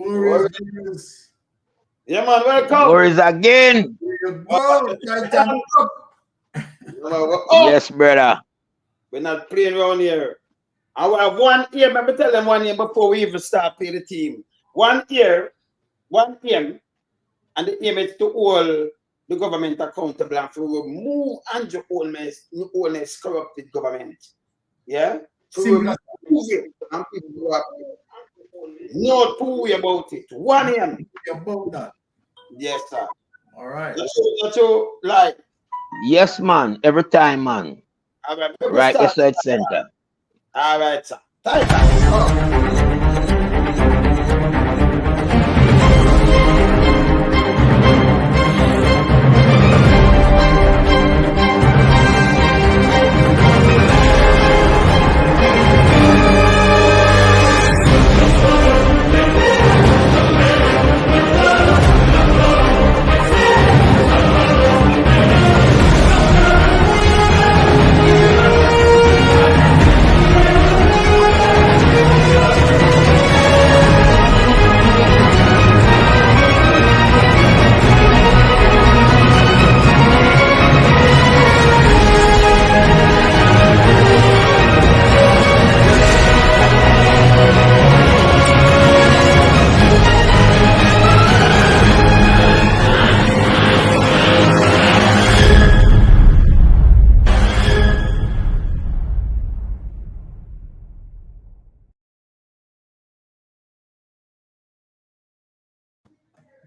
Boris. Yeah, man, welcome. Boris again. Yes, brother. We're not playing around here. I will have 1 year. Let me tell them 1 year before we even start playing the team. 1 year, 1 aim, and the aim is to hold the government accountable and to remove Andrew Holness corrupted government. Yeah? To remove it and people are not too about it. 1 aim. About that. Yes, sir. All right. That's your like. Yes, man. Every time, man. All right, Right beside center. All right, sir. TITANS.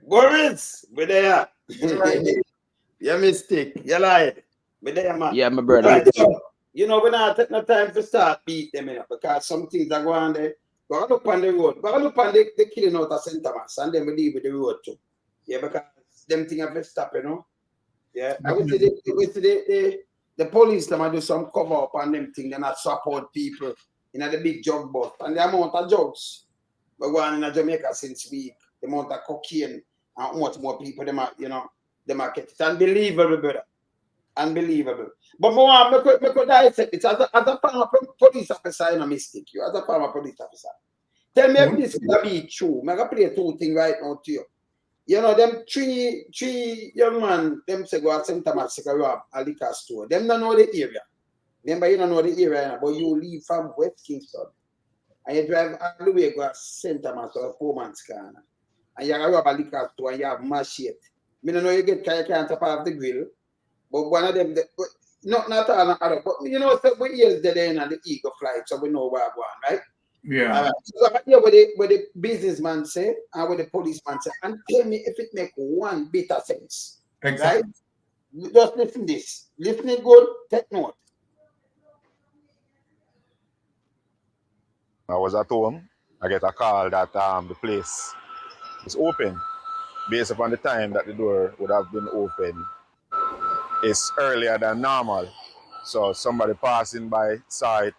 Boris, we there. You mistake. You lied. We there, man. Yeah, my brother. Right, so, you know, we not take no time to start beat them in because some things are going there. We're going to look on the road. We're going to look on the killing out of St. Thomas and then we leave with the road too. Yeah, because them things have to stop, you know. Yeah. I would say the police them do some cover up on them things, they not support people in the big drug bus. And the amount of drugs we're going in Jamaica since week, the amount of cocaine and much more people them are, you know, the market. It's unbelievable, brother. Unbelievable. But more I could dissect it as a former police officer, you know, mistake you. As a former police officer. Tell me if this could be true. I'm gonna play two things right now to you. You know, them three young men, them say go at St. Thomas to rob a liquor store. Them don't know the area. Remember, you don't know the area, but you leave from West Kingston. And you drive all the way go at St. Thomas or Foreman's Corner. And you rob a liquor store and you have machete. I don't know you get kind of top off the grill. But one of them, not all other, but you know, so we years dead end and the eagle flight, so we know where we're going, right? Yeah. Right. So here what the businessman say and what the policeman say, and tell me if it make one bit of sense. Exactly. Right? Just listen this. Listen it good, take note. I was at home. I get a call that the place is open. Based upon the time that the door would have been open, it's earlier than normal. So somebody passing by saw it,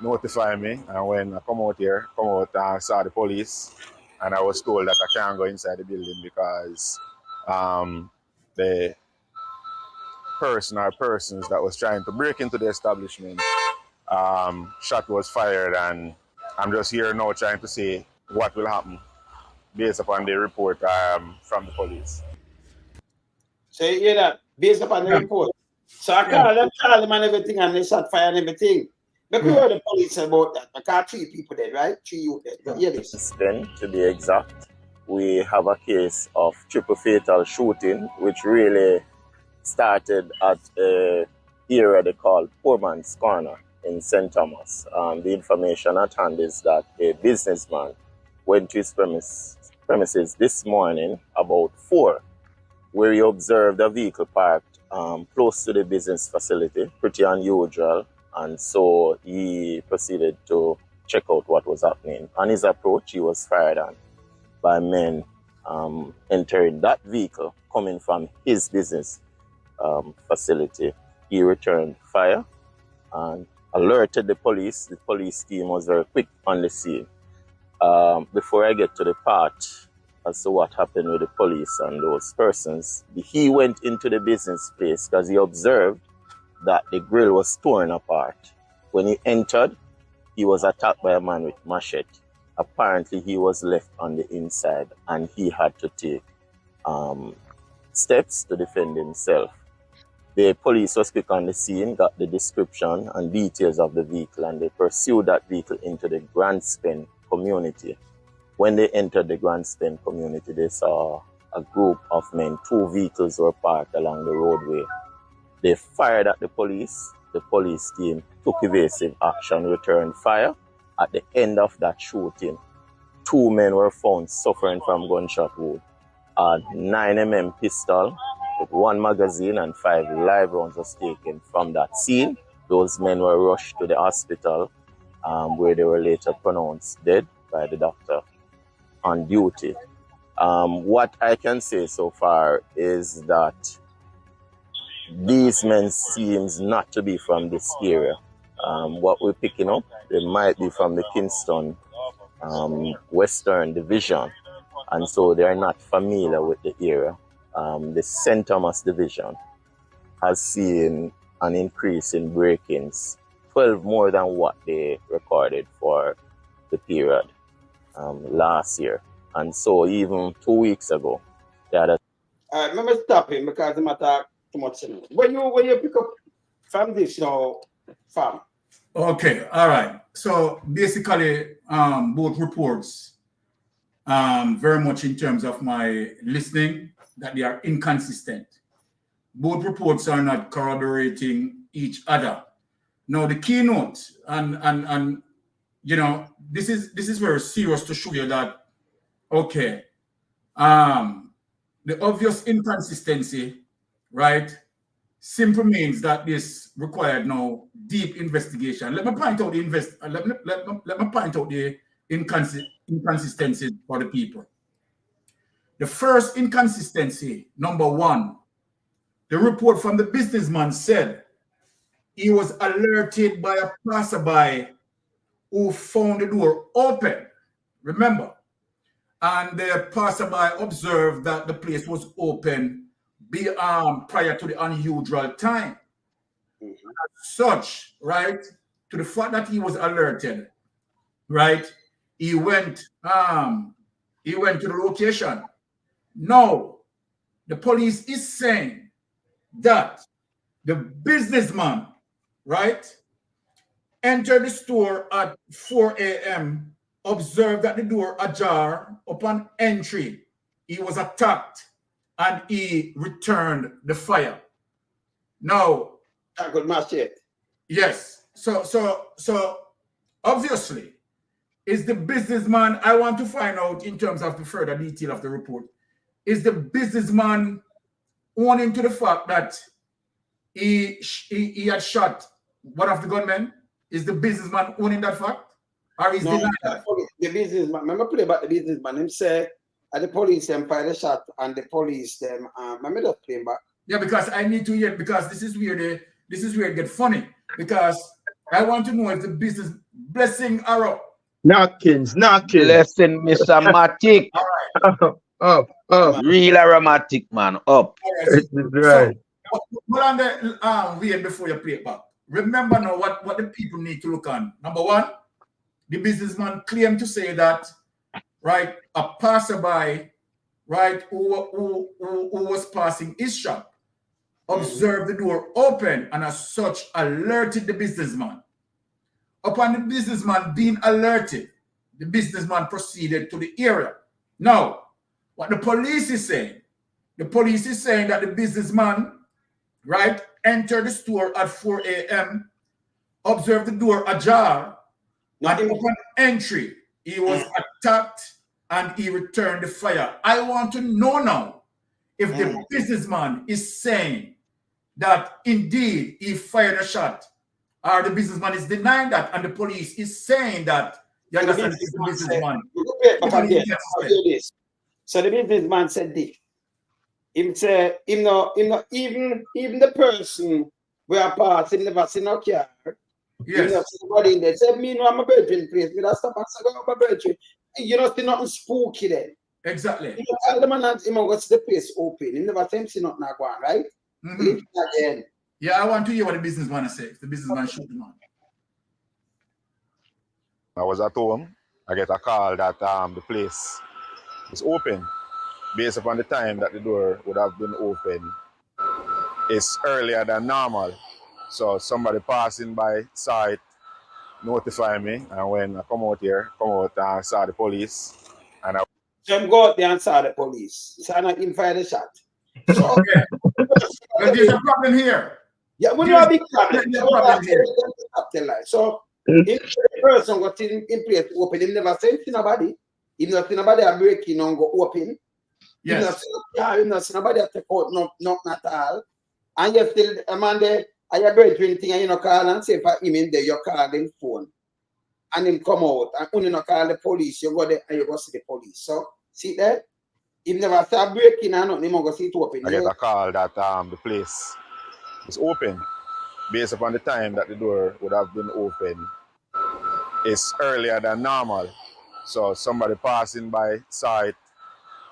notify me, and when I come out and saw the police, and I was told that I can't go inside the building because the person or persons that was trying to break into the establishment, shot was fired, and I'm just here now trying to see what will happen based upon the report from the police. So you hear that? Based upon the report. So I call them and everything, and they shot fire and everything. But we heard the police about that. I can't 3 people dead, right? 3 you dead. But hear this. Then, to be exact, we have a case of triple fatal shooting, which really started at an area they call Foreman's Corner in St. Thomas. The information at hand is that a businessman went to his premises this morning about 4, where he observed a vehicle parked close to the business facility, pretty unusual, and so he proceeded to check out what was happening. On his approach, he was fired on by men entering that vehicle coming from his business facility. He returned fire and alerted the police. The police team was very quick on the scene. Before I get to the part as to what happened with the police and those persons, he went into the business place because he observed that the grill was torn apart. When he entered, he was attacked by a man with machete, apparently he was left on the inside and he had to take steps to defend himself. The police was quick on the scene, got the description and details of the vehicle, and they pursued that vehicle into the Grand Spend community. When they entered the Grand Spend community, they saw a group of men. 2 vehicles were parked along the roadway. They fired at the police. The police team took evasive action, returned fire. At the end of that shooting, 2 men were found suffering from gunshot wound. A 9mm pistol with 1 magazine and 5 live rounds was taken from that scene. Those men were rushed to the hospital where they were later pronounced dead by the doctor on duty. What I can say so far is that these men seems not to be from this area. What we're picking up, they might be from the Kingston Western Division, and so they're not familiar with the area. The St. Thomas Division has seen an increase in break-ins, 12 more than what they recorded for the period last year. And so even 2 weeks ago, they had a... All right, let me stop him because I'm not talking too much. When you pick up from this, fam. Okay, all right. So basically, both reports, very much in terms of my listening, that they are inconsistent. Both reports are not corroborating each other. Now, the keynote, and you know, this is very serious to show you that, okay, the obvious inconsistency, right, simply means that this required no deep investigation. Let me point out the inconsistencies for the people. The first inconsistency, number 1, the report from the businessman said he was alerted by a passerby who found the door open. Remember, and the passerby observed that the place was open prior to the unusual time. As such, right, to the fact that he was alerted, right, he went to the location. Now, the police is saying that the businessman, right, entered the store at 4 a.m., observed that the door ajar. Upon entry, he was attacked and he returned the fire. Now, I could match it. yes. So obviously, is the businessman, I want to find out in terms of the further detail of the report, is the businessman owning to the fact that he had shot one of the gunmen? Is the businessman owning that fact? Or is denying that? The businessman, remember play about the businessman, him say at the police them fired a shot and the police them remember just playing back. Yeah, because I need to hear, because this is where it gets funny. Because I want to know if the business blessing arrow. Knockins. Blessing, Mr. Matic. Up. Real aromatic, man. Up. This is right. So, hold on the way before you play it back. Remember now what the people need to look on. Number 1, the businessman claimed to say that, right, a passerby, right, who was passing his shop, observed the door open and as such alerted the businessman. Upon the businessman being alerted, the businessman proceeded to the area. Now, what the police is saying that the businessman, right, entered the store at 4 a.m., observed the door ajar, and upon entry, he was attacked and he returned the fire. I want to know now if the businessman is saying that indeed he fired a shot, or the businessman is denying that, and the police is saying that you understand it's the businessman. So the businessman said this. Him say, even the person where pass, him never seen no car. Yes. You know, somebody in there said, me know I'm a virgin place. Me stop and say, go my virgin. You know, see nothing spooky then. Exactly. You know, all the man and him go to the place open. He never tell him see nothing going, right? Again. Yeah, I want to hear what the businessman says. The businessman shoot him on. I was at home I get a call that the place is open. Based upon the time that the door would have been open, it's earlier than normal. So somebody passing by saw it, notify me, and when I come out and saw the police, and I So him go out there and saw the police. So not him fire the shot. So Yeah. But there's a problem here. yeah, we know a big There's problem. a So problem here. So if the person got in place to open, him never sent to nobody. He not see nobody a break in and go open. Yes. He not see nobody a take out not at all. And you still a man there, I have bread thing and you know call and say for him in there, you call him phone. And him come out and only not call the police, you go there and you go see the police. So see there, he never start breaking and nothing, he go see it open. get a call that the place is open. Based upon the time that the door would have been open, it's earlier than normal. So somebody passing by saw it,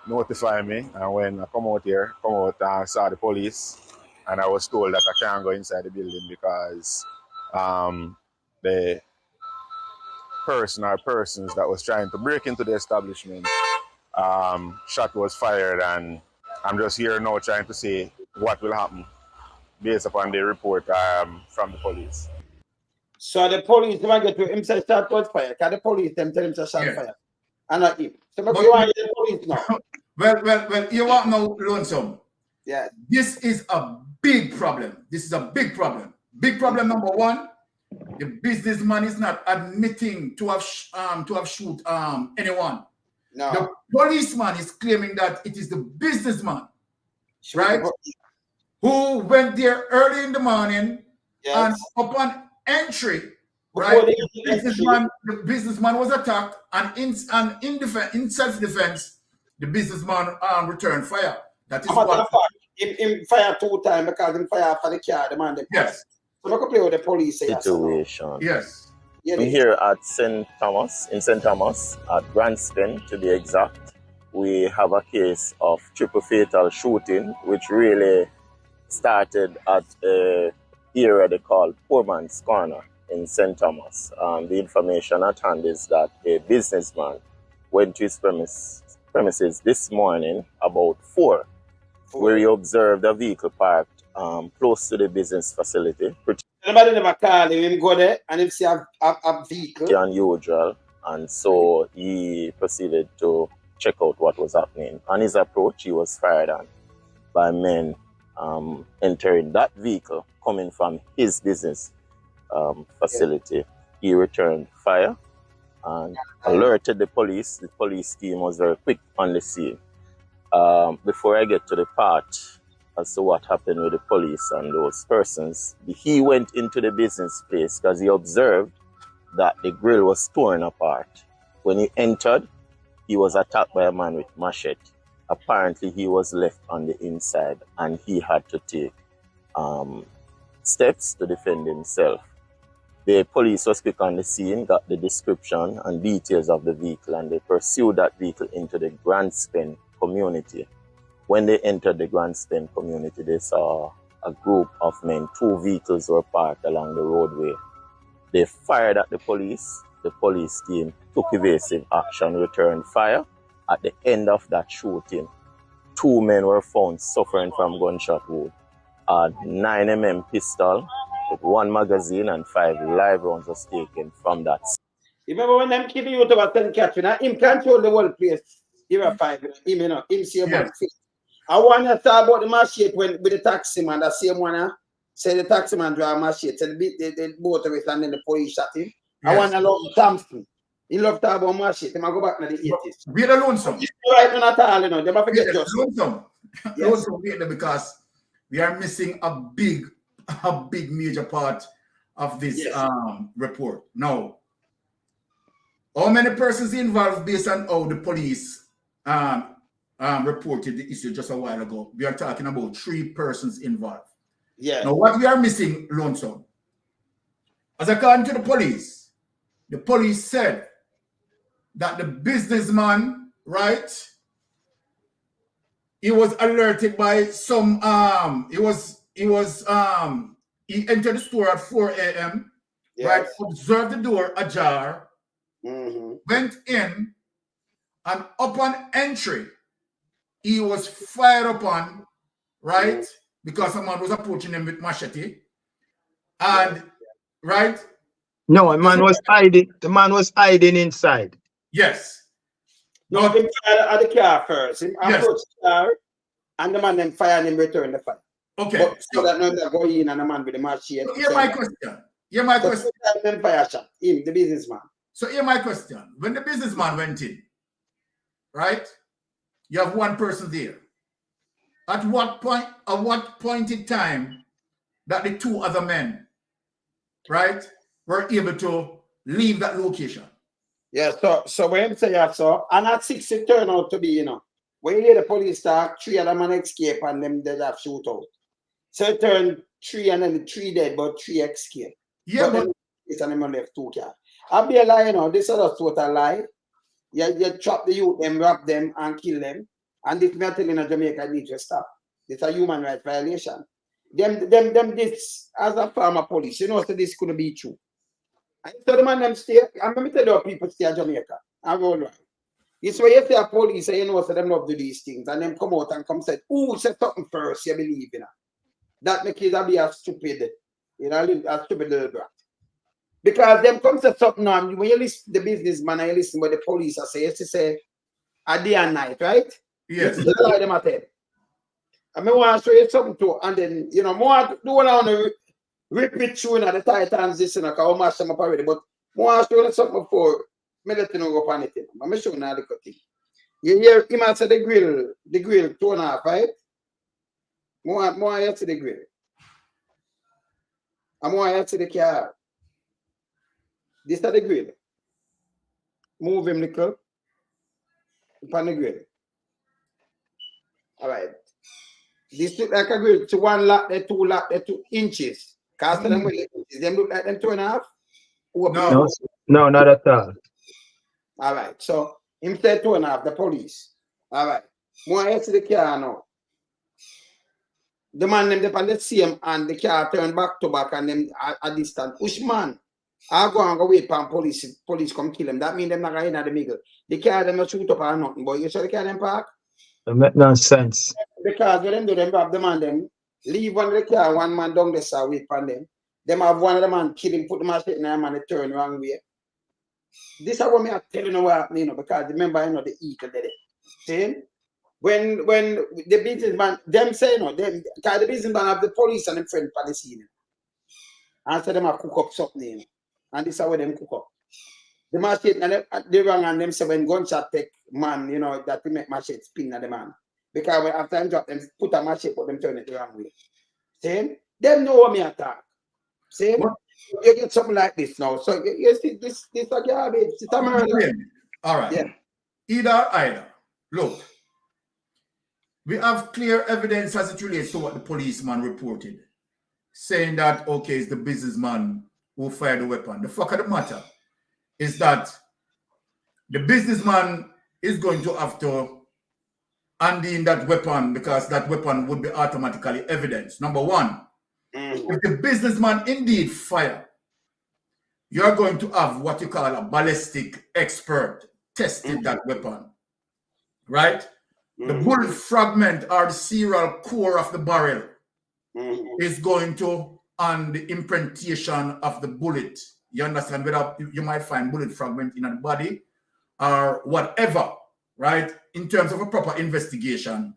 notify me, and when I come out and saw the police, and I was told that I can't go inside the building because the person or persons that was trying to break into the establishment, shot was fired, and I'm just here now trying to see what will happen based upon the report from the police. So the police never get to him say shot was fire. Because the police them tell him to shot fire. And not him. So but you want the police now. Well, you want no lonesome. Yeah. This is a big problem. This is a big problem. Big problem number one, the businessman is not admitting to have shoot anyone. No. The policeman is claiming that it is the businessman, right? Who went there early in the morning, and upon entry, right, the businessman was attacked, and in self-defense, the businessman returned fire. That is what him fire 2 times because him fire for the car, the man. Yes. So we can play with the police situation. Yes. Yeah, We're here at St. Thomas, in St. Thomas, at Grandspin to be exact. We have a case of triple fatal shooting, which really started at an area they call Poor Man's Corner in St. Thomas. The information at hand is that a businessman went to his premises this morning about 4, where he observed a vehicle parked close to the business facility. Nobody never call him go there and him see a vehicle. Unusual, and so he proceeded to check out what was happening. On his approach, he was fired on by men entering that vehicle coming from his business facility. He returned fire and alerted the police. The police team was very quick on the scene. Before I get to the part as to what happened with the police and those persons, he went into the business place because he observed that the grill was torn apart. When he entered, he was attacked by a man with machete. Apparently, he was left on the inside and he had to take steps to defend himself. The police was quick on the scene, got the description and details of the vehicle, and they pursued that vehicle into the Grandspin community. When they entered the Grandspin community, they saw a group of men. 2 vehicles were parked along the roadway. They fired at the police. The police team took evasive action, returned fire. At the end of that shooting, 2 men were found suffering from gunshot wound. A 9mm pistol with 1 magazine and 5 live rounds was taken from that. Remember when them killing you to attend Katrina, him control the whole place. He was 5, him, you know, him see about it. I want to talk about the machete when with the taxi man, that same one, say the taxi man drive a machete, so they both of it and then the police shot him. Yes. I want to love Thompson. He love talk about machete. He might go back to the 80s. We're the lonesome. Right now, not all, you know, they might forget just. Lonesome. Yes. Lonesome because we are missing a big major part of this report. Now, how many persons involved based on how the police reported the issue just a while ago? We are talking about 3 persons involved. Yeah. Now, what we are missing, Lonesome, as according to the police said that the businessman, right, he was alerted by some, he entered the store at 4 a.m., right, observed the door ajar, went in, and upon entry, he was fired upon, right? Because someone was approaching him with machete. And, right? No, the man was hiding. The man was hiding inside. Yes. No, But, him fired at the car first. Him Yes. approach the car, and the man then fire and him return the fire. okay. But so that no go in and the man with the machete. Here's my question. Here's my So question. then fire shot him, the businessman. So here's my question. When the businessman went in, right? You have one person there. At what point in time that the two other men, right, were able to leave that location? Yeah, so when him say that, so and at 6 it turned out to be, you know, when you hear the police talk, 3 of them man escape and them dead have shootout. So it turned 3 and then the 3 dead, but 3 escape. Yeah, but it's an them left 2 cars. I'll be a lie, you know, this is a total lie. You trap the youth, them, rob them, and kill them. And this me telling in Jamaica need to stop. It's a human rights violation. Them this as a former police, you know, so this couldn't be true. And so the man them stay, I'm gonna tell you people stay in Jamaica. I go right. It's where you see a police, and you know, so them love do these things, and them come out and come say, "Ooh, say something first, you believe in it." That makes it be a stupid, you know, a stupid little brat. Because them come say something on when you listen to the businessman and you listen what the police are saying, you say a day and night, right? yes. You lie them at it. I mean, want to show you something too, and then you know, more do what I want to rip it through in the Titans this and I can mash them up already, but more to show you something before me let you know go on it. I'm going to show you now the thing. You hear him answer the grill 2.5, right? More you to the grill. And more you to the car. This is the grill. Move him little upon the grill. All right. This look like a grill to 1 lap, 2 lap, 2 inches. Cast them with inches. Them look like them 2.5. No, not at all. All right. So him said 2.5, the police. All right. More head to the car now. The man them depend on see him and the car turn back to back and them a distance. Push man. I go and go wait for police come kill him. That means them not going in the middle. The car them not shoot up or nothing, but you saw the car them park? That make no sense. Because when them do them rob the man them, leave one of the car, one man down the side wait for them. Them have one of the man kill him, put the machete in the man, they turn wrong way. This is what me are telling you what you know, because remember, you know, the eagle did it. See? When the businessman, them say, no, them, because the businessman have the police and them friend for the scene. And so them are cook up something, you know, and this is how them cook up. The machete, and they wrong and them say when gunshot take man, you know, that they make machete spin at the man. Because when after them drop them, put a machete, but them turn it the wrong way. See? Them know what me attack. See? What? You get something like this now. So you see this a garbage. It's a murder. All right. Yeah. Either. Look, we have clear evidence as it relates to what the policeman reported, saying that, okay, it's the businessman who fired the weapon. The fact of the matter is that the businessman is going to have to hand in that weapon because that weapon would be automatically evidence. Number one, if the businessman indeed fire, you're going to have what you call a ballistic expert testing that weapon, right? The bullet fragment or the serial core of the barrel is going to, on the imprintation of the bullet. You understand? Whether you might find bullet fragment in the body or whatever, right? In terms of a proper investigation,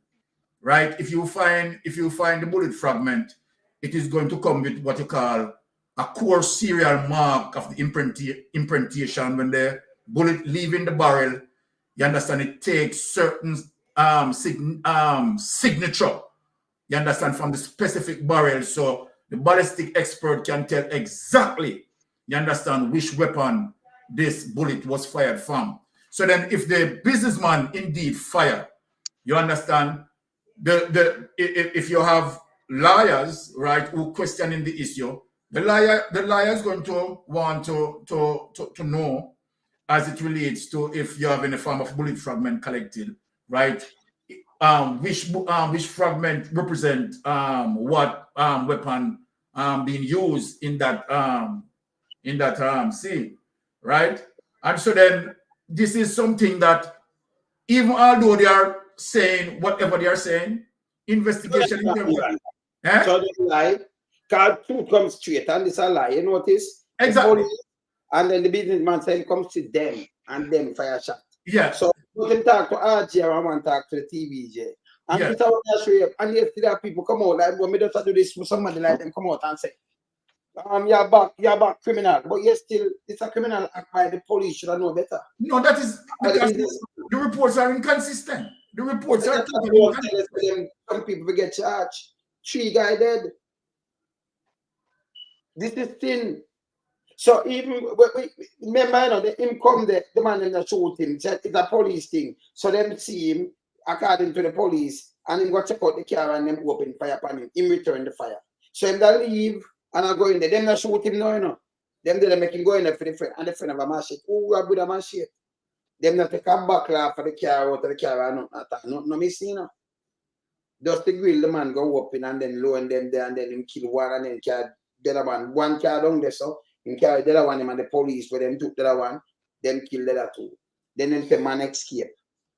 right? If you find the bullet fragment, it is going to come with what you call a core serial mark of the imprintation. When the bullet leaving the barrel, you understand, it takes certain signature, you understand, from the specific barrel. So the ballistic expert can tell exactly, you understand, which weapon this bullet was fired from. So then if the businessman indeed fired, you understand, if you have lawyers, right, who questioning the issue, the lawyer is going to want to know, as it relates to if you have any form of bullet fragment collected, right? Which fragment represent what weapon being used in that scene, right? And so then this is something that even although they are saying whatever they are saying, investigation is there. Eh? So they lie. Because truth comes straight and this a lie. You notice? Exactly. And then the businessman said comes to them and them fire shot. Yeah. So you can talk to RJ or one talk to the TVJ. And Yeah. this is what I show you. And yesterday people come out like when me just do this with somebody like them come out and say, you're back criminal, but you're still it's a criminal act by the police, should I know better. No, that is because the reports are inconsistent. The reports are some people will get charged. 3 guys dead. This is thin. So even remember, you know, the him come there, the man in the shooting, it's a police thing. So them see him according to the police, and him go check out the car and them open fire upon him. Him return the fire. So him that leave and I go in there. Them not shoot him now, you know. Them they make him go in there for the friend, and the friend have a machete. Oh, I would a machete. Them not take a backla for the car out of the car and no missing, you know. Just the grill, the man go up in and then low and them there and then him kill one and then carry the other one. One car down there, so him carry the other one, him and the police where them took the other one, them kill the other 2. Then them the man escape.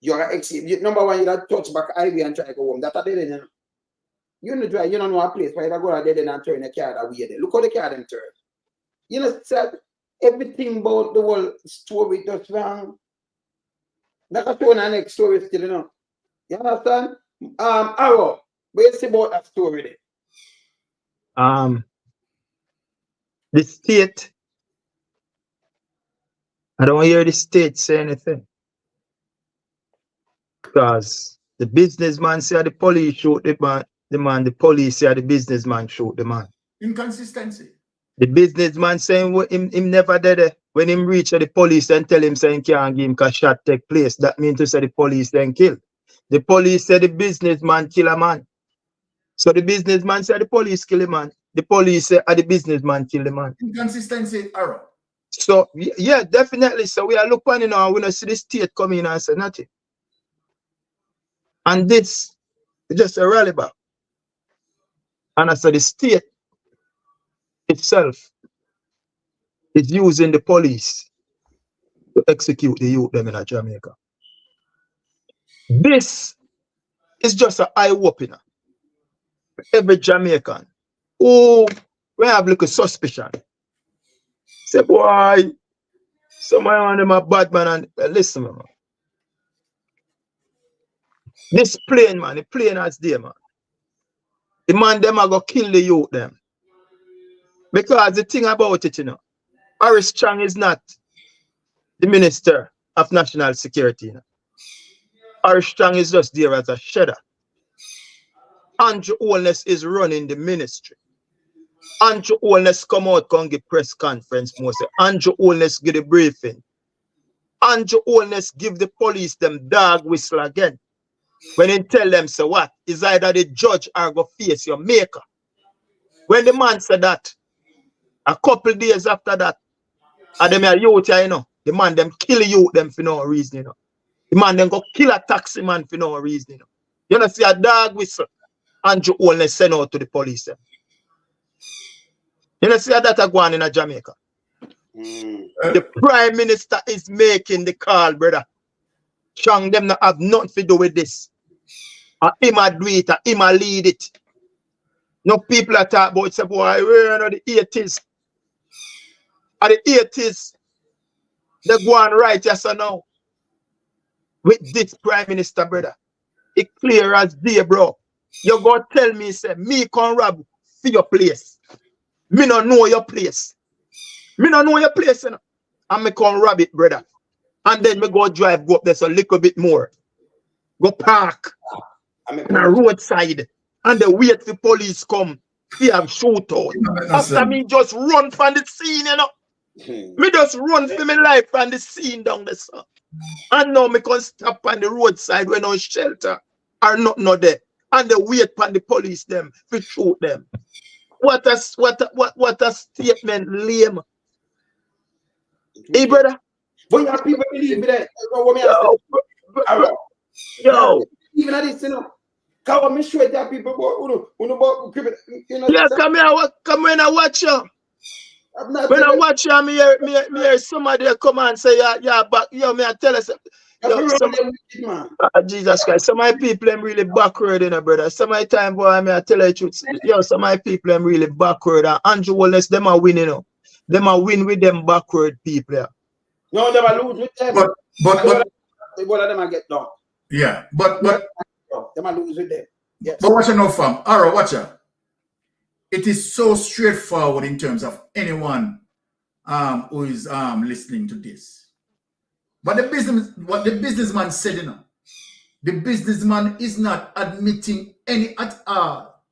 You are escape. Number one, you got touch back highway and try to go home. That's a dead end, you know. You know, drive, you don't know a place where you go out there and turn the car that way there. Look how the car them turn. You know, said everything about the whole story just wrong. That's a the next story still, you know. You understand? Arrow, what you say about that story there? The state, I don't hear the state say anything. Because the businessman say the police shoot the man, the police say the businessman shoot the man. Inconsistency. The businessman saying him never did it. When him reach the police and tell him saying can't give him because shot take place. That means to say the police then kill. The police said the businessman kill a man. So the businessman said the police kill a man. The police said the businessman kill the man. Inconsistency, error. So yeah, definitely. So we are looking, you know, and we don't see the state come in and say nothing. And this is just a rally back. And I said the state itself is using the police to execute the youth them in Jamaica. This is just an eye-opener for every Jamaican who we have little suspicion. Say, boy, someone of them a bad man and listen, man. This plane, man, the plane has there, man. The man them are gonna kill the youth them. Because the thing about it, you know, Harris Strong is not the Minister of National Security. You know. Harris Strong is just there as a shedder. Andrew Holness is running the ministry. Andrew Holness come out, come give press conference more. Say, Andrew Holness give the briefing. Andrew Holness give the police them dog whistle again. When he tell them, so what? Is either the judge or go face your maker. When the man said that, a couple days after that, and them are youth, you know, the man them kill you them for no reason, you know. The man them go kill a taxi man for no reason, you know. You know, see a dog whistle, Andrew Holness send out to the police. You know, see that go on in a Jamaica. The Prime Minister is making the call, brother. Chang them not have nothing to do with this. Him a do it, him a lead it. No people are talking about say, boy, we're in the 80s. At the 80s, they go on right, yes or no. With this Prime Minister, brother. It clear as day, bro. You go tell me, say, me can rob for your place. Me no know your place. Me no know your place, you know. And me can rob it, brother. And then me go drive, go up there so a little bit more. Go park on a roadside. And they wait for police come. They have shootout. After me just run from the scene, you know. Me just run for my life from the scene down the sun. And now me can stop on the roadside when no shelter or nothing there. And they wait for the police them to shoot them. What a statement, lame. Hey, brother. But you have people believe that. Yo. Even at this, you know. Come on, sure that people you know, yeah, come here and watch you. I'm not When I telling watch you, me hear somebody come and say, yeah, but yo, me I tell us, yo, some you, man. Jesus Christ, some of my people them really backward, brother. Some of my time, boy, me I tell you the truth, yo, some of my people them really backward. And Andrew Holness, them are winning, Them are win with them backward people. Yeah. No, they will lose with them. But one of them will get down. yeah, but They will lose with them. Yes. But watch out now, fam. Alright, watch out. It is so straightforward in terms of anyone who is listening to this. But what the businessman said, the businessman is not admitting any at all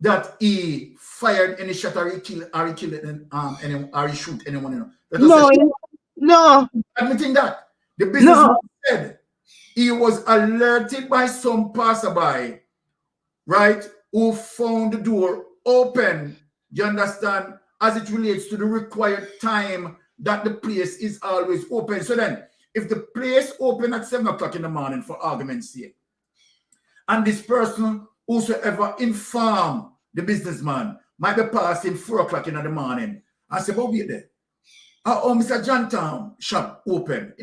that he fired any shot or he killed anyone, or he shoot anyone. No. Admitting that. The businessman said he was alerted by some passerby, right, who found the door open, you understand, as it relates to the required time that the place is always open. So then, if the place open at 7 o'clock in the morning, for argument's sake, and this person whosoever informed the businessman might be passing 4 o'clock in the morning, I say, but wait there. Mr. Johntown shop open.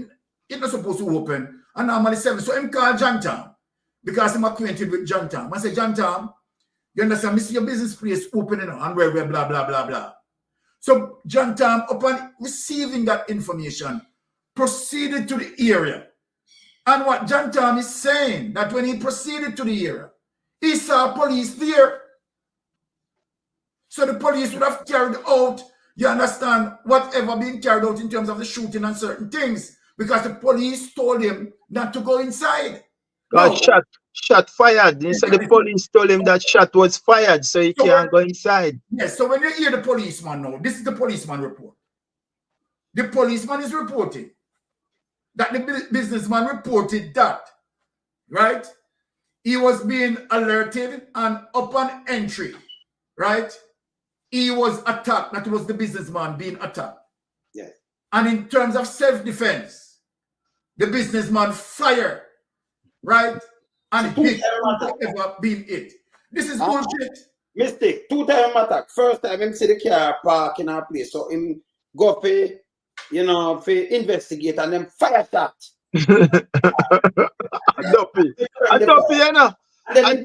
It's not supposed to open. And normally 7. So him call Johntown because I'm acquainted with Johntown. I say, Johntown, you understand? Me see your business place opening and where blah, blah, blah, blah. So Johntown, upon receiving that information, proceeded to the area. And what Johntown is saying, that when he proceeded to the area, he saw police there. So the police would have carried out, you understand, whatever being carried out in terms of the shooting and certain things, because the police told him not to go inside. Shot fired. He said the police told him that shot was fired, so he can't go inside. Yes, so when you hear the policeman now, this is the policeman report. The policeman is reporting that the businessman reported that, right? He was being alerted, and upon entry, right, he was attacked. That was the businessman being attacked. Yes. And in terms of self-defense, the businessman fired, right? And hit whoever been hit. This is bullshit. Mistake. 2-time attack. First time him see the car park in our place. So him go for, for investigate and then fire shot. Adopi, you know. And then he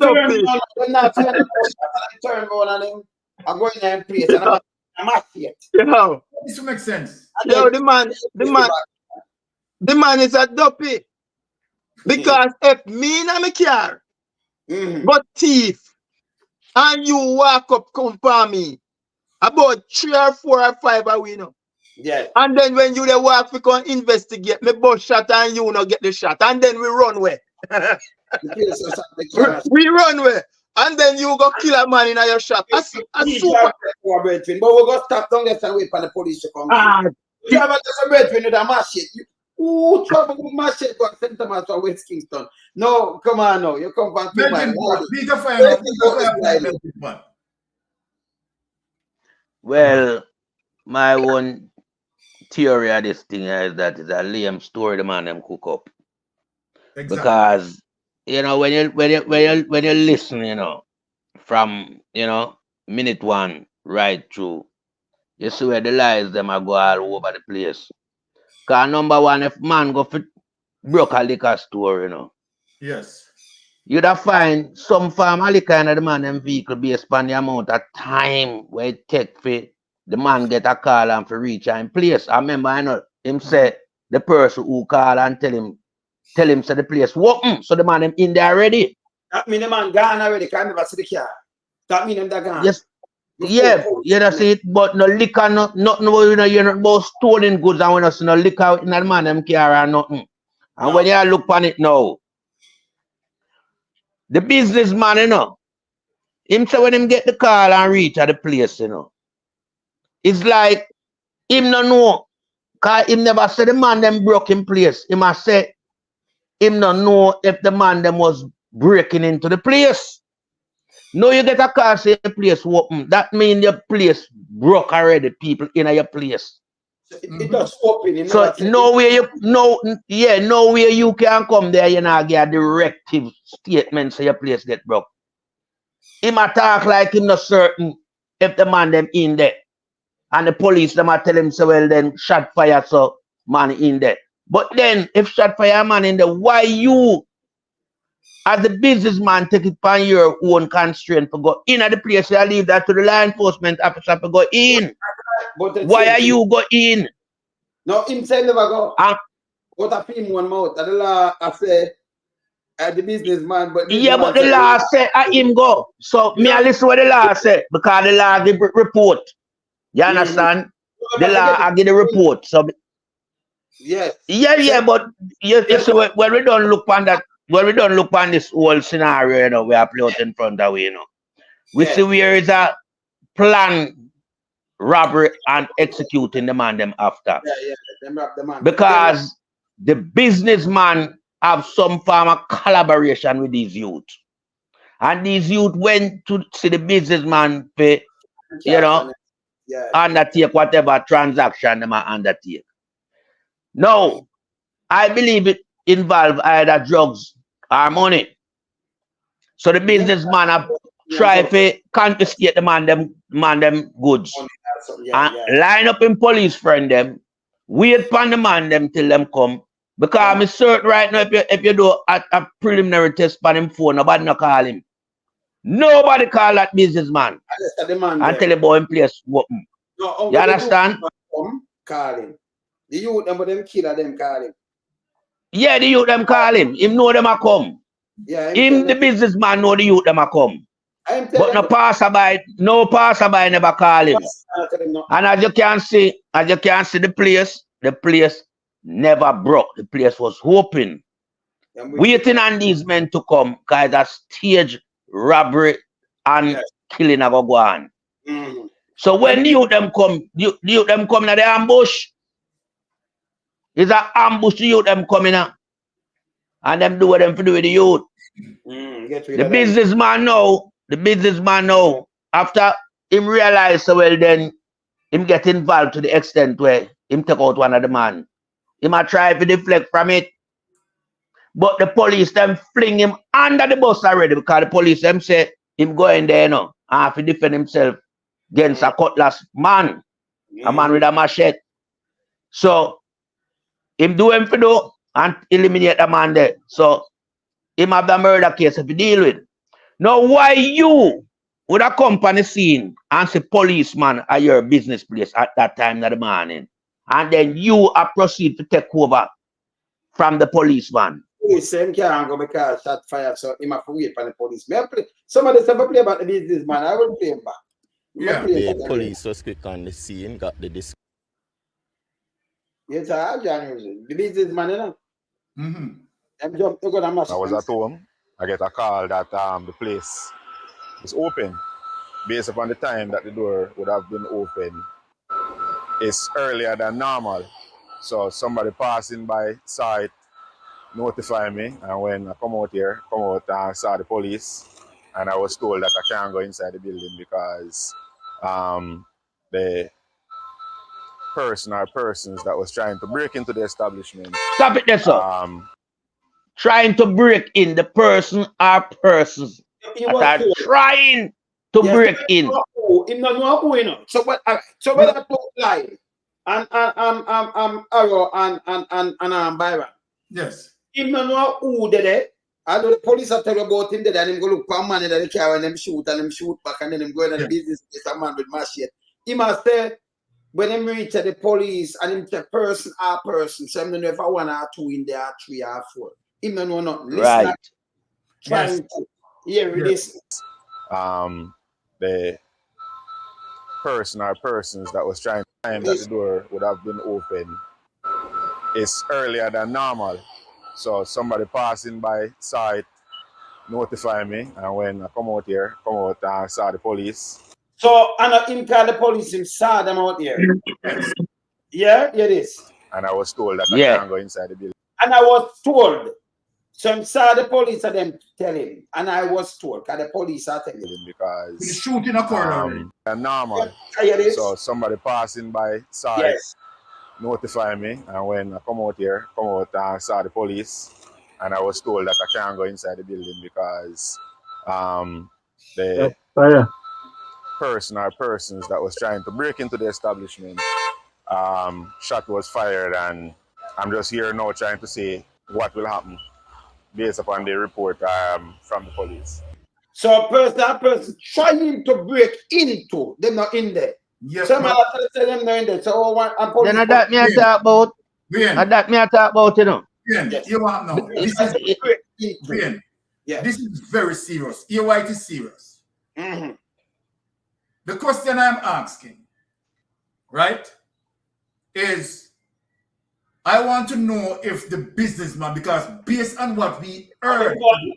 turn around and him I'm going there in place and I'm at it. Yo. This makes sense. Yo, the man is a dopey. Because if me in my car, but thief, and you walk up, come for me, about 3 or 4 or 5 are we know. Yeah. And then when you walk, we can investigate, me bust shot and you not get the shot. And then we run away. We run away. And then you go kill a man in your shop. That's super. But we go stop down there and wait for the police to come. You have a brethren with a machete. Ooh, trouble with machete go St. Thomas or West Kingston. No, come on now. You come back to my Well, my one theory of this thing is that it's a lame story the man them cook up. Exactly. Because when you listen, from minute 1 right through, you see where the lies them are go all over the place. Cause number 1, if man go for broke a liquor store, yes, you'd have find some farm a liquor in the man them vehicle based on the amount of time where it take for the man get a call and for reach in place. I remember him say the person who call and tell him so the place open, so the man them in there already. That mean the man gone already, can't never see the car. That mean them that gone. Yes. Yeah, you don't see it, but no liquor, nothing, you're not about stolen goods, and when you see no liquor in the man them car or nothing. And when you look on it now, the businessman, him say when him get the call and reach at the place, it's like him no know, cause him never say the man them broke in place. Him must say him no know if the man them was breaking into the place. No, you get a call say the place open. That means your place broke already, people in your place. So it does open. So nowhere you can come there, you not get a directive statement so your place get broke. Him a talk like him not certain if the man them in there. And the police, them are tell him, so well, then shot fire, so man in there. But then, if shot fire man in there, why you, as a businessman, take it upon your own constraint to go in at the place? You leave that to the law enforcement officer to go in. Why are you go in? No, him say never go. But I film one mouth. The law I say the businessman, but yeah, but the law say I him go. So me I listen what the law say because the law give report. You understand? The law I give the report. So yes. Yeah, but you see when we don't look on that, when we don't look on this whole scenario, you know, we are playing out in front of we, you know. We see where is a plan robbery and executing the man them after. Them rob the man. Because the businessman have some form of collaboration with these youth. And these youth went to see the businessman pay, you know, undertake whatever transaction they might undertake. No, I believe it involves either drugs or money. So the businessman have tried to confiscate the man them goods. And line up in police friend them, wait for the man them till them come. Because I'm certain right now if you do a preliminary test on him phone, nobody no call him. Nobody call that businessman until the boy in place open. No, you understand? Call him. The youth them but them killer them call him. Yeah, the youth them call him. Him know them a come. Yeah, him the businessman know the youth them a come. But no passerby never call him. And as you can see the place never broke. The place was open. Waiting on these men to come, because a stage robbery and killing a go on. So when the youth them come, the youth them come in the ambush. It's an ambush the youth them coming in. And them do what them to do with the youth. The businessman know, after him realize so well then him get involved to the extent where him take out one of the man. Him a try to deflect from it. But the police them fling him under the bus already because the police them say him go in there, you know, and have to defend himself against a cutlass man. A man with a machete. So him do him for do and eliminate the man there. So him have the murder case if you deal with. Now why you would have come on the scene and say policeman at your business place at that time of the morning, and then you are proceed to take over from the policeman? Same can't go because shot fire, so he might wait for the police. Somebody said play about the businessman. I will play him back. The police was quick on the scene, got the disc. Yes, the businessman, you know. I was at home. I get a call that the place is open. Based upon the time that the door would have been open, it's earlier than normal. So somebody passing by saw it, notify me, and when I come out and saw the police, and I was told that I can't go inside the building because the person or persons that was trying to break into the establishment. Stop it there, sir. Trying to break in, the person or persons that are trying to break in. Him not know who, you know. So when I talk live and Arrow and Byron. Yes. Him not know who did it. I know the police are talking about him there and him go look for money that they carry and them shoot back and then him go in the business. It's a man with machete. He must say when him reach the police and him say person or person, so him don't know if I 1 or 2 in there, 3 or 4. Him don't know nothing. Right. Trying to hear this. The person or persons that was trying to time that the door would have been open is earlier than normal. So somebody passing by saw it, notify me, and when I come out and saw the police. So and him call the police, him saw them out here. Yeah, it is. And I was told that I can't go inside the building. And I was told. So I saw the police and them tell him. And I was told, because the police are telling him. Because he's shooting a corner. Normal. So somebody passing by saw it, notify me, and when I come out and saw the police, and I was told that I can't go inside the building because the person or persons that was trying to break into the establishment. Shot was fired, and I'm just here now trying to say what will happen based upon the report from the police. So that person trying to break into, they're not in there. Yes, Some other tell them not in there. So Then that me I talk about. That me I talk about, you know. Yes. You want know. This is very serious. Here why it is serious. Mm-hmm. The question I'm asking, right, is I want to know if the businessman, because based on what we heard,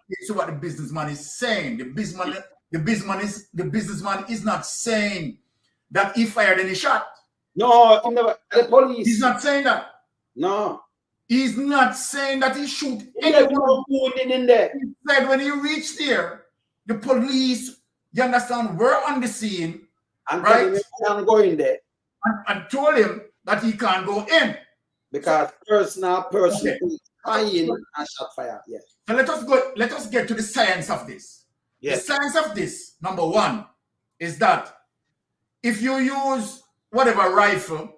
it's what the businessman is saying. The businessman is not saying that he fired any shot. No, the police. He's not saying that. No. He's not saying that he shoot anyone in there. He said when he reached there, the police, you understand, were on the scene, and right? He can't go in there. And told him that he can't go in. Because person is trying and shot fire. Yes. So let us get to the science of this. Yes. The science of this, number one, is that if you use whatever rifle,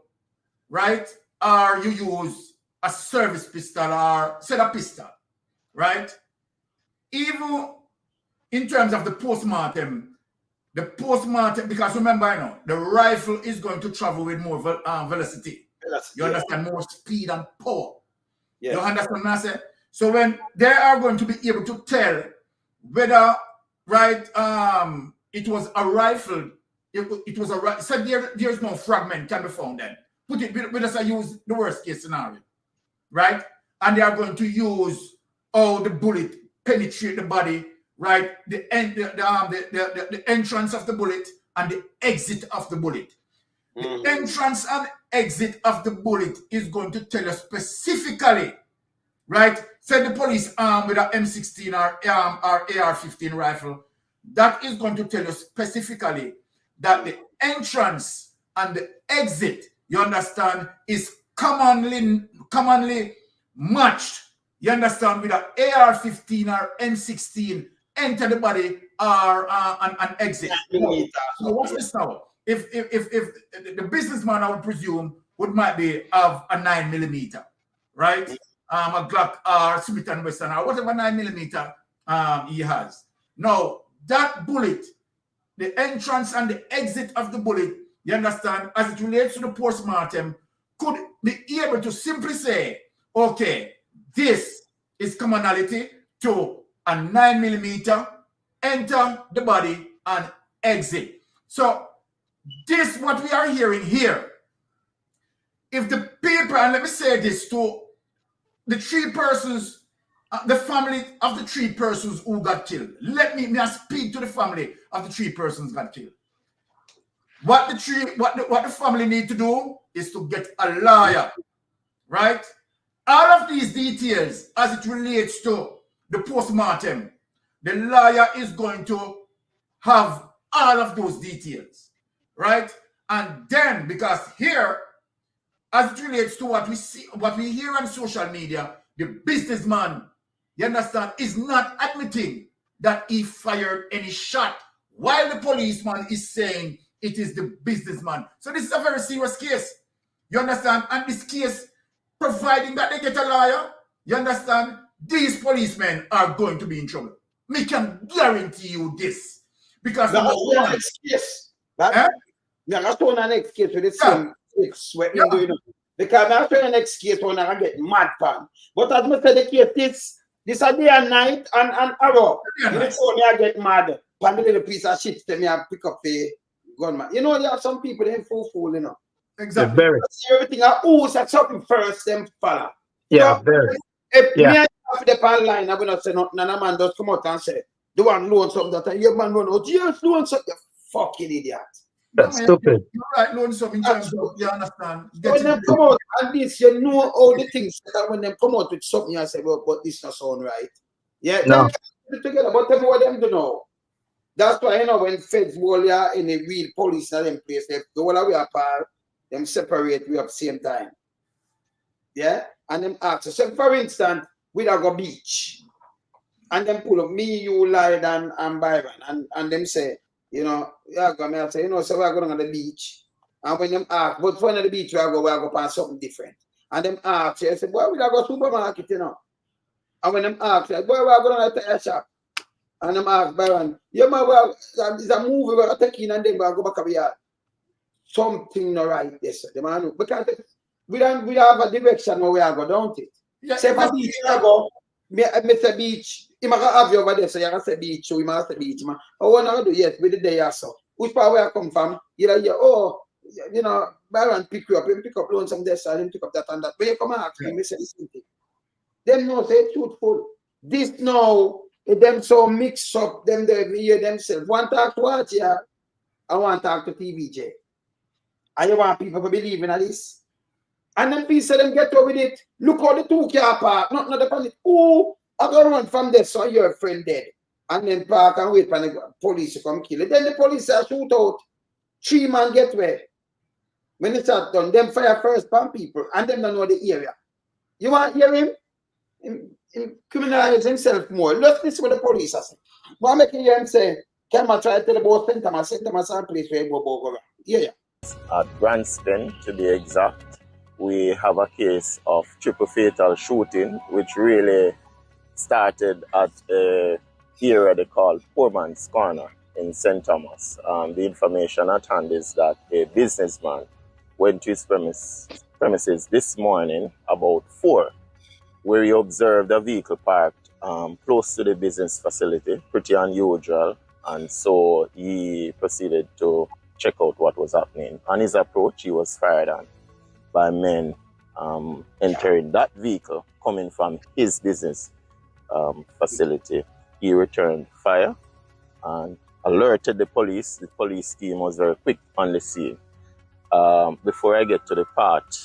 right, or you use a service pistol or set a pistol, right? Even in terms of the postmortem, because remember, I know the rifle is going to travel with more velocity. You understand, more speed and power. Yes. You understand what I say? So when they are going to be able to tell whether, right, it was a rifle, it was a rifle. So there's no fragment can be found then. Put it, let us use the worst case scenario, right? And they are going to use the bullet penetrate the body, right? The entrance of the bullet and the exit of the bullet. The entrance and exit of the bullet is going to tell you specifically, right? Say the police armed with an M16 or AR-15 rifle, that is going to tell you specifically that the entrance and the exit, you understand, is commonly matched, you understand, with an AR-15 or M16 enter the body or an exit. So what's this now? If the businessman, I would presume, might be of a 9mm, right? A Glock or Smith & Wesson or whatever 9mm he has. Now, that bullet, the entrance and the exit of the bullet, you understand, as it relates to the postmortem, could be able to simply say, okay, this is commonality to a 9mm, enter the body and exit. So, this what we are hearing here. If the people, and let me say this to the 3 persons, the family of the 3 persons who got killed. Let me speak to the family of the 3 persons got killed. What the family need to do is to get a lawyer, right? All of these details as it relates to the postmortem, the lawyer is going to have all of those details. Right? And then, because here, as it relates to what we see, what we hear on social media, the businessman, you understand, is not admitting that he fired any shot, while the policeman is saying it is the businessman. So this is a very serious case. You understand? And this case, providing that they get a lawyer, you understand, these policemen are going to be in trouble. Me can guarantee you this. Because that's one case. That's one next case with the same fix what you doing. Because that's the next case when I get mad pan. But as I said, the case this a day and night and arrow. You know, me I get mad. Pan the little piece of shit tell me I pick up the gunman. You know, there are some people they fool, you know. Exactly. Everything I always at something first, them follow. Yeah, so, very. If me I have the online, I'm gonna say no, none man just come out and say, the one loan something that your man run out. Yes, loan something, you fucking idiot. That's stupid. You're right, loan something in terms of, you understand. When they come out, at least you know all the things that when they come out with something, you say, well, but this not sound right. Yeah, no. Them together, but tell me what them do know. That's why, you know, when feds roll here in a real police in them place, they the whole way apart, them separate we at the same time. Yeah? And them ask. So, for instance, we go beach. And them pull up me, you, Lyde, and Byron. And them say, You know, yeah, go me say, you know, so we're going on the beach. And when them ask, but when at the beach, we go past something different. And them ask, I say, boy, we go supermarket, you know. And when them ask, boy, we're going to the shop. And them ask, Byron, yeah, man, well, it's a movie we're taking and then we'll go back up here. Something not right, yes, the man. Because we don't have a direction where we are go, don't it? Yeah, say for beach, I go. Me say beach. You might have you over there, so you can say beach. So you might say beach, man. I want to do yes with the day or so. Which part where I come from? You like, oh, you know, Byron pick you up, him pick up loan some this side, him pick up that and that. When you come and ask me, say the same thing. Them no say truthful. This now, them so mix up, them they hear themselves. One talk to what, yeah. I want to talk to TVJ. And you want people to believe in this? And then people say them get over with it. Look how the two car park, not the panic. Oh, I got run from there, so your friend dead. And then park and wait for the police to come kill it. Then the police are shoot out. 3 man get where. When it's all done, them fire first pan people and them don't know the area. You want to hear him? Him criminalize himself more. Let's listen what the police are saying. What making him say, can I try to tell about send them a some place where you go around? Yeah. At Branston, to be exact, we have a case of triple fatal shooting, which really started at a area they call Poor Man's Corner in St. Thomas. The information at hand is that a businessman went to his premises this morning about 4, where he observed a vehicle parked close to the business facility, pretty unusual, and so he proceeded to check out what was happening. On his approach, he was fired on by men entering that vehicle coming from his business facility. He returned fire and alerted the police. The police team was very quick on the scene. Before I get to the part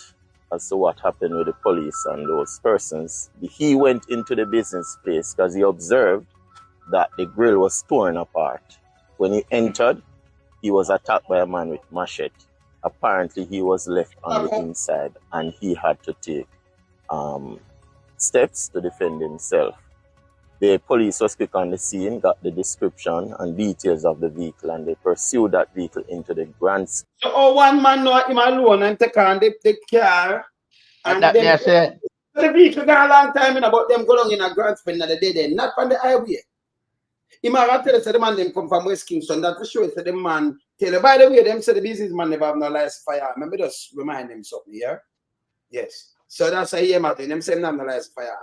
as to what happened with the police and those persons, he went into the business place because he observed that the grill was torn apart. When he entered, he was attacked by a man with machete. Apparently, he was left on the inside and he had to take steps to defend himself. The police was quick on the scene, got the description and details of the vehicle, and they pursued that vehicle into the Grand. So, one man know him alone and take on the car. And that then say, the vehicle got a long time in about them go down in a Grand Spin at the dead end, not on the highway. He might tell us the man them come from West Kingston. That for sure. So the man tell you, by the way, them say the businessman never have no license firearm. Remember, just remind them something here. Yes. So that's how he Martin. Them say no license firearm.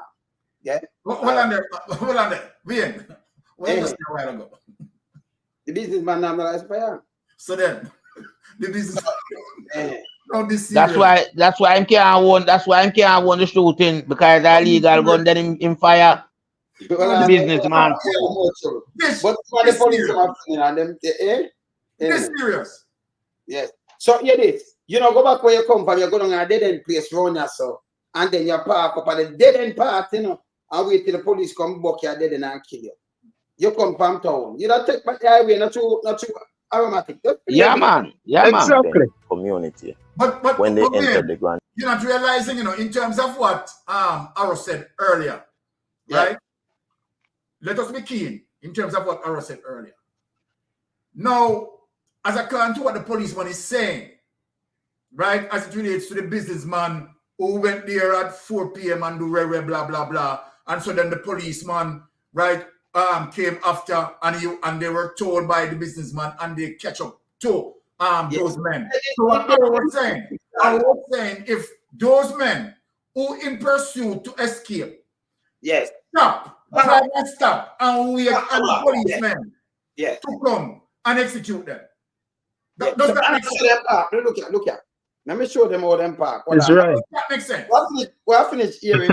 Yeah. Hold on there. Wait. What you say a while ago? The businessman have no license firearm. So then, the business. that's why I'm can't want the shooting because the illegal gun then him fire. The businessman. But the police are and them This serious. Yes. So here it is. You know, go back where you come from, you go down a dead end place round yourself, and then you park up at the dead end part, you know, and wait till the police come buck you dead end and kill you. You come from town. You don't take back the highway, not too aromatic. Yeah, man. Exactly. Community. But when they entered the Grand. You're not realizing, you know, in terms of what Arrow said earlier, right? Let us be keen in terms of what Arrow said earlier. Now, as according to what the policeman is saying, right, as it relates to the businessman who went there at 4 p.m. and do blah blah blah, and so then the policeman, right, came after and they were told by the businessman and they catch up to those men. So what I was saying, if those men who in pursuit to escape, stop and wait on the policemen to come and execute them. Does that make sense? Look at. Let me show them how them park. That's right. That makes sense. We'll finish hearing.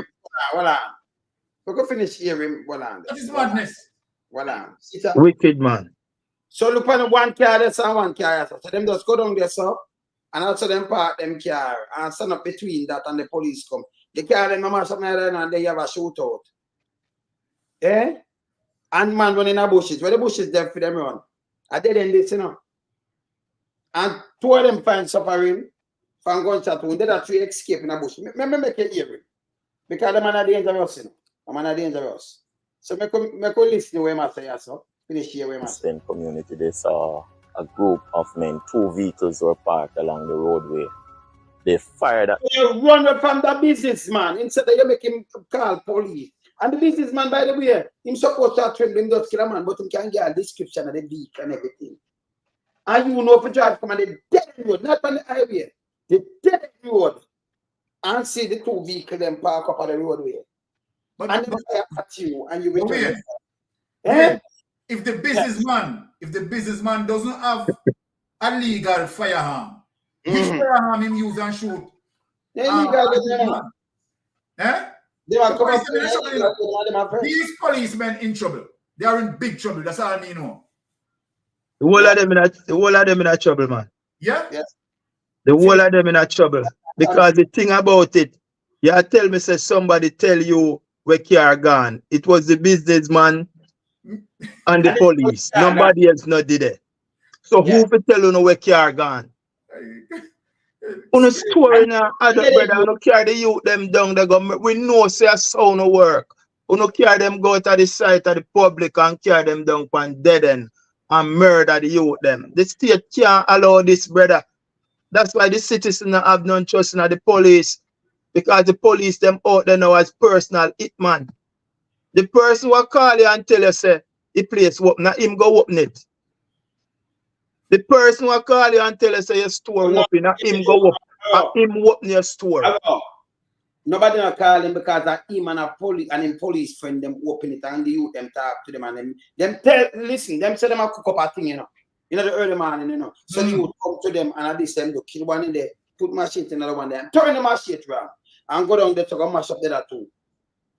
We can finish hearing. That is madness. Wicked man. So look on one car that's on one car. So them just go down there, so and also them park them car and stand up between that and the police come. The car them mama something and they have a shootout. And man running in the bushes. Where the bushes there for them run. I did end this, you know. And 2 of them find suffering from gunshot wound. They are 3 escape in the bush. Me make it hear because the man are dangerous, you know. The man are dangerous. So me could listen to what I say, so. Finish here, where Western community, they saw a group of men, 2 vehicles were parked along the roadway. They fired at... You run away from the businessman instead of you make him call police. And the businessman, by the way, him supposed to train him just kill a man, but he can get a description of the vehicle and everything. And you know if you drive come on the dead road, not on the highway, the dead road, and see the 2 vehicles them park up on the roadway. But, And then fire at you and you return. If the businessman doesn't have a legal firearm, which firearm him use and shoot? These policemen in trouble. They are in big trouble. That's all I mean. No. The whole of them in a trouble, man. Yeah? Yes. The whole of them in a trouble. Because the thing about it, you tell me, say somebody tell you where car gone. It was the businessman and the police. Nobody else not did it. So who for tell you know where car gone? On a story now, other brother, no carry the youth them down the government. We know say a sound no work. We no carry them go to the site of the public and carry them down on dead end and murder the youth them. The state can't allow this, brother. That's why the citizens have no trust in the police. Because the police them out there now as personal hitman. The person who call you and tell you say the place open, now him go open it. The person who call you and tell you say your store open, now him go up, him open your store. Nobody not call him because of him and a police and him police friend them open it and the youth them talk to them and them tell listen, them say them a cook up a thing, you know the early morning, you know. So the youth come to them and at this time to kill one in there, put machete in another one there, and turn the machete round and go down there to go mash up the other 2.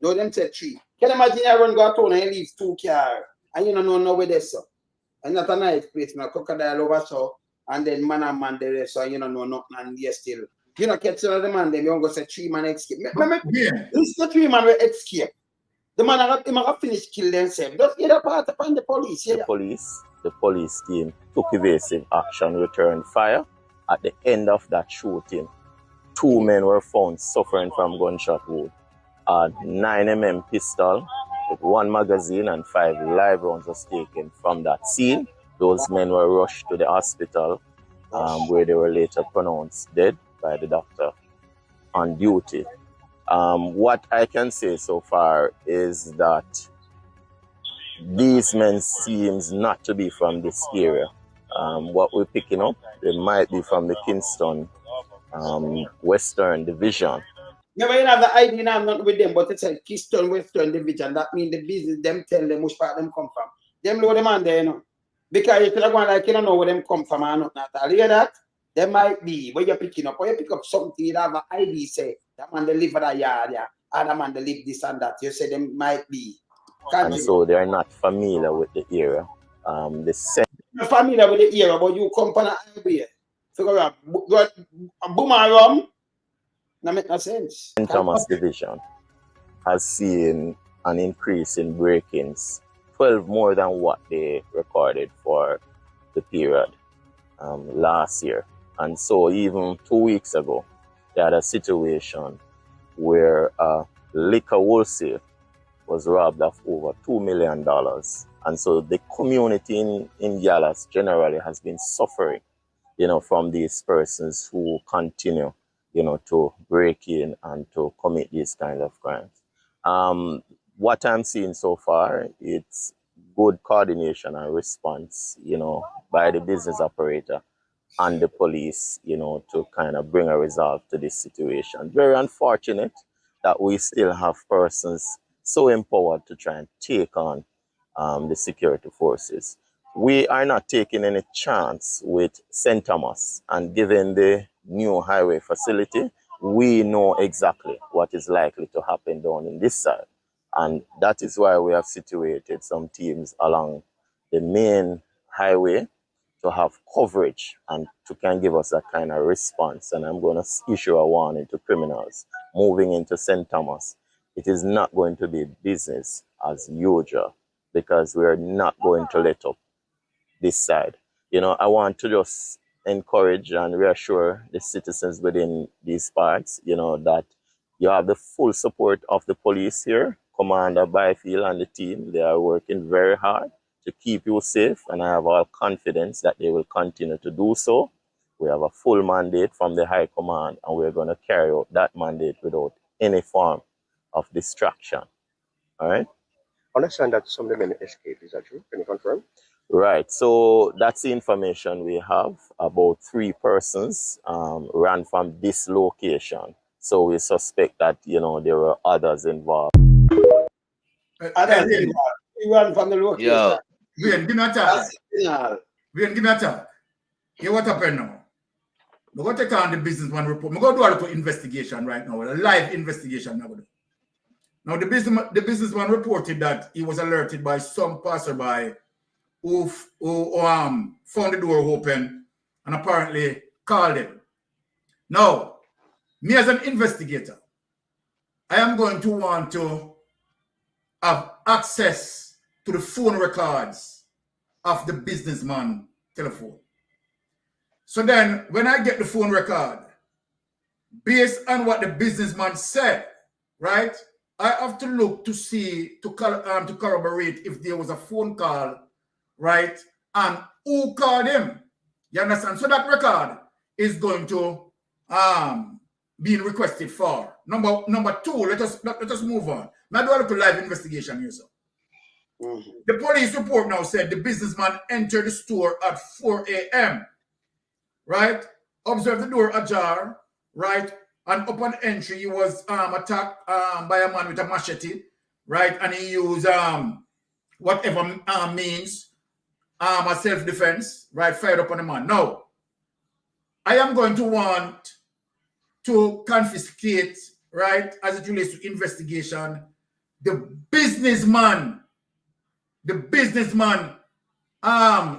No, them said 3. Can you imagine you run go town and you leave 2 cars and you don't know where they so. And not a nice place, no crocodile over so, and then man and man there so you don't know nothing and you still. You know, catch another man, then you don't go say 3 man escape. This the 3 man will escape. The man have finished kill themselves. Just get a part upon the police. Yeah. The police team took evasive action, returned fire. At the end of that shooting, 2 men were found suffering from gunshot wound. A 9mm pistol with 1 magazine and 5 live rounds was taken from that scene. Those men were rushed to the hospital where they were later pronounced dead by the doctor on duty. What I can say so far is that these men seems not to be from this area. What we're picking up, they might be from the Kingston Western Division. Yeah, but you have the ID now, not with them, but it's a Kingston Western Division. That means the business, them tell them which part them come from. Them know them on there, you know. Because if you don't like, you don't know where them come from or not. I'll hear that. There might be where you're picking up, or you pick up something, you have an ID, say, that man they live at a yard, yeah. Other man they live this and that. You say them might be. And so they are not familiar with the area. You're familiar with the area, but you come on a highway. Figure out, boom and rum. That makes no sense. St. Thomas Division has seen an increase in break-ins, 12 more than what they recorded for the period last year. And so even 2 weeks ago, they had a situation where liquor wholesale was robbed of over $2 million. And so the community in Dallas generally has been suffering, from these persons who continue, to break in and to commit these kind of crimes. What I'm seeing so far, it's good coordination and response, by the business operator and the police, to kind of bring a resolve to this situation. Very unfortunate that we still have persons so empowered to try and take on the security forces. We are not taking any chance with St. Thomas, and given the new highway facility, we know exactly what is likely to happen down in this side. And that is why we have situated some teams along the main highway to have coverage and to can give us that kind of response. And I'm going to issue a warning to criminals moving into St. Thomas. It is not going to be business as usual, because we are not going to let up this side. I want to just encourage and reassure the citizens within these parts, that you have the full support of the police here, Commander Byfield and the team. They are working very hard. to keep you safe, and I have all confidence that they will continue to do so. We have a full mandate from the High Command, and we're going to carry out that mandate without any form of distraction. All right? Understand that some of the men escaped. Is that true? Can you confirm? Right. So that's the information we have. About 3 persons ran from this location. So we suspect that, there were others involved. Others involved. You run from the location. Yo. Wait, give me a talk. Wait, give me a talk. Here what happened now? We're going to take on the businessman report. We're going to do a little investigation right now, a live investigation. Now, the businessman reported that he was alerted by some passerby who found the door open and apparently called him. Now, me as an investigator, I am going to want to have access to the phone records of the businessman telephone. So then, when I get the phone record, based on what the businessman said, right, I have to look to see, to corroborate if there was a phone call, right, and who called him. You understand? So that record is going to be requested for. Number 2, let us move on. Now do a little live investigation here, sir. The police report now said the businessman entered the store at 4 a.m. Right? Observed the door ajar, right? And upon entry, he was attacked by a man with a machete, right? And he used whatever means, a self-defense, right? Fired upon the man. Now, I am going to want to confiscate, right, as it relates to investigation, the businessman,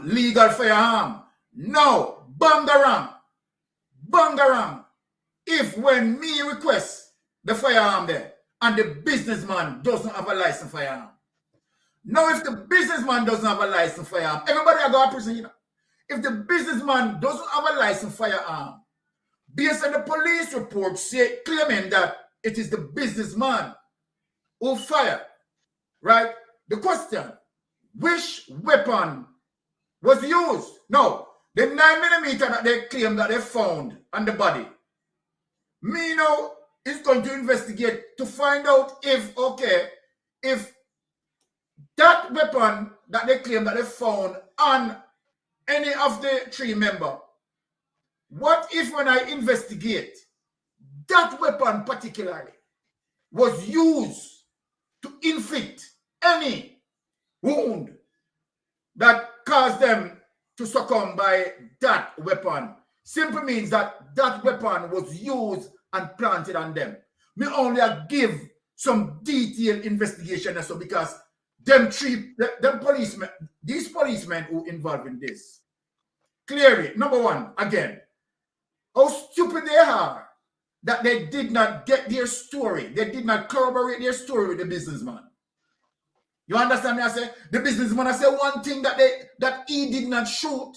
legal firearm. No. Bangarang. If when me request the firearm there and the businessman doesn't have a license firearm. Now, if the businessman doesn't have a license firearm, everybody I go to prison, you know. If the businessman doesn't have a license firearm, based on the police report claiming that it is the businessman who fired, right? The question, which weapon was used? No. The 9mm that they claim that they found on the body, me now is going to investigate to find out if that weapon that they claim that they found on any of the 3 members, what if when I investigate, that weapon particularly was used to inflict any wound that caused them to succumb by that weapon? Simply means that that weapon was used and planted on them. Me only give some detailed investigation so because these policemen who involved in this, clearly, number 1, again, how stupid they are that they did not get their story. They did not corroborate their story with the businessman. You understand me? I say the businessman, I say one thing that he did not shoot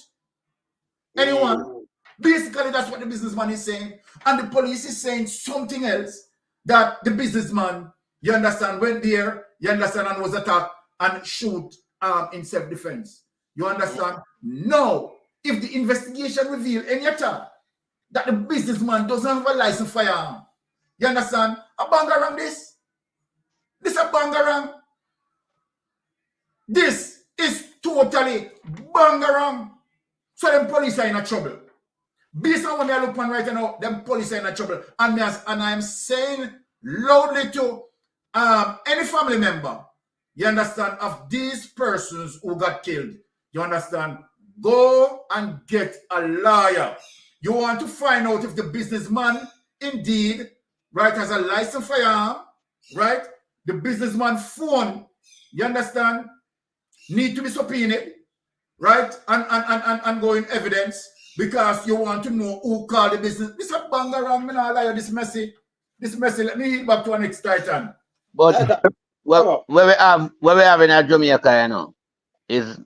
anyone. Basically, that's what the businessman is saying. And the police is saying something else, that the businessman, you understand, went there, you understand, and was attacked and shoot in self-defense. You understand? No. If the investigation reveal any attack that the businessman doesn't have a license firearm, you understand? A bangarang this. This a bangarang. This is totally bangarang. So them police are in a trouble. Based on what I look on right now, them police are in a trouble. And I am saying loudly to any family member, you understand, of these persons who got killed, you understand, go and get a lawyer. You want to find out if the businessman indeed, right, has a license firearm, right? The businessman phone, you understand, need to be subpoenaed, right? And go in evidence because you want to know who called the business. This is a bangarang, me not lie, this messy. Let me hit back to our next Titan. But what we have in Jamaica, you know, is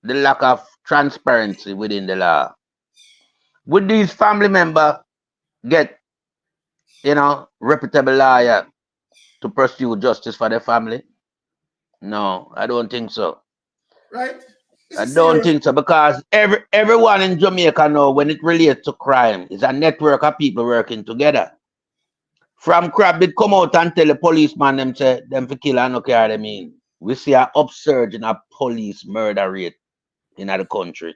the lack of transparency within the law. Would these family members get, reputable lawyer to pursue justice for their family? No, I don't think so. right? It's I a don't serious. think so because everyone in Jamaica know when it relates to crime, it's a network of people working together. From Crab, they come out and tell the policeman them say them for kill and no care them in. We see an upsurge in a police murder rate in the country.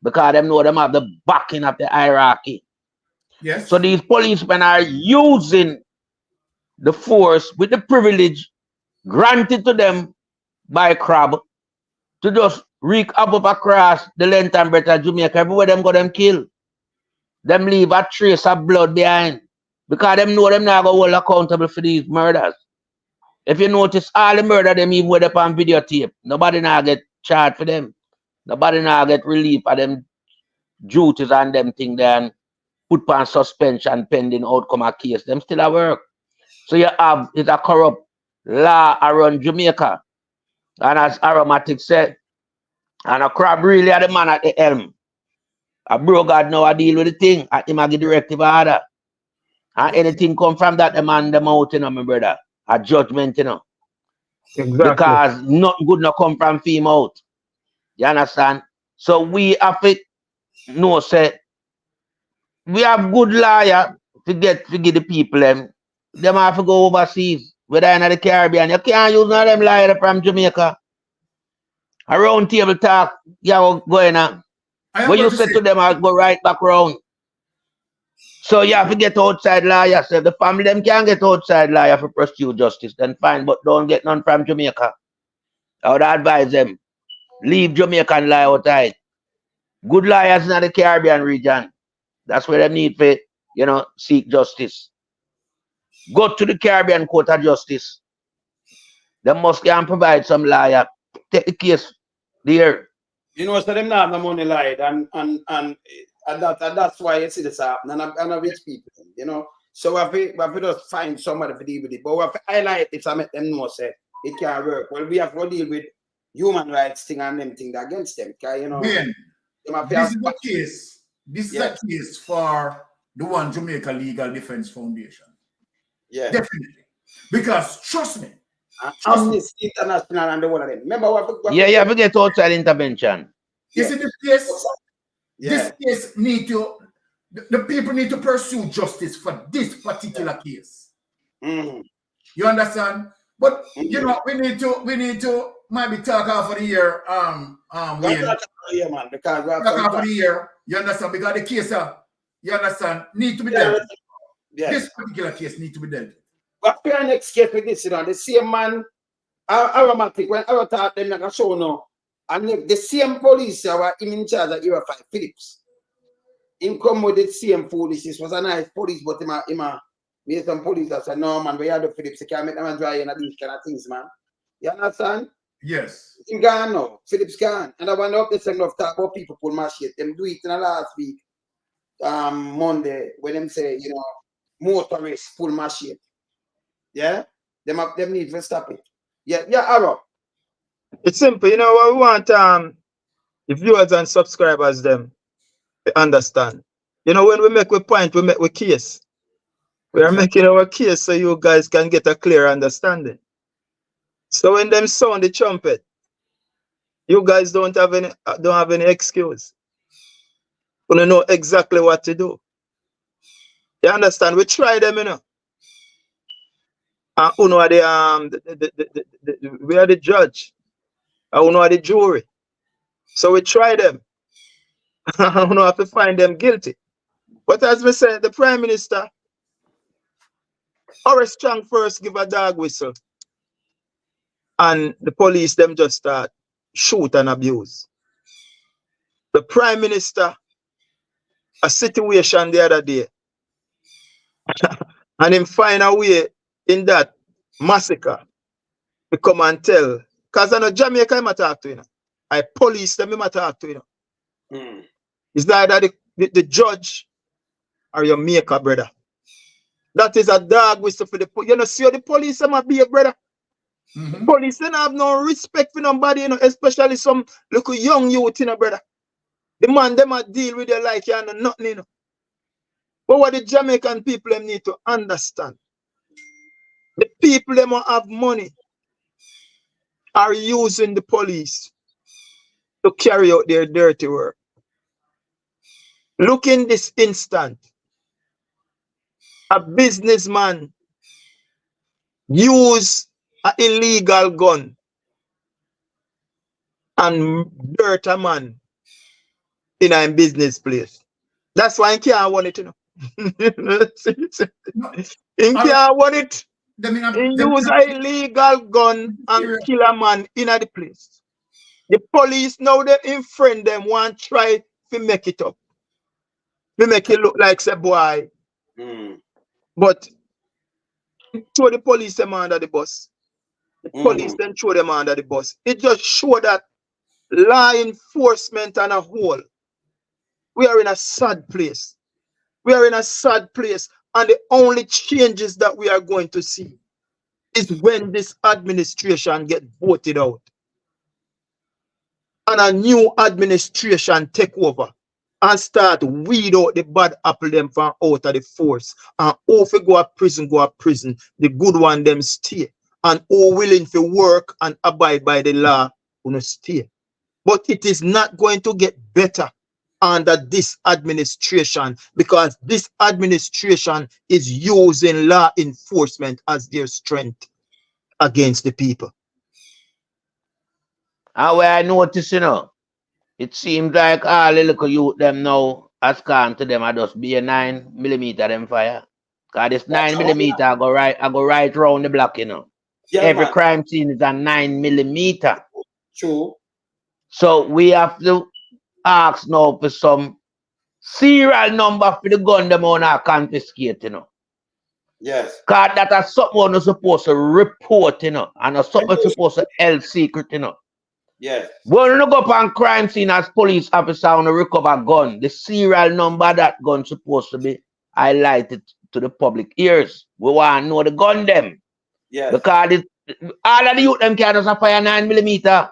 Because them know them have the backing of the hierarchy. Yes. So these policemen are using the force with the privilege granted to them by Crab to just wreak havoc across the length and breadth of Jamaica. Everywhere them go, them kill. Them leave a trace of blood behind. Because them know them not go hold accountable for these murders. If you notice, all the murder them even with up on videotape. Nobody now get charged for them. Nobody now get relief for them duties and them thing then put on suspension pending outcome of case. Them still at work. So you have it's a corrupt law around Jamaica. And as Aromatic said, and a Crab really are the man at the helm. A bro God now I deal with the thing. At him I give directive order. And anything come from that, the man them out, you know, my brother. A judgment, you know. Exactly. Because nothing good not come from fame out. You understand? So we have to know, say, we have good lawyer to give the people them. Them have to go overseas, whether in the Caribbean. You can't use none of them lawyer from Jamaica. A round table talk, you go in and what you say to them, I'll go right back round. So you have to get outside lawyer. So if the family them can get outside lawyer for pursue justice, then fine, but don't get none from Jamaica. I would advise them. Leave Jamaican law outside. Good lawyers in the Caribbean region. That's where they need for, you know, seek justice. Go to the Caribbean Court of Justice. They must can provide some lawyer. Take the case there. You know, so them not have no money lied, and that's why you see this happen. And I rich people, you know. So we have to just find somebody to deal with it. But we have to highlight it to make them know say it can't work. Well, we have to deal with human rights thing and them thing against them. Because, you know, this is a case. This is a case for the One Jamaica Legal Defense Foundation. Yeah. Definitely. Because trust me. Amnesty International and the one of them. Remember what you have to get outside intervention. You see this case? This case need to the people need to pursue justice for this particular case. You understand? But you know, we need to maybe talk half of the year. Man, because talk half of the year. You understand? Because the case, you understand, need to be dealt with. This particular case need to be dealt with. But our next case with this, you know, the same man, Aromatic, when I thought them like a show now, and the same police were in charge of Era 5, Phillips. Him come with the same foolishness. Was a nice police, but he made some police that said, no, man, we have the Phillips, you can't make them dry and these kind of things, man. You understand? Yes. He gone now. Phillips gone. And I went up the second of talk about people pull my shit. Them do it in the last week, Monday, when them say, you know, motorists pull my shit. Yeah? Them need to stop it. Yeah, Arrow. It's simple. You know what we want the viewers and subscribers them to understand. You know, when we make a point, we make a case. We are making our case so you guys can get a clear understanding. So when them sound the trumpet, you guys don't have any excuse. You don't know exactly what to do. You understand? We try them, you know. And you know we are the judge. And you know the jury. So we try them. You know, have to find them guilty. But as we said, the Prime Minister, or a strong first give a dog whistle. And the police them just start shoot and abuse. The Prime Minister, a situation the other day, and him find a way in that massacre to come and tell. Because I know Jamaica him talk to, you know. I police them him talk to, you know. It's either the judge or your maker, brother. That is a dog whistle for the police. You know, see how the police them be a brother. The police don't have no respect for nobody, you know, especially some little young youth, you know, brother. The man them a deal with you like you know nothing, you know. But what the Jamaican people them need to understand, the people them who have money are using the police to carry out their dirty work. Look in this instant. A businessman use an illegal gun and dirt a man in a business place. That's why he can't want it, you know. He can't want it. He use an illegal gun and kill a man in the place. The police now they in friend them want try to make it up. To make it look like say boy. But throw the police them under the bus. The police then throw them under the bus. It just show that law enforcement and a whole. We are in a sad place. We are in a sad place. And the only changes that we are going to see is when this administration get voted out. And a new administration take over and start weed out the bad apple them from out of the force. And who fi go to prison, go to prison. The good one them stay. And who willing to work and abide by the law, gonna stay. But it is not going to get better under this administration because this administration is using law enforcement as their strength against the people. And where I notice, you know, it seems like all the little youth them now has gone to them I just be a 9mm them fire. Cause this 9mm I go right round the block, you know. Yeah, Every man. crime scene is a 9mm. True. So we have to ask now for some serial number for the gun them on our confiscate, you know. Yes. Cause that is something we're not supposed to report, you know, and that's something we're supposed to held secret, you know. Yes. When you go up on crime scene as police officer on a recover gun, the serial number of that gun supposed to be highlighted to the public ears. We want to know the gun them. Yes. Because all of the youth them can just fire 9mm.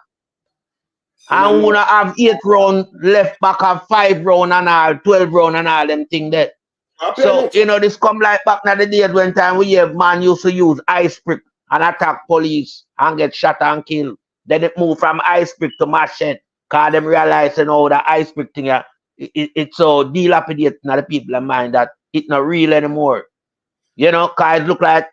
And we wanna have 8 round left back of 5 round and all, 12 round and all them thing there. So, you know, this come like back in the days when time we have man used to use ice pick and attack police and get shot and killed. Then it moved from ice pick to machete. Cause them realize, you know, the ice pick thing, it's so dilapidated in the people mind that it's not real anymore. You know, cause it look like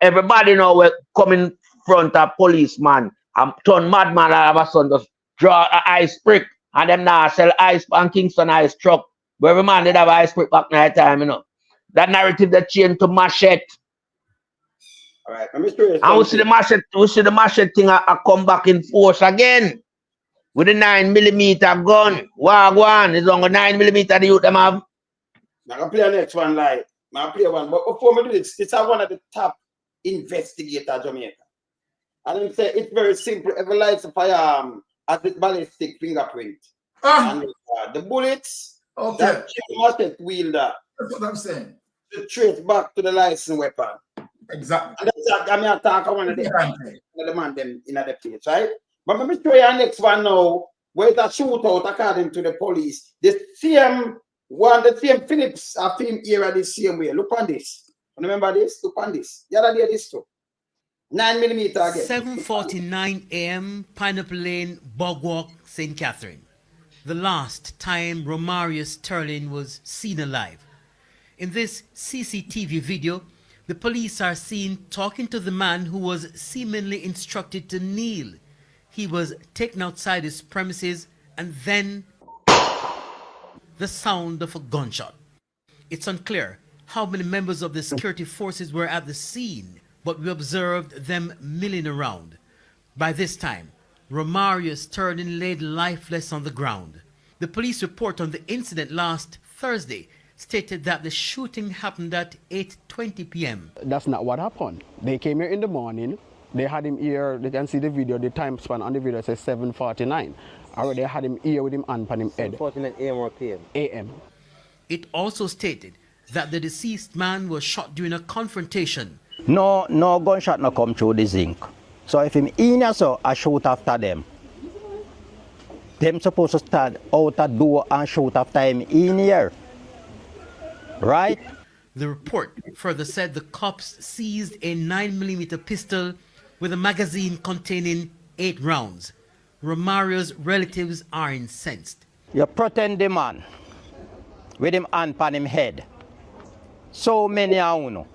everybody now will come in front of policeman and turn madman all of a sudden just draw an ice brick and them now sell ice and Kingston ice truck. But every man did have ice brick back in that time, you know. That narrative that changed to machete. All right, let me show you And we see the machete thing I come back in force again with the 9mm gun. Wagwan is on the 9mm the youth them have. I'm gonna play the next one live. I'm gonna play one. But before we do this, it's one of the top investigator Jamaica. And them say it's very simple. Every lights a firearm as the ballistic fingerprint. And the bullets that machete wielder. That's what I'm saying. To trace back to the licensed weapon. Exactly. And that's I mean I talk one of the man them in the place, right? But let me show you the next one now, where it's a shootout according to the police. The same Phillips film era the same way. Look on this. Remember this? Look on this. The other day this too. 9mm again. 7:49 a.m. Pineapple Lane, Bogwalk, St. Catherine. The last time Romario Sterling was seen alive. In this CCTV video, the police are seen talking to the man who was seemingly instructed to kneel. He was taken outside his premises and then the sound of a gunshot. It's unclear how many members of the security forces were at the scene, but we observed them milling around. By this time, Romario Sterling laid lifeless on the ground. The police report on the incident last Thursday stated that the shooting happened at 8:20 p.m. That's not what happened. They came here in the morning. They had him here. They can see the video. The time span on the video says 7:49. Already had him here with him hand on him head. 7:49 a.m. or p.m. a.m. It also stated that the deceased man was shot during a confrontation. No gunshot no come through the zinc. So if him in here, so I shoot after them. Them supposed to stand out the door and shoot after him in here. Right? The report further said the cops seized a 9mm pistol with a magazine containing 8 rounds. Romario's relatives are incensed. You pretend the man with him hand on him head. So many a uno.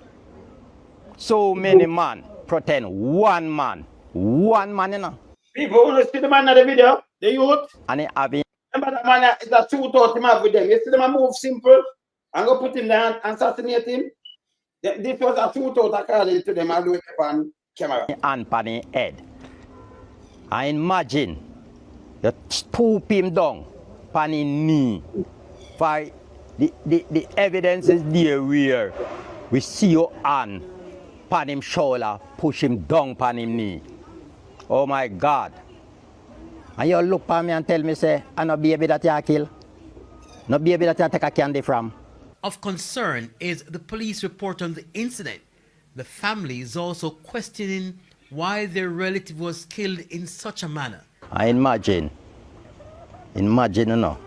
So many man pretend one man, you know. People who see the man in the video, the youth. And he having. Remember that man is a shootout him have with them. You see the man move simple and go put him there and assassinate him. This was a shootout according to them. I'll do it on camera. Hand on his head. I imagine you stoop him down on his knee. For the evidence is there where we see your hand on him shoulder, push him down on him knee. Oh my God. And you look at me and tell me, say, I no baby that you kill. No baby that you take a candy from. Of concern is the police report on the incident. The family is also questioning why their relative was killed in such a manner. I imagine, you know,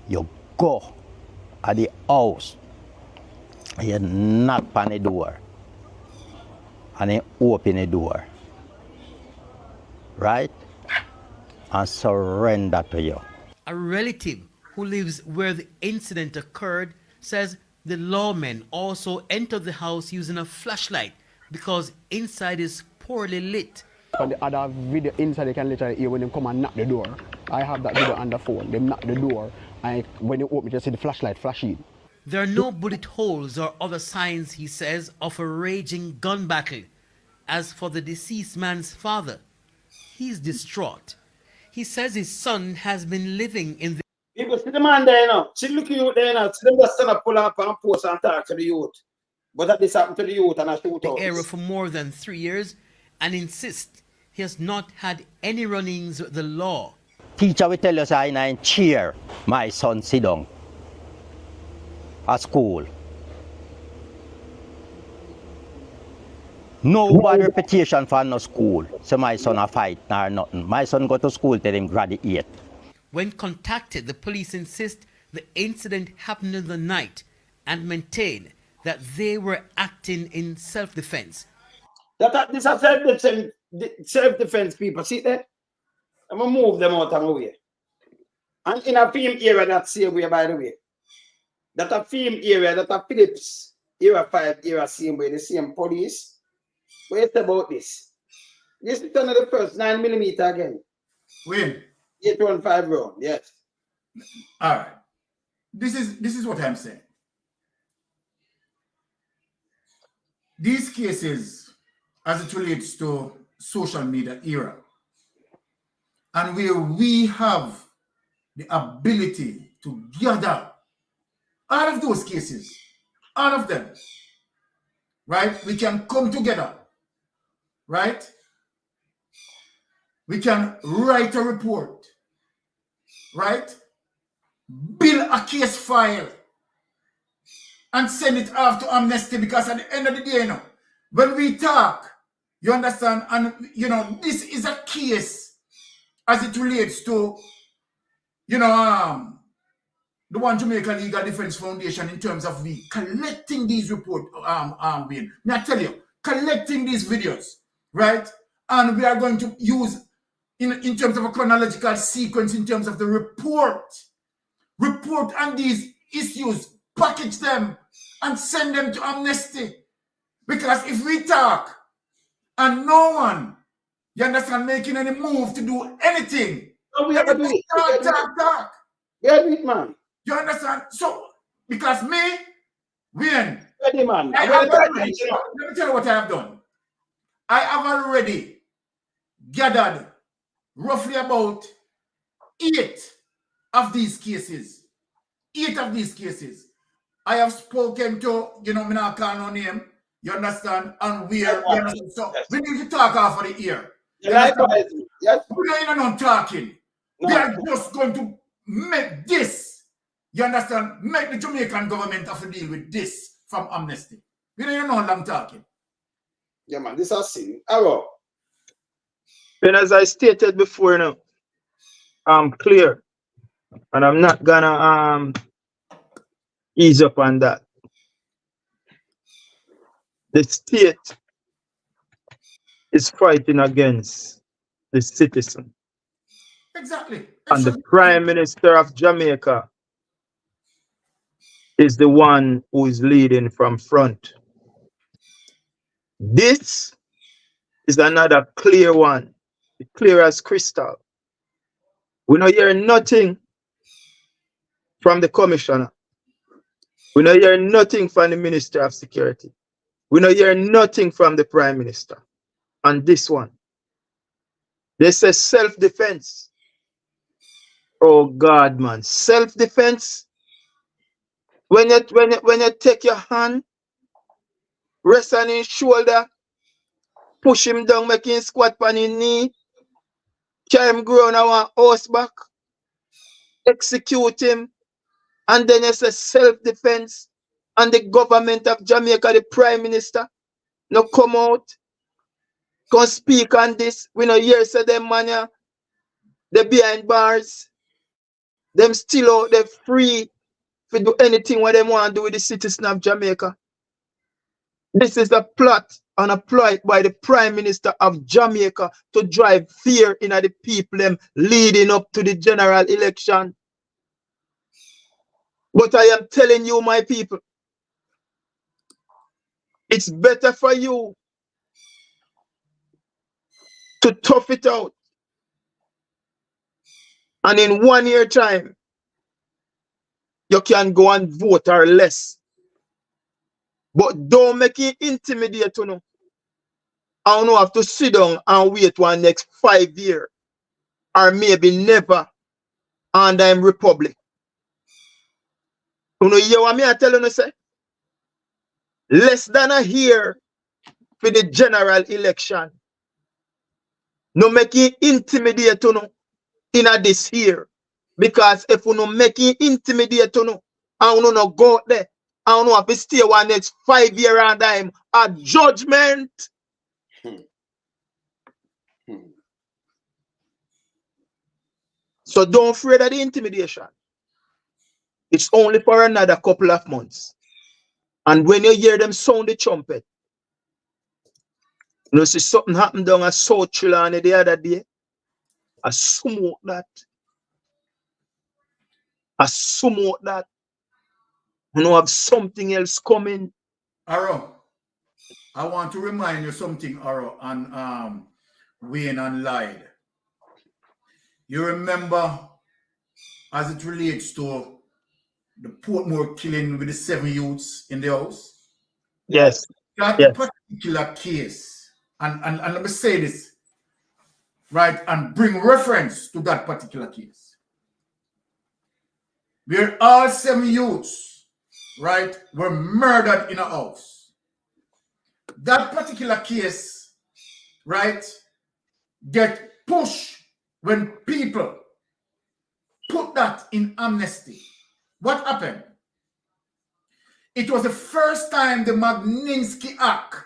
you go at the house, and you knock on the door, and you open the door, right? And surrender to you. A relative who lives where the incident occurred says the lawmen also entered the house using a flashlight because inside is poorly lit. On the other video inside, you can literally hear when they come and knock the door. I have that video on the phone. They knock the door, and when you open it, you see the flashlight flashing. There are no bullet holes or other signs, he says, of a raging gun battle. As for the deceased man's father, he's distraught. He says his son has been living in the... People see the man there now. See look you there now. See them just stand up, pull up and post and talk to the youth. But that this happened to the youth and I shoot out. area for more than 3 years and insists he has not had any run-ins with the law. Teacher will tell us in a chair, my son sit down at school. No bad reputation for no school. So my son a fight nor nothing. My son go to school till him graduate. When contacted, the police insist the incident happened in the night and maintain that they were acting in self-defense. This is self-defense people. See there? I'm going to move them out of the way. And in a film area that same way, by the way. That a film area, that a Phillips, era 5, era same way, the same police. Wait about this. This is another first 9mm again. When? 815 round, yes. All right. This is what I'm saying. These cases, as it relates to social media era, and where we have the ability to gather all of those cases, all of them, right? We can come together, right? We can write a report, right? Build a case file and send it off to amnesty, because at the end of the day, you know, when we talk, you understand, and you know, this is a case as it relates to, you know, the One Jamaica Legal Defense Foundation in terms of we collecting these reports, May I tell you, collecting these videos, right? And we are going to use in terms of a chronological sequence, in terms of the report on these issues, package them and send them to amnesty. Because if we talk and no one, you understand, making any move to do anything, No, we have to do it. talk. Yeah, do it, man. You understand? So, because me, Wayne, Ready, man. let me tell you what I have done. I have already gathered roughly about 8 of these cases. 8 of these cases. I have spoken to, you know, me not call no name, you understand, and where, you understand? So we need to talk off of the ear. Likewise. Yes. We ain't not talking. No. We are just going to make this, you understand, make the Jamaican government have to deal with this from amnesty. We don't even know how long talking. Yeah, man, this is sin. Arrow. And as I stated before now, I'm clear. And I'm not gonna ease up on that. The state is fighting against the citizen. Exactly. And the Prime Minister of Jamaica is the one who is leading from front. This is another clear one, clear as crystal. We don't hear nothing from the commissioner. We don't hear nothing from the Minister of Security. We don't hear nothing from the Prime Minister. And this one, they say self-defense. Oh God, man, self-defense. When you take your hand, rest on his shoulder, push him down, make him squat on his knee, carry him ground on horseback, execute him, and then you say self-defense. And the government of Jamaica, the Prime Minister, no come out, come speak on this. We no hear say them man, they behind bars, them still out, they free to do anything what they want to do with the citizens of Jamaica. This is a plot and a ploy by the Prime Minister of Jamaica to drive fear in the people them leading up to the general election. But I am telling you, my people, it's better for you to tough it out. And in 1 year time, you can go and vote or less. But don't make it intimidate you know. I don't have to sit down and wait for the next 5 years. Or maybe never. And I'm Republic. You know, hear what I tell you say? Less than a year for the general election. No make it intimidate you know, in this year. Because if you no make it intimidate you know, I don't know go out there. I don't know if it stay one next 5 years and time a judgment. So don't afraid of the intimidation. It's only for another couple of months. And when you hear them sound the trumpet, you know, see something happened down at South Trelawney the other day. I smoke that. I smoke that. You know, have something else coming. Arrow, I want to remind you something, Arrow, and Wayne and Lyde. You remember, as it relates to the Portmore killing with the 7 youths in the house? Yes. That yes. particular case, and let me say this, right, and bring reference to that particular case. Where all 7 youths, right, were murdered in a house. That particular case, right, get pushed when people put that in amnesty. What happened? It was the first time the Magnitsky Act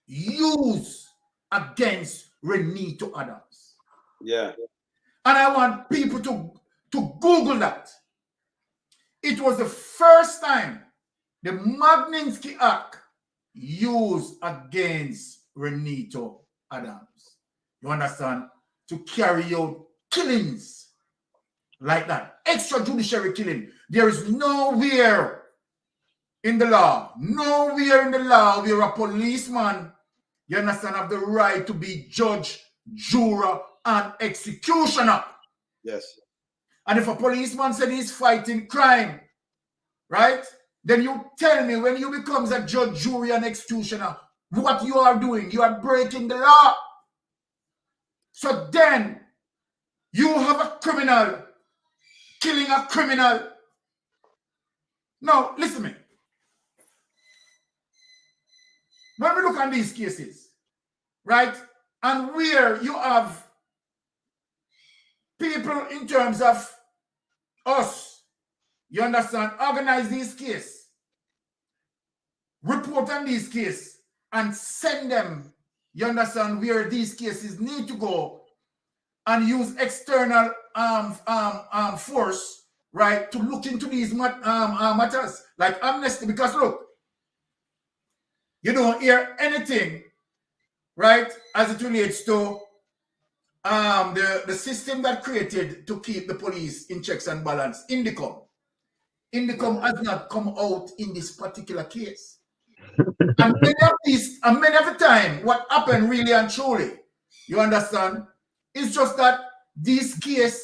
used against Renewable Adams. Yeah. And I want people to Google that. It was the first time the Magnitsky Act used against Renito Adams. You understand? To carry out killings like that. Extrajudiciary killing. There is nowhere in the law where a policeman, you understand, have the right to be judge, juror, and executioner. Yes. And if a policeman said he's fighting crime, right? Then you tell me when you becomes a judge, jury, and executioner, what you are doing. You are breaking the law. So then you have a criminal killing a criminal. Now, listen to me. When we look at these cases, right, and where you have people in terms of us, you understand, organize these cases, report on these cases, and send them, you understand, where these cases need to go, and use external force, right, to look into these matters, like amnesty, because look, you don't hear anything, right, as it relates to the system that created to keep the police in checks and balance, Indicom has not come out in this particular case. And many of the time, what happened really and truly, you understand, it's just that this case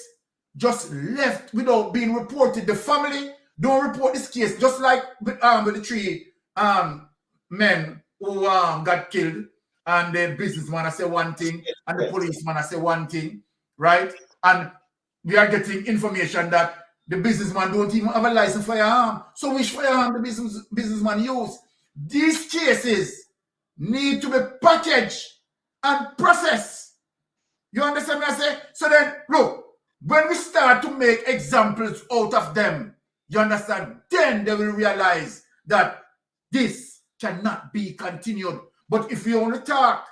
just left without being reported. The family don't report this case, just like with the three men who got killed, and the businessman I say one thing, and the policeman I say one thing, right? And we are getting information that the businessman don't even have a license firearm. So which firearm the businessman use? These cases need to be packaged and processed. You understand what I say? So then, look, when we start to make examples out of them, you understand, then they will realize that this cannot be continued. But if we only talk,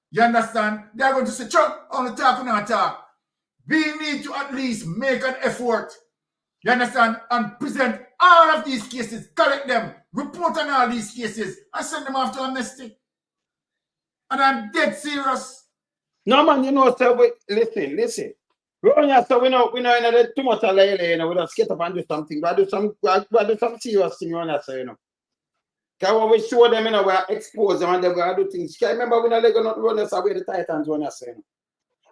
you understand, they're going to say, Chuck, only talk, we not talk. We need to at least make an effort, you understand, and present all of these cases, collect them, report on all these cases, and send them off to amnesty. And I'm dead serious. No, man, you know, so listen. We know too much of you know, we just get up and do something. We do some serious thing, you know. Because when we show them, you know, we expose them and then we do things. Because remember, we're not going to run us away the Titans run us, you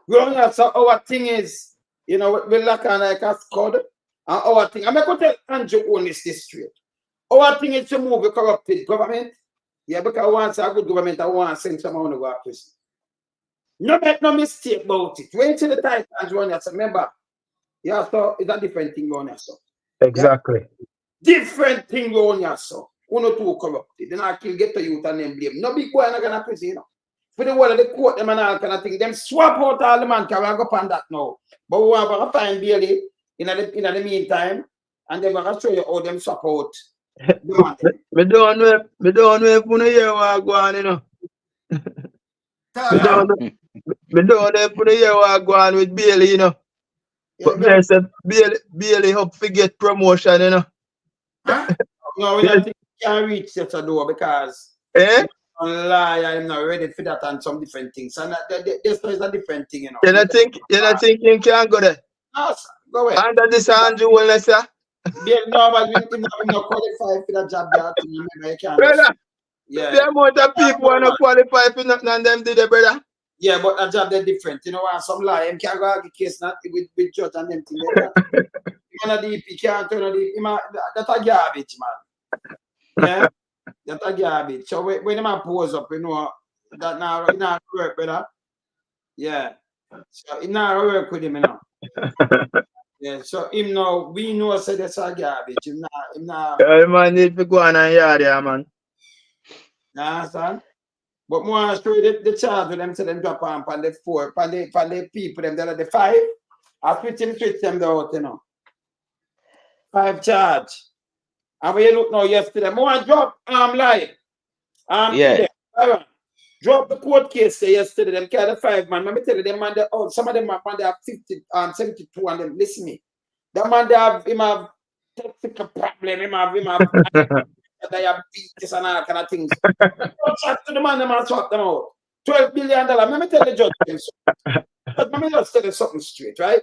know. So our thing is, you know, we lack on like a squad. And our thing, I'm going to tell Andrew Holness this straight. Our thing is to move the corrupted government. Yeah, because once a good government, I want to send someone to go to prison. No make no mistake about it. Wait till the Titans run us. Remember, yeah, so it's a different thing on us. Exactly. Yeah? Different thing on us. Uno too corrupted. Then I can get to youth and then blame. No big boy not gonna prison, you know. For the world of the court, them and all kind of thing. Them swap out all the man can go upon that now. But we want to find Bailey in the meantime, and then we're gonna show you how them swap out. Me don't know if you hear what go on, you know. Me don't know if you hear what go on with Bailey, you know. But they said Bailey hope to get promotion, you know. Huh? No, we don't think you can reach such a door because I'm not ready for that and some different things. And this is a different thing, you know. You don't think you can go there? No, sir. Go away. Under this Andrew Holness, sir? No, but we're not qualified for that job there. You can't. Brother, yeah. the amount of people are not qualified for nothing and them did it, brother. Yeah, but that job they're different. You know what? Some lie, him can't go argue case not with judge and them things. Man, a DP can't turn a DP. That's a garbage, man. Yeah, that's a garbage. So when the man pose up, you know that now it not work, brother. Yeah, so it not work with him, you know. Yeah, so him now we know say that's a garbage. Him not. Yeah, man need to go on and yard, yeah, man. Understand? But more show you the charge with them to them drop on the 4, for the people them that are the 5. I switch them out, you know. 5 charge. And when you look now yesterday, more drop live. Yeah. Today, drop the court case yesterday. Them carry 5 man. Let me tell you, them man they some of them man they have 50 72 and them listen me. That man they have technical problem, him have diabetes and all kind of things. Chat to the man, them and swap them out. $12 billion. Let me tell the judge but let me just tell you something straight, right?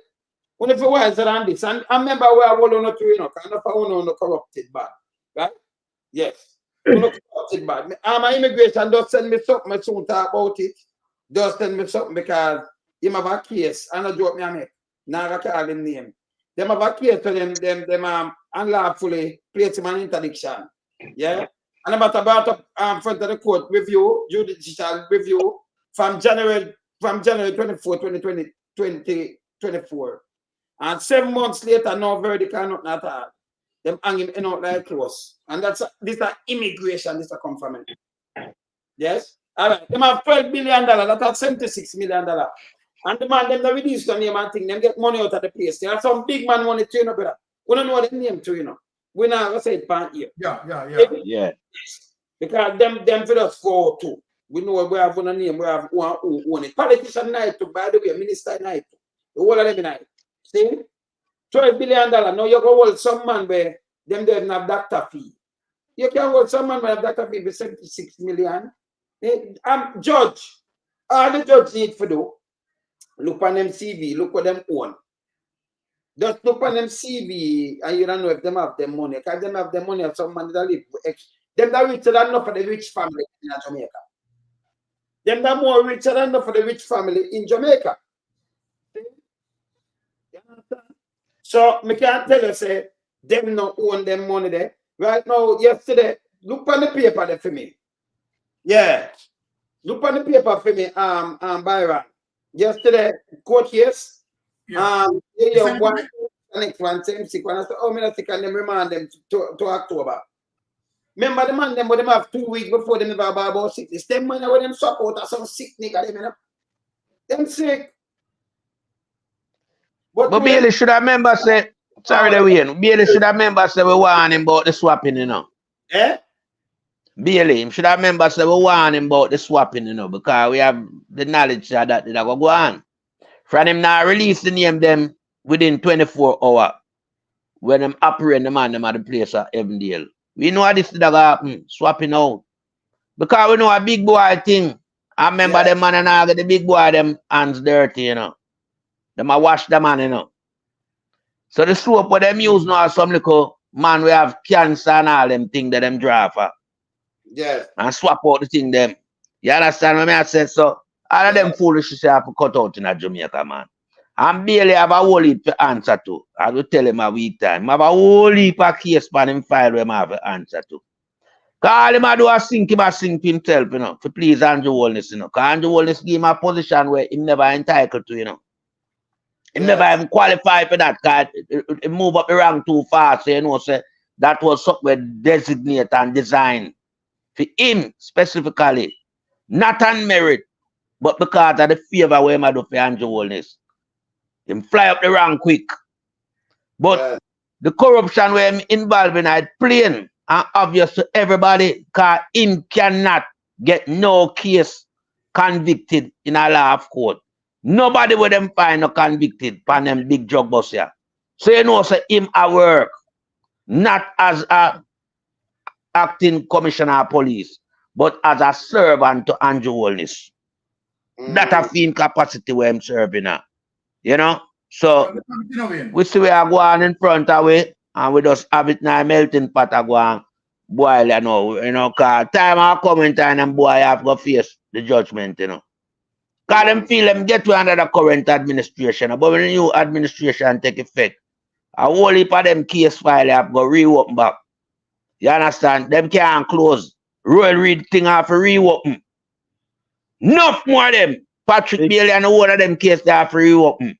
When if you wise around this, and I remember where I was on to, you know, kind of I corrupted bad, right? Yes. Corrupted bad. My immigration does send me something, I soon talk about it. Does send me something because him have a case, and I drop me on it. Now I call him name. Them have a case to them unlawfully place him an interdiction. Yeah, and about up front of the court review, judicial review from January 24, 2024. And 7 months later, no verdict or nothing at all. Them hang him in out like close. And this is immigration, this is come from it. Yes? All right. Them have $12 billion, that's $76 million. And the man, them the release the name and thing, them get money out of the place. There are some big man money too, you know, brother. We don't know the name too, you know. We not gonna say it pan here. Yeah. Because them for us go too. We know we have one name, we have one who own it. Politician night too, by the way, minister night too. The whole of them night. See? $12 billion. Now you go hold some man where them don't have doctor fee. You can hold some man where have doctor fee for 76 million. Judge. All the judge need for do look on them CV, look what them own. Just look on them CV and you don't know if them have them money. Because them have the money of some man that live. Them that richer than enough for the rich family in Jamaica. Them that more richer than enough for the rich family in Jamaica. So me can't tell you say them not own them money there. Right now, yesterday, look on the paper there for me. Yeah. Look on the paper for me, Byron. Yesterday, court case. Yeah. One next one, same sick one. I said, oh, me not sick and them remand them to October. Remember the man, them, but them have 2 weeks before them have about sickness. Them man, when them support are some sick nigga, them, you know. Them sick. But Bailey should have remember say, sorry the way, Bailey should have remember say we warn him about the swapping, you know. Eh? Bailey, him should have remember say we warn him about the swapping, you know, because we have the knowledge that that go on. From him now release the name them within 24 hours when them operate the man them at the place at Evandale. We know how this that happen, swapping out. Because we know a big boy thing. I remember them man and I get the big boy them hands dirty, you know. Them a wash the man, you know. So the soap what them use now some little man we have cancer and all them thing that them draw for. Yes. And swap out the thing them. You understand what I say? So all of them foolishness have to cut out in a Jamaica, man. And Bailey have a whole heap to answer to. I will tell him a week time. I have a whole heap of case for him file where I have to answer to. Because him a do a sink himself, you know, to please Andrew Holness, you know. Because Andrew Holness give him a position where he never entitled to, you know. He never even qualified for that because he move up the rank too fast, so you know, say that was something designated and designed for him specifically. Not on merit, but because of the favor where I do for Andrew Holness. Him fly up the rank quick. But the corruption where him involved in it plain and obvious to everybody because him cannot get no case convicted in a law of court. Nobody with them find no convicted for them big drug bus here. So you know say him at work, not as a acting commissioner of police, but as a servant to Andrew Holness. That a fiend capacity where I'm serving now. You know? So we see we are going in front of it and we just have it now melting pot a go and boil, you know, cause time are coming time and boy have to face the judgment, you know. Cause them feel them get to under the current administration, but when the new administration take effect, a whole heap of them case file have to reopen back. You understand? Them can't close. Royal Reed thing have to reopen. Enough more of them. Patrick Bailey and all of them case they have to reopen.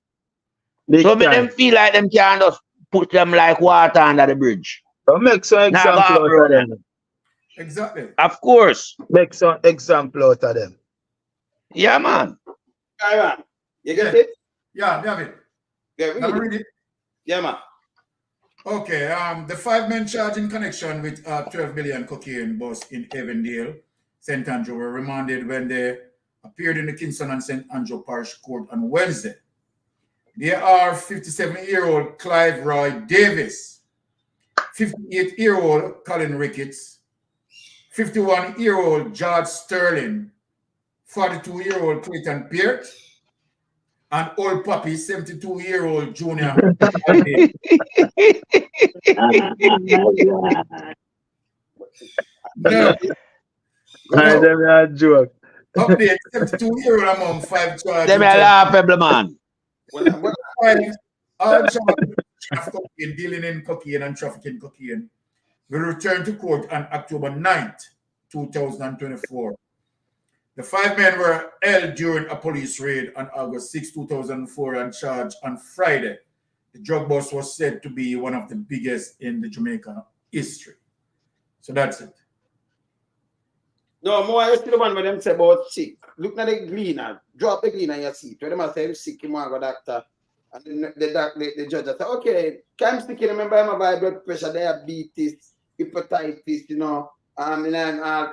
So make them feel like them can't just put them like water under the bridge. So make some example out of them. Exactly. Of course. Make some example out of them. Yeah, man. Byron, you get it? Yeah, David. Yeah, read it. Yeah, man. Okay, the 5 men charged in connection with 12 billion cocaine bust in Evandale, St. Andrew, were remanded when they appeared in the Kingston and St. Andrew Parish Court on Wednesday. They are 57-year-old Clive Roy Davis, 58-year-old Colin Ricketts, 51-year-old George Sterling, 42-year-old Clayton Peart, and old puppy, 72-year-old Junior. No. Joke. Update, 72-year-old among 5 charges. Them a laugh, every man. All charges of cocaine, dealing in cocaine and trafficking cocaine will return to court on October 9th, 2024. The 5 men were held during a police raid on August 6, 2004 and charged on Friday. The drug bust was said to be one of the biggest in the Jamaica history. So that's it. No, more I see the one when them say about sick. Look at the gleaner. Drop the gleaner in your seat. When them say him sick, him want go doctor. And then the judge say, okay, I'm sick, remember him have high blood pressure, diabetes, hepatitis, you know,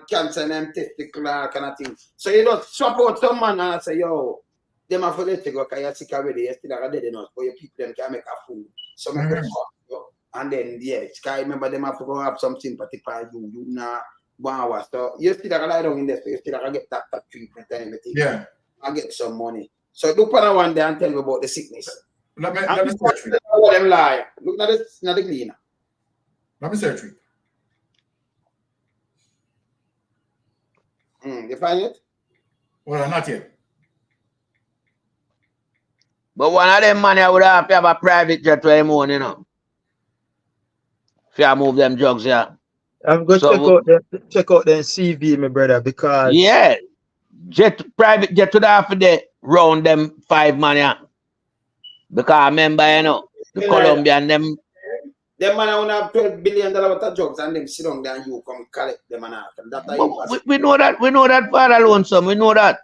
cancer and testicular kind of thing. So you just swap out some man and say, yo, them have to let you go because you're sick already, you're still dead enough, but your people them can make a food. So make them swap. And then, yes, because remember them have to go have some sympathy for you. You know, 1 hour. So you still lie down in there, so you still get that treatment and everything. Yeah. I get some money. So look on one day and tell me about the sickness. Let me And search it. them liar. Look at this, not the cleaner. Let me search it. You find it? Well, not yet. But one of them money I would have to have a private jet where him own, you know. If you move them drugs, yeah. I'm going to check out the CV, my brother, because yeah, private jet would have to round them 5 money. Because I remember, you know, the Colombian them. Them man only have $12 billion worth of drugs and them sit down there and you come collect them and we know that for alone, some we know that.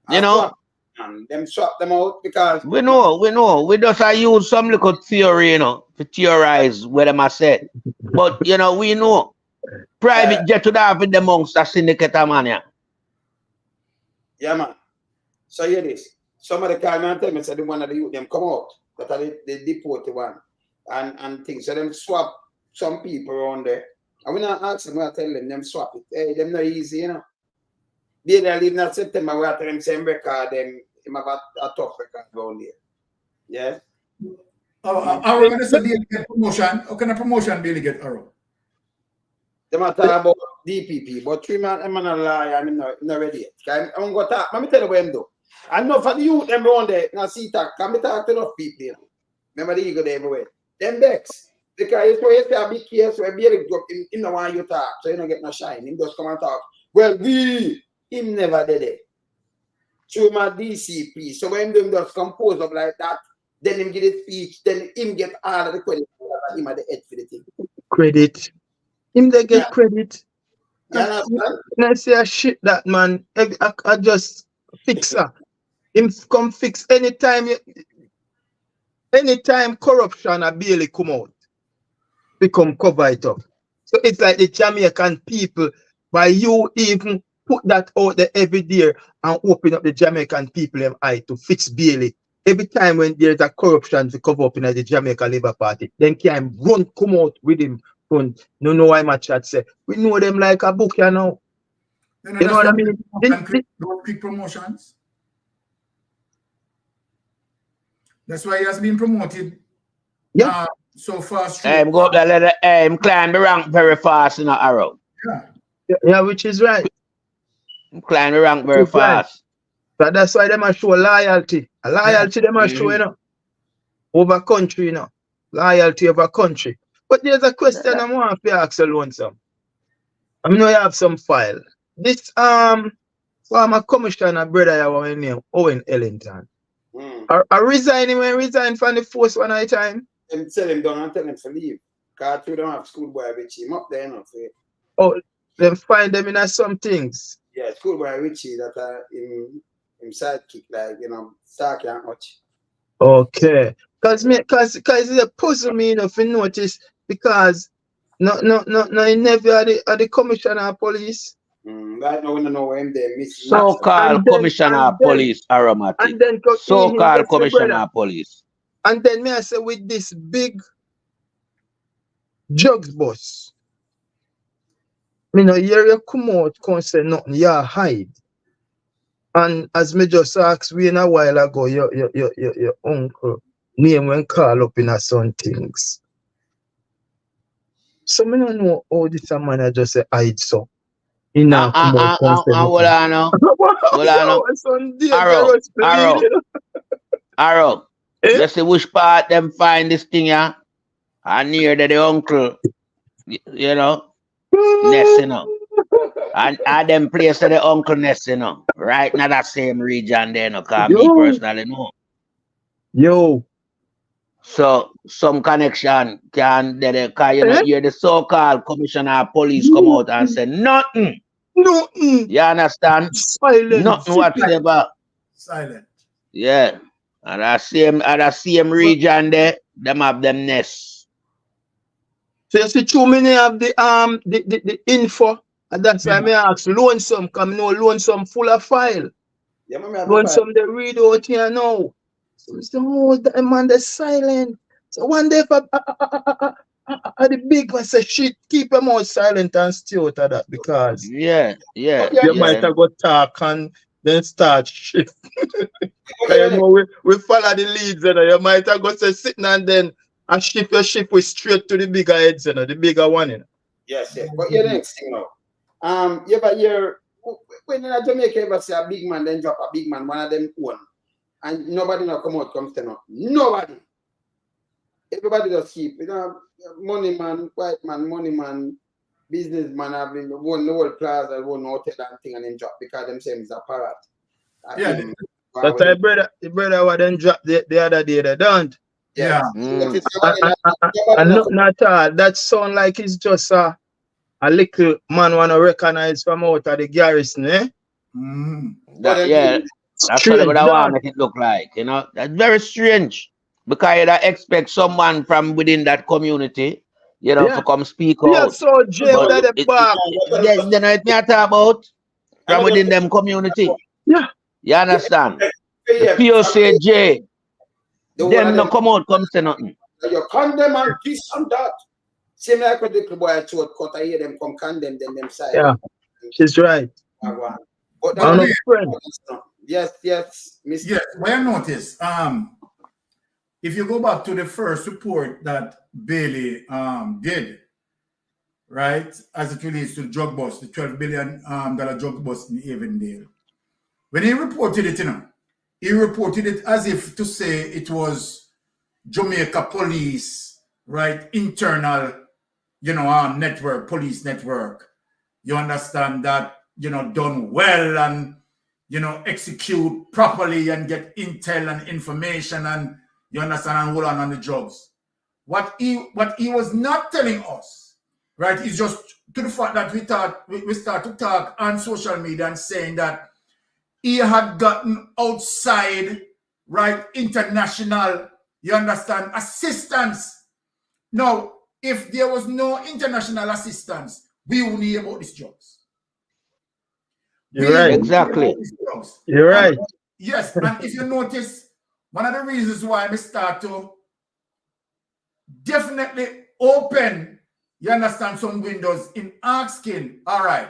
You know. And them swap them out because we know. We just use some little theory, you know, to theorize what them I said. But you know, we know private jet would have been amongst the syndicate of money. Yeah, man. So hear this. Somebody call me and tell me say the one of the youth them come out. That are the deported one and things. So them swap some people around there. And we not ask them, we tell them swap it. Hey, them not easy, you know. They leave in September, we have them same record, them have a tough record around there. Yeah. Arrow, when they get promotion, how can a promotion really get Arrow? They might talk about DPP, but 3 months, I'm not a liar, I'm not ready yet. I'm going to talk, let me tell you what I'm doing. I know for the youth, them around there, now see, can we talk to enough people, you know? Remember the ego there everywhere. Them Bex. Because it's where you say a big case, where be able to drop him, him no want you talk, so you don't get no shine. Him just come and talk. Well, him never did it. Through my DCP. So when them just compose up like that, then him get his speech, then him get all of the credit. Him at the head for the thing. Credit. Him they get credit. Yeah, and I say a shit that man, I just fix her. Him come fix anytime corruption a barely come out, become cover it up. So it's like the Jamaican people, by you even put that out there every day and open up the Jamaican people them eye to fix Bailey. Every time when there's a corruption to cover up in the Jamaica Labour Party, then can run come out with him. No why my chat say. We know them like a book, you know. You know what I mean? Don't pick promotions. That's why he has been promoted. Yeah. So fast. Go up the letter. Climb the rank very fast in the Arrow. Yeah, which is right. Climb the rank very fast. But that's why they must show loyalty. A loyalty they must show, you know. Over country, you know. Loyalty over country. But there's a question I want to ask alone, some. I know you have some file. This former commissioner brother our name, Owen Ellington. I resign when resign from the force one at a time. Them tell him don't tell him to leave. Because you don't have schoolboy Richie. Him up there, you know. Oh, then find them in some things. Yeah, schoolboy Richie that are in sidekick, like, you know, Stark and Hutch. Okay. Because it puzzle me enough to notice because no, never are the commissioner of police. Right now we don't know where him there missing. So-called commissioner of police aromatic. And then so-called commissioner of police. And then me I say with this big drugs boss. Me no hear you come out can't say nothing, you hide. And as me just asked we in a while ago, your uncle name when call up in some things. So me don't know how this man I just say hide so. Arrow. You see which part them find this thing here? And near the uncle, you know, nest, you know. And them place of the uncle nest, you know. Right now that same region there, you know, because me personally know. Yo. So some connection can because you know hear the so-called commissioner of police come out and say nothing. Nothing. You understand? Silent. Nothing whatsoever. Silent. Yeah. And that same region there, them have them nests. So you see too many have the info. And that's why I ask lonesome, come no lonesome full of file. Yeah, lonesome they read out here now. So it's the whole man they're silent. So one day if the big one say shit, keep them all silent and stay out of that because you might have go talk and then start shit. You know, we follow the leads, you know. You might have got to sitting and then and shift your ship with straight to the bigger heads, you know, the bigger one, you know. Yes, yes. But you're the next thing now. You ever hear when in Jamaica ever say a big man then drop a big man, one of them one, and nobody now come out comes to know. Nobody. Everybody just keep, you know, money man, white man, money man, businessman having won the whole plaza, won hotel and thing and then drop because them same is a parrot. Yeah. That's why the brother what then drop the other day, they don't. Yeah. And not all. That sound like it's just a little man wanna recognize from out of the garrison, eh? Yeah, that's what I want to make it look like, you know. That's very strange. Because you expect someone from within that community, you know, to come speak out. Yeah, so Jay would have the back. Then it me talk about from within them community. Yeah. You understand? The POC J, them no come out, come say nothing. You condemn and this and that. Same like what the little boy throat cut, I hear them come condemn them side. Yeah, she's right. But yes, Mr. Yes, what I notice, if you go back to the first report that Bailey did, right, as it relates to the drug bust, the $12 billion drug bust in Avondale, when he reported it, you know, he reported it as if to say it was Jamaica police, right, internal, you know, network, police network. You understand that, you know, done well and, you know, execute properly and get intel and information and, you understand, and hold on the drugs. What he was not telling us, right, is just to the fact that we start to talk on social media and saying that he had gotten outside, right, international, you understand, assistance. Now, if there was no international assistance, we wouldn't hear about these drugs. You're right. Exactly. You're right. Yes, and if you notice, one of the reasons why we start to definitely open, you understand, some windows in asking, all right,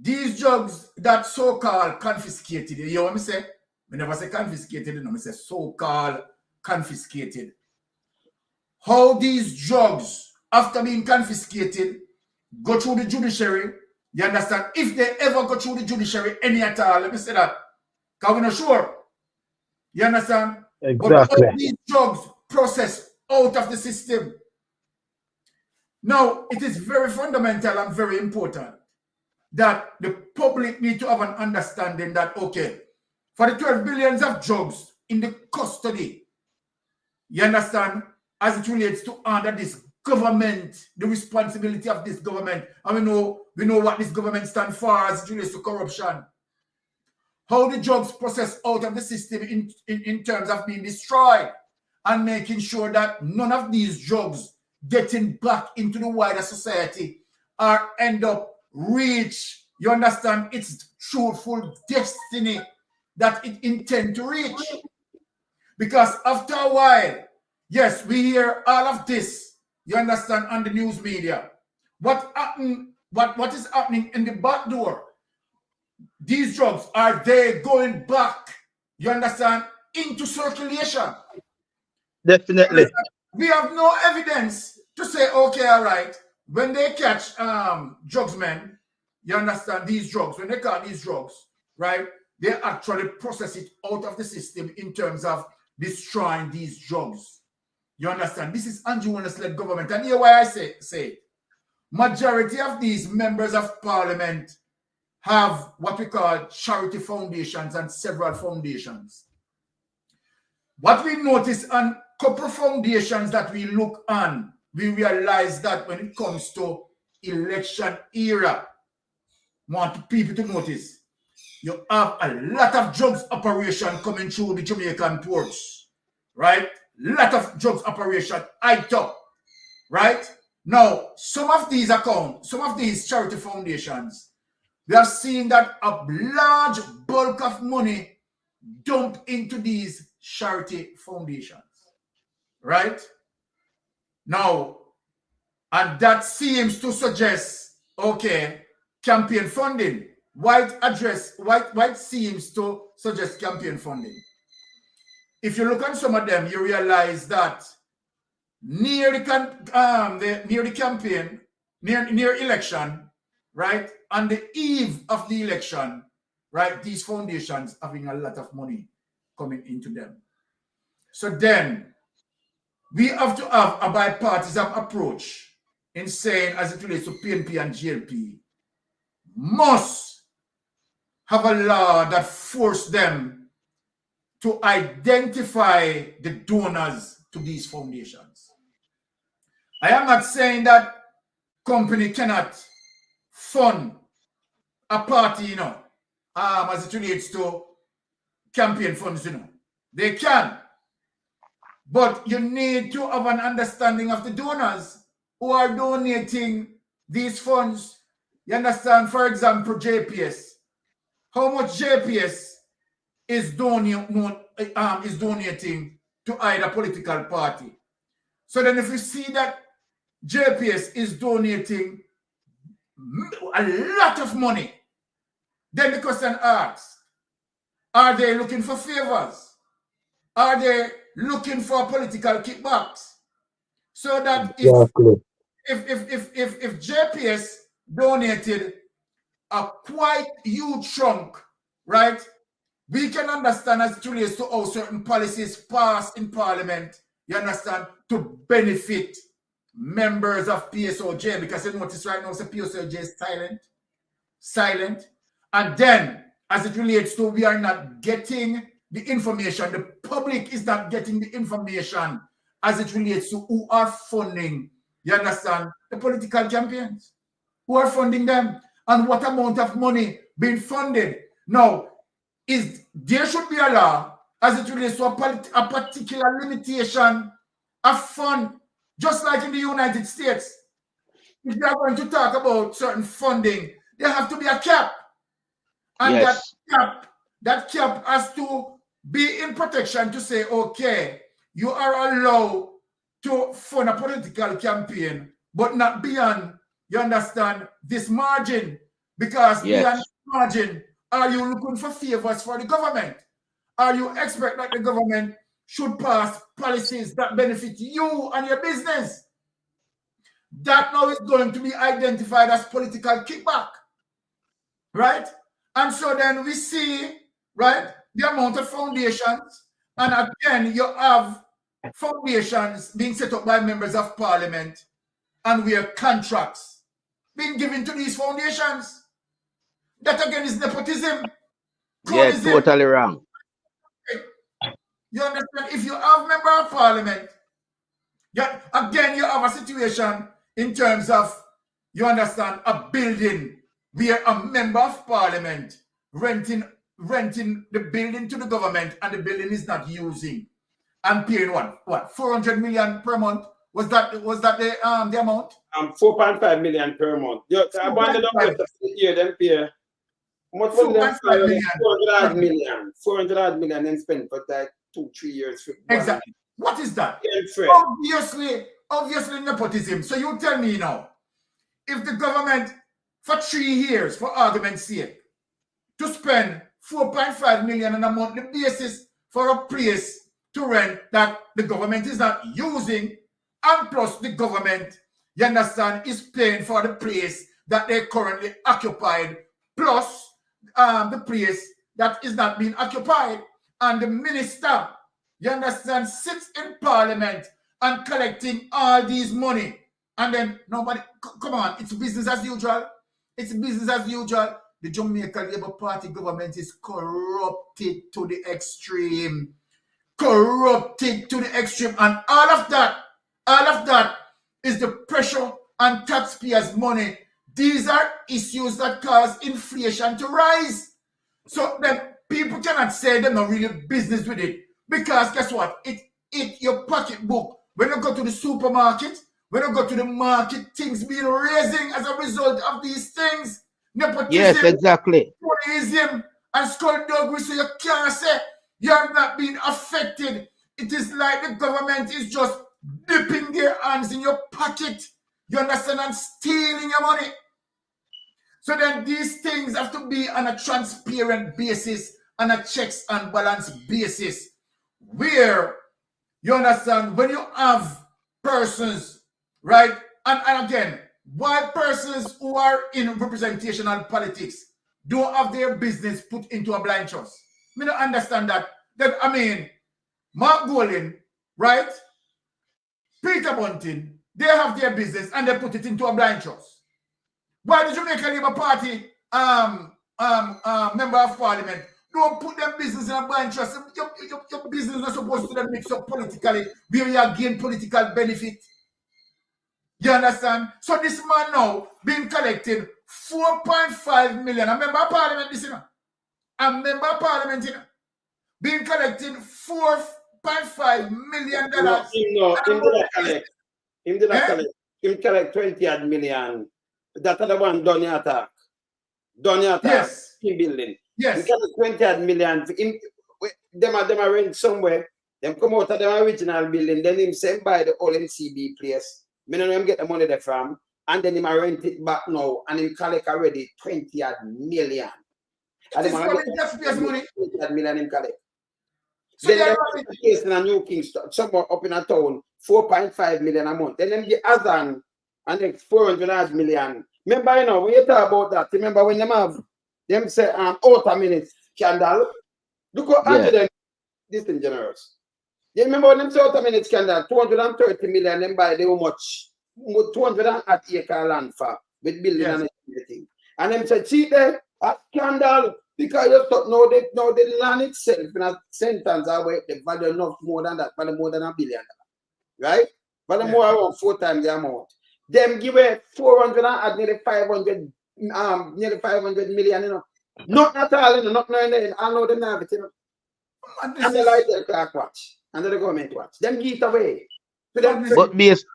these drugs that so-called confiscated, you know what I say? We never say confiscated, I say so-called confiscated. How these drugs, after being confiscated, go through the judiciary, you understand? If they ever go through the judiciary, any at all, let me say that, because we're not sure. You understand? Exactly. But all these drugs processed out of the system. Now, it is very fundamental and very important that the public need to have an understanding that, okay, for the 12 billions of drugs in the custody, you understand, as it relates to under this government, the responsibility of this government, and we know what this government stands for as it relates to corruption. How the drugs processed out of the system in terms of being destroyed and making sure that none of these drugs getting back into the wider society or end up reach, you understand, its truthful destiny that it intend to reach. Because after a while, yes, we hear all of this, you understand, on the news media. What is happening in the back door? These drugs, are they going back, you understand, into circulation? Definitely. We have no evidence to say, okay, all right, when they catch drugs men, you understand, these drugs, when they catch these drugs, right, they actually process it out of the system in terms of destroying these drugs. You understand? This is Andrew Holness-led government. And here why I say it. Majority of these members of parliament have what we call charity foundations and several foundations. What we notice on couple foundations that we look on, we realize that when it comes to election era, want people to notice, you have a lot of drugs operation coming through the Jamaican ports, right? Lot of drugs operation hyped up, right? Now, some of these accounts, some of these charity foundations, we have seen that a large bulk of money dumped into these charity foundations, right? Now, and that seems to suggest, okay, campaign funding. White seems to suggest campaign funding. if you look at some of them, you realize that near the campaign, near election, right, on the eve of the election, right, these foundations having a lot of money coming into them. So then we have to have a bipartisan approach in saying, as it relates to PNP and JLP, must have a law that forces them to identify the donors to these foundations. I am not saying that company cannot fund a party, you know, as it relates to campaign funds, you know. They can. But you need to have an understanding of the donors who are donating these funds. You understand? For example, JPS. How much JPS is donating to either political party? So then if you see that JPS is donating a lot of money, then the question asks, are they looking for favors? Are they looking for political kickbacks? So that if JPS donated a quite huge chunk, right, we can understand as it relates to how certain policies pass in Parliament, you understand, to benefit members of PSOJ, because you notice right now the PSOJ is silent. And then, as it relates to we are not getting the information, the public is not getting the information as it relates to who are funding, you understand, the political campaigns, who are funding them, and what amount of money being funded. Now, there should be a law as it relates to a particular limitation of fund, just like in the United States. If you are going to talk about certain funding, there have to be a cap. And Yes. that cap has to be in protection to say, okay, you are allowed to fund a political campaign, but not beyond, you understand, this margin. Because beyond this margin, are you looking for favors for the government? Are you expect that the government should pass policies that benefit you and your business? That now is going to be identified as political kickback, right? And so then we see, right, the amount of foundations, and again, you have foundations being set up by members of parliament, and where contracts being given to these foundations. That again is nepotism. Yeah, totally wrong. You understand? If you have member of parliament, again, you have a situation in terms of, you understand, a building where a member of parliament renting the building to the government, and the building is not using, and paying what 400 million per month. Was that the amount? 4.5 million per month. I wanted to year then pay. What was that? 400 million then spent for like 2-3 years. Exactly. What is that? Obviously nepotism. So you tell me now, if the government for 3 years, for argument's sake, to spend 4.5 million on a monthly basis for a place to rent that the government is not using, and plus the government, you understand, is paying for the place that they currently occupied, plus the place that is not being occupied, and the minister, you understand, sits in parliament and collecting all these money, and then nobody, come on, it's business as usual. It's business as usual. The Jamaica Labour Party government is corrupted to the extreme. Corrupted to the extreme. And all of that is the pressure on taxpayers' money. These are issues that cause inflation to rise. So then people cannot say they're not really business with it. Because guess what? It your pocketbook. When you go to the supermarket, when you go to the market, things being raising as a result of these things. Nepotism, yes, exactly. Nepotism and skullduggery, so you can't say you have not been affected. It is like the government is just dipping their hands in your pocket, you understand, and stealing your money. So then these things have to be on a transparent basis, on a checks and balance basis. where you understand when you have persons, right? And again, why persons who are in representation and politics don't have their business put into a blind trust? I don't understand that. I mean, Mark Golding, right? Peter Bunting, they have their business and they put it into a blind trust. Why the Jamaica Labour Party member of parliament don't put them business in a blind trust? Your business is not supposed to mix up politically where you gain political benefit. You understand? So this man now been collecting 4.5 million. A member of parliament, this, you know. A member of parliament, you know, been collecting $4.5 million. No, him did not collect. Him collect 20 odd million. That's the one Donny attack. Yes. In building. Yes. He collect 20 odd million. Them are rent somewhere. Them come out of the original building. Then him send by the old NCB place. Me know him get the money there from. And then him rent it back now. And him collect already 20 odd million. And him get money. 20 odd million him collect. So then the case in a New Kingston, somewhere up in a town, 4.5 million a month. Then them get Azan and then 400 million. Remember, you know, when you talk about that, remember when them say outer minutes scandal? Look how under them this thing generous. You remember when them say outer minutes scandal, 230 million, them buy how much? 200 acre land for with building and everything. And them say, see there, a scandal. Because you know the land itself in a sentence are the value enough more than that, value more than $1 billion. Right? Value more around 4 times the amount. Them give away 400 and nearly 500 million, you know. Not at all, you know, not knowing I know them have it, you know. And the light the clock watch. And the government watch. Them give it away. So them but based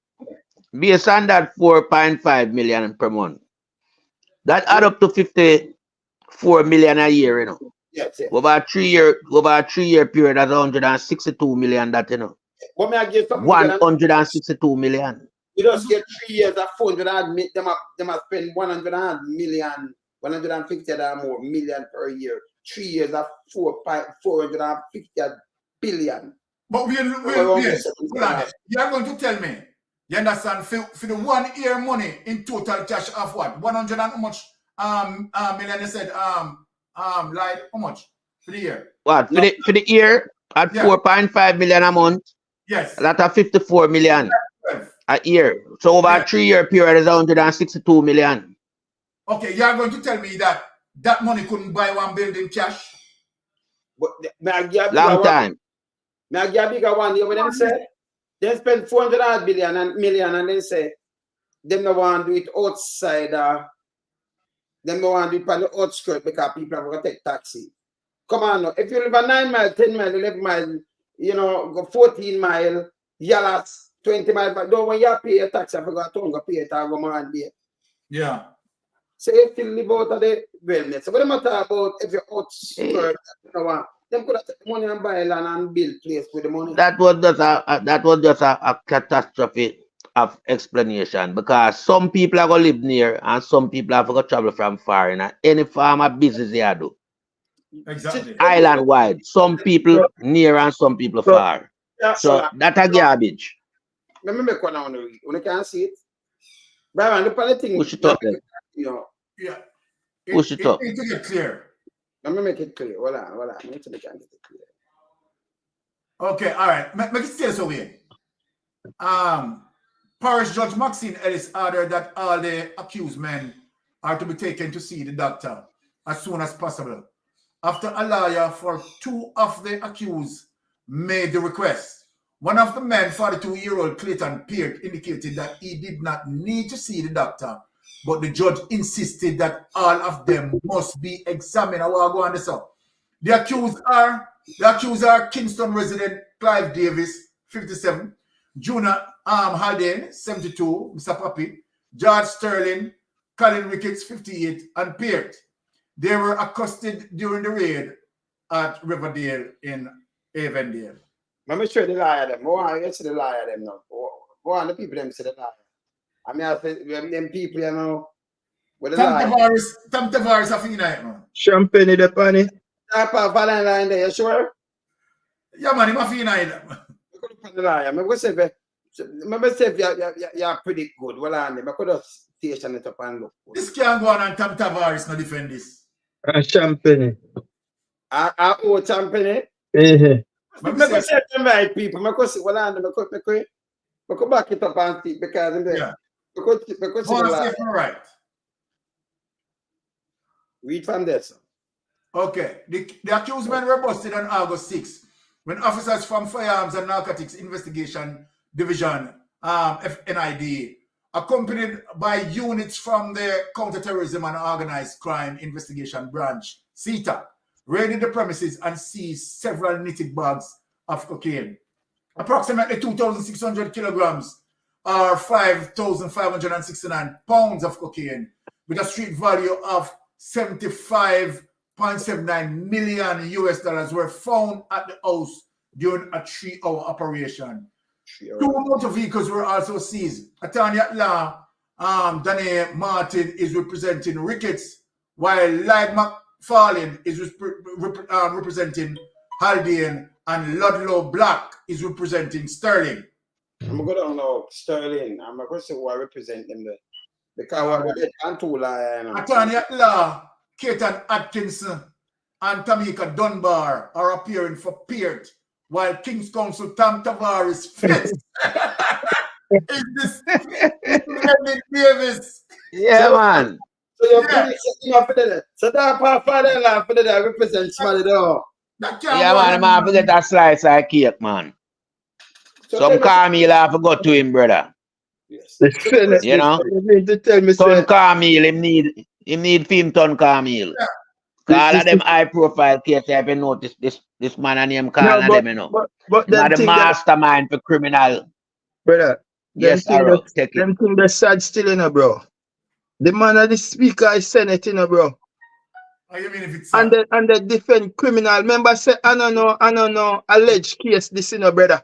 on that 4.5 million per month, that add up to 54 million a year, you know. Yes. Over a 3-year period, that's 162 million, that, you know. But may I give something? 162 million. You just get 3 years of 400 them have spend 100 million, 150 or more million per year. 3 years of 450 billion. But you're going to tell me, you understand, for the 1 year money in total cash of what? 100 and how much million, you said, like how much for the year? What? For the year, at 4.5 million a month, yes, that's a 54 million a year. So over a 3-year period is 162 million. Okay, you're going to tell me that money couldn't buy one building cash? But long time. May I give a bigger one here when them say they spend 400 billion and million and they say them no want to do it outside them no want to do it on the outskirts because people are going to take taxi. Come on now. If you live a 9 mile, 10 mile, 11 mile, you know, go 14 mile, Yalas, 20 mile, but don't when you pay a taxi, I forgot to go pay it or go around there. Yeah. So if you live out of the wellness, so what am I talking about if you're outskirts, you know, them could have take money and buy land and build place with the money. That was just a catastrophe of explanation, because some people are going to live near and some people are going to travel from far in any farm of business they do. Exactly. Island wide. Some people near and some people far. So that's a garbage. Let me make one on the read. You can't see it. Brian, the politics. Push it up then. You know. Yeah. Push it up. It needs to get clear. Let me make it clear. Hold on. I need to make it clear. Okay, all right. Make it stay so way. Parish Judge Maxine Ellis ordered that all the accused men are to be taken to see the doctor as soon as possible. After a lawyer for 2 of the accused made the request. One of the men, 42-year-old Clayton Peart, indicated that he did not need to see the doctor, but the judge insisted that all of them must be examined. I will go on this up. The accused are Kingston resident Clive Davis, 57, Junior Haldane, 72, Mr. Papi, George Sterling, Colin Ricketts, 58, and Peart. They were accosted during the raid at Riverdale in Avondale. Let me show the liar them. Go on, you see the liar them now. Go on, the people them see the liar. I mean, I say them people, you know, with the liar. Tom Tavares of United, man. Champagne the pani. Valentine there, you sure? Yeah, man, I'm feeling either. Remember, say you're pretty good. Well, I could just station it up and look. This can't go on and Tam Tavares no defend this. Champagne. Oh, champagne. Remember, say them right people. I could say, well, I could back it up and see because I'm there. yeah. Because Right. Read from this. Okay. The accused men were busted on August 6 when officers from Firearms and Narcotics Investigation Division, FNID, accompanied by units from the Counterterrorism and Organized Crime Investigation Branch, CETA, raided the premises and seized several knitted bags of cocaine. Approximately 2,600 kilograms or 5,569 pounds of cocaine with a street value of $75.79 million were found at the house during a 3-hour operation. 2 motor vehicles were also seized. Attorney at law, Danny Martin, is representing Ricketts, while Lyde McFarlane is representing Haldane, and Ludlow Black is representing Sterling. I'm going to go down now, Sterling. I'm going to say who I represent them there. Because we're the Attorney at law, Keaton Atkinson and Tamika Dunbar are appearing for Peart, while King's Counsel Tam Tavares Fitz is this Davis. Yeah, man. So you're pretty for that. So that part father-in-law for that represents somebody though. Yeah, man, I'm going to get a slice of cake, man. Some Carmel have to go to him, brother. Yes. You know? Ton Carmel, him need film Ton Carmel. All of them high profile cases, I've been noticed this man and him calling them, you know. But them the mastermind for criminal. Brother, yes, them thing that's sad still, you know, bro. The man of the speaker is Senate, you know, bro. Oh, you mean if it's and they defend criminal. Remember say, I don't know, alleged case this, you know, brother.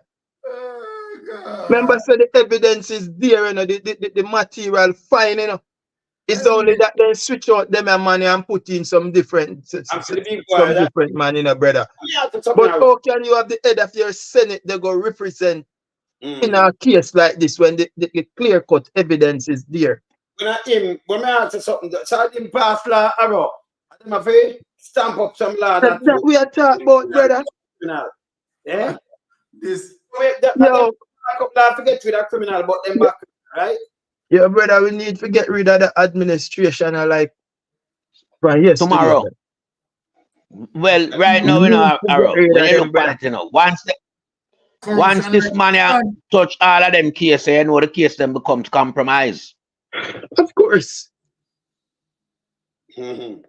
Remember say the evidence is there, you know, the material fine, you know. It's only that they switch out them money and put in some different man, you know, brother. But how can you have the head of your Senate they go represent in a case like this when the clear-cut evidence is there? When I ask you something, so him pass law arrow. I'm afraid stamp up some law. That we are talking about, brother. Yeah? This law forget with a criminal, but them back, right? Yeah, brother, we need to get rid of the administration like from yesterday. Tomorrow. Well, right now we know arrow. When you look at it, you know, once this man touch all of them cases, you know the case then becomes compromised. Of course. Man,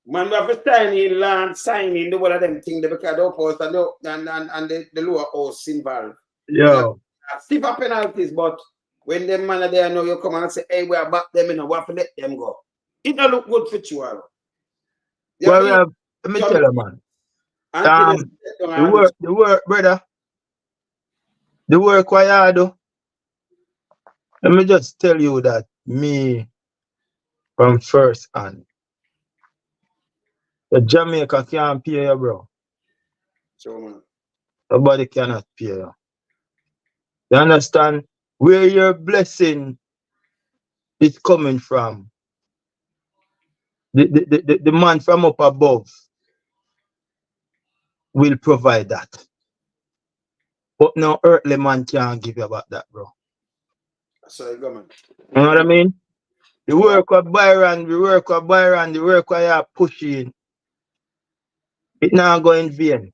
we have to signing the one of them things because the opposed and the lower house involved. Yeah. Stiffer penalties, but when them man are there, know you come and say, hey, we are back them, you know, we have to let them go. It don't look good for you. Well, let me tell you, man. The work, brother. The work what I do. Let me just tell you that me from first hand. The Jamaica can't pay you, bro. So, man. Nobody cannot pay you. You understand? Where your blessing is coming from. The man from up above will provide that. But no earthly man can't give you about that, bro. So, go, man. You know what I mean? The work of Byron, the work of you are pushing, it now go in vain.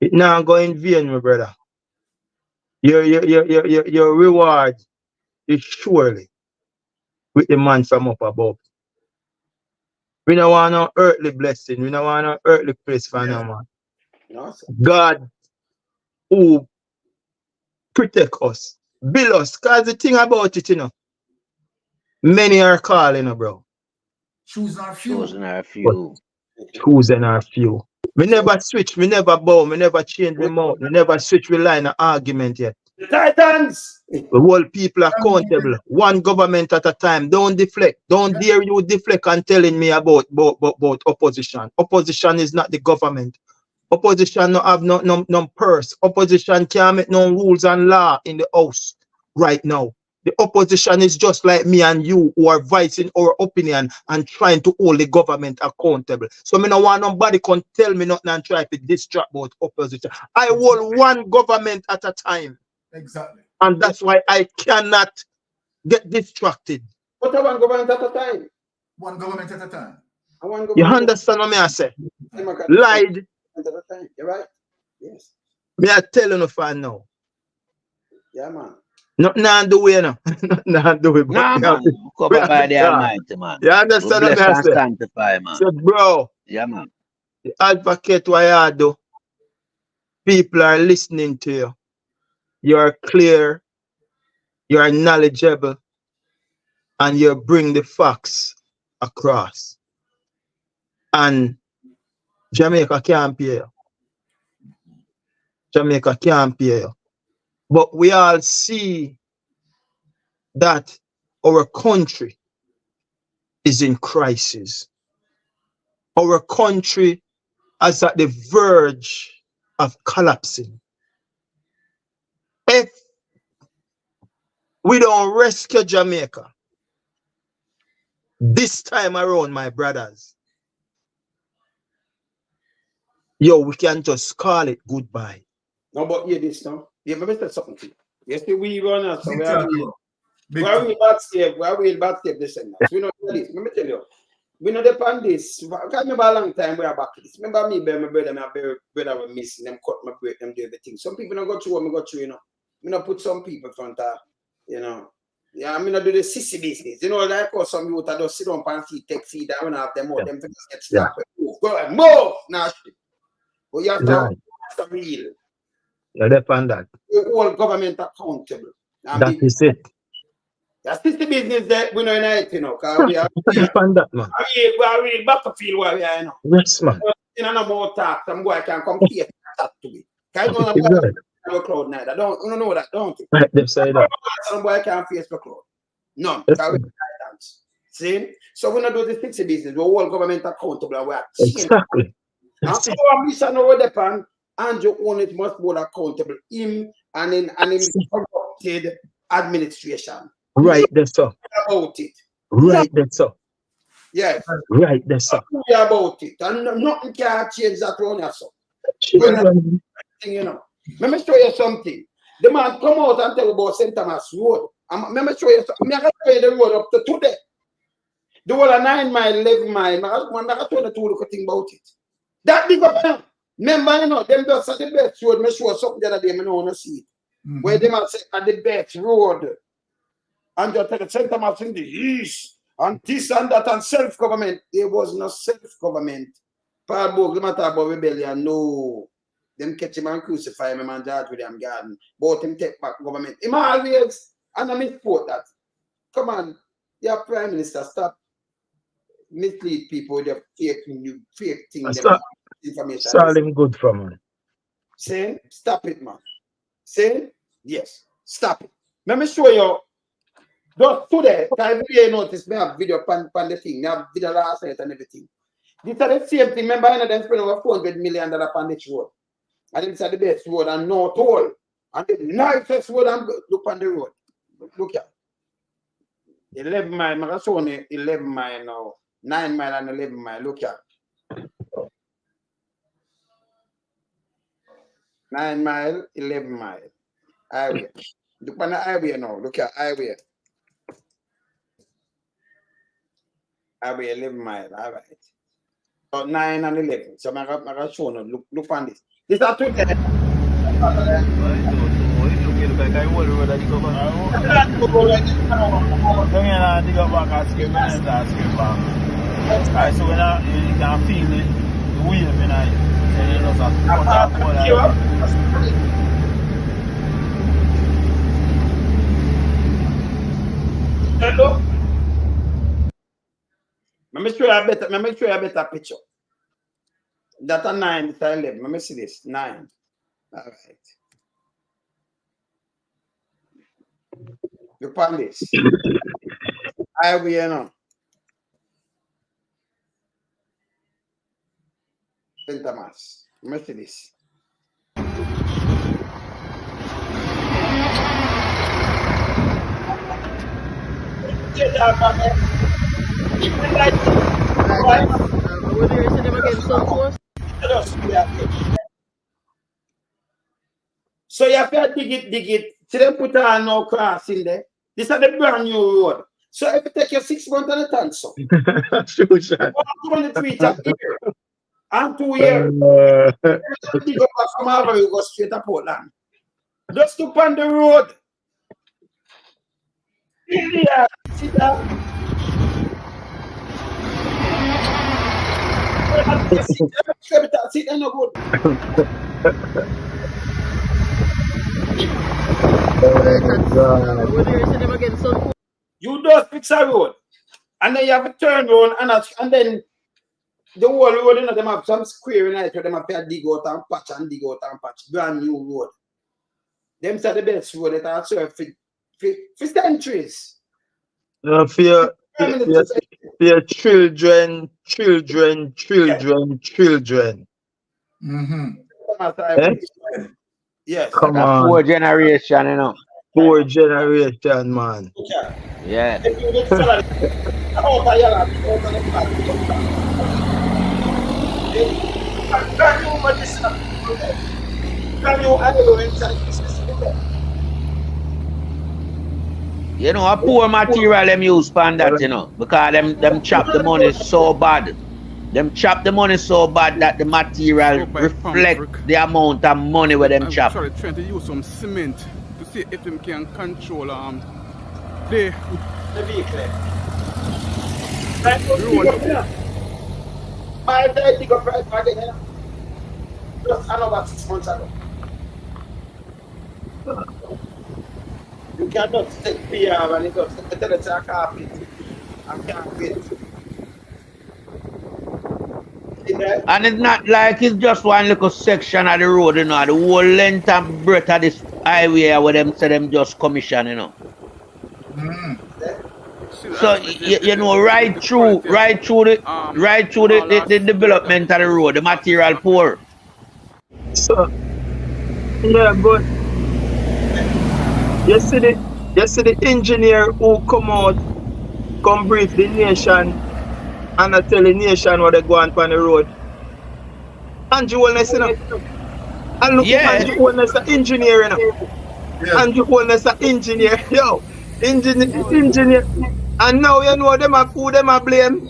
It now go in vain, my brother. Your reward is surely with the man from up above. We don't want no earthly blessing. We don't want no earthly place for no man. No, God who protect us, build us. Because the thing about it, you know, many are calling, you know, bro. Choosing our few. Choosing our few. We never switch, we never bow, we never change the mouth, we never switch, we line an argument yet. The Titans! The whole people are accountable. One government at a time. Don't deflect. Don't dare you deflect and telling me about opposition. Opposition is not the government. Opposition no have no purse. Opposition can't make no rules and law in the house right now. The opposition is just like me and you who are voicing our opinion and trying to hold the government accountable. So me no want nobody can tell me nothing and try to distract about opposition. I hold one government at a time. Exactly. And that's why I cannot get distracted. What a one government at a time? One government at a time. You understand what me I say? Lied. At a time. You're right. Yes. Me I tell you for now. Yeah, man. Nothing I do it, no. Nothing I do it. Nah, man. Covered by the Almighty, man. You understand We what bless I and say? sanctify, man. So, bro, Yeah, man. the advocate what you do, people are listening to you. You are clear, you are knowledgeable, and you bring the facts across. And Jamaica can't pay you. Jamaica can't pay you. But we all see that our country is in crisis. Our country is at the verge of collapsing. If we don't rescue Jamaica this time around, my brothers, yo, we can just call it goodbye. No, but hear this now. Yeah, let me tell something to you. Yesterday we run us, so Big where talk, we bro. Big where talk. we back step, where we back step this and that. We know this. Let me tell you. We know depend this. I can't remember a long time we are back this. Remember me, my brother, my brother were missing them, cut my break, them do everything. Some people don't go through what we go through, you know. We not put some people in front of, you know. Yeah, I mean, I do the sissy business. You know, like how some youth just sit on and see take feed down have them out, them things get slapped. Go ahead, move! Nah, but you have to real. You depend that. The whole government accountable. And That is it. that's the business that we know in it, you know, because we are Depend that, man. we are real battlefield where we are, you know. Yes, man. You know, no more talk, some boy can come here that to me. Can you know Exactly. the crowd neither? You don't know that, don't you? Right, they say that. Some boy can't face the crowd. None. Yes, Because we TITANS. See? So we don't do the fixed business. We whole government accountable and we are exactly. and That's it. our mission over the pan, Andrew own it must be accountable. Him and in corrupted administration. Right, that's so. About it. Right, that's so. Yes. Right, that's so. About it. And nothing can change that one also. You know. Let me show you something. The man come out and tell about St. Thomas Road. Let me show you something. I'm going to show you the road up to today. The whole 9 mile, 11 mile. I'm going to show you the thing about it. That big up. Remember, you know, them just at the best road. Me show something the other day, I don't want to see it. Where them say at the best road. And just tell the St. Thomas in the east. And this and that and self-government. There was no self-government. Paul Bogle, the matter about rebellion, no. Them catch him and crucify him and judge with them garden. Both him take back government. Him always, and I misquote that. Come on, your Prime Minister, stop mislead people with their fake things. Information. It's all him good for, man. Saying, stop it, man. Saying, yes, stop it. Let me show you. Just today, every day you notice me have video pan the thing, me have video last night and everything. This is the same thing. Remember, I them spend over $400 million on this road. And it's at the best road and not all. And the nicest road and look on the road. Look at 11 mile. I'm showing you 11 mile now. 9 mile and 11 mile. Look at 9 mile, 11 mile. Highway. Look on the highway now. Look at highway. Highway 11 mile. All right. So 9 and 11. So I'm going to show you. Look on this. This are two. Hello. Let me show you a better picture. That a 9, it's a 11. Let me see this. 9. All right. Look on this. Highway, you know. St. Thomas. Mercedes. So you have to dig it. So they put no cross in there. This is the brand new road. So if you take your 6 months on the tank, so 23 year and 2 years, dig up from Harvard, you go straight to Portland. Just to on the road. Yeah, sit down. Sit down, no good. You just fix a road, and then you have to turn around, and then the whole road, you know, them have some square in it, where them have to dig out and patch and dig out and patch. Brand new road. Them say the best road that are served for centuries. For your children. Mm-hmm. Eh? Yes. Come That's on. 4 generation, you know. 4 generation, man. Yeah. You know, a poor material them use for that, you know, because them chop the money so bad. Them chop the money so bad that the material reflect the amount of money where them chop. I'm trying to use some cement to see if them can control the vehicle. My dad dig up right back again. Just another 6 months ago. You cannot take PR and it goes to the carpet. I can't wait. And it's not like it's just one little section of the road, you know, the whole length and breadth of this highway where them say them just commission, you know. So you know, right through the development of the road, the material poor. So yeah, but you see the engineer who come brief the nation and I tell the nation what they go on the road. Andrew Holness, you know. And look at Andrew Holness, the engineer, you know. Yeah. Andrew Holness, the engineer. Yo, engineer. And now you know who them are blame.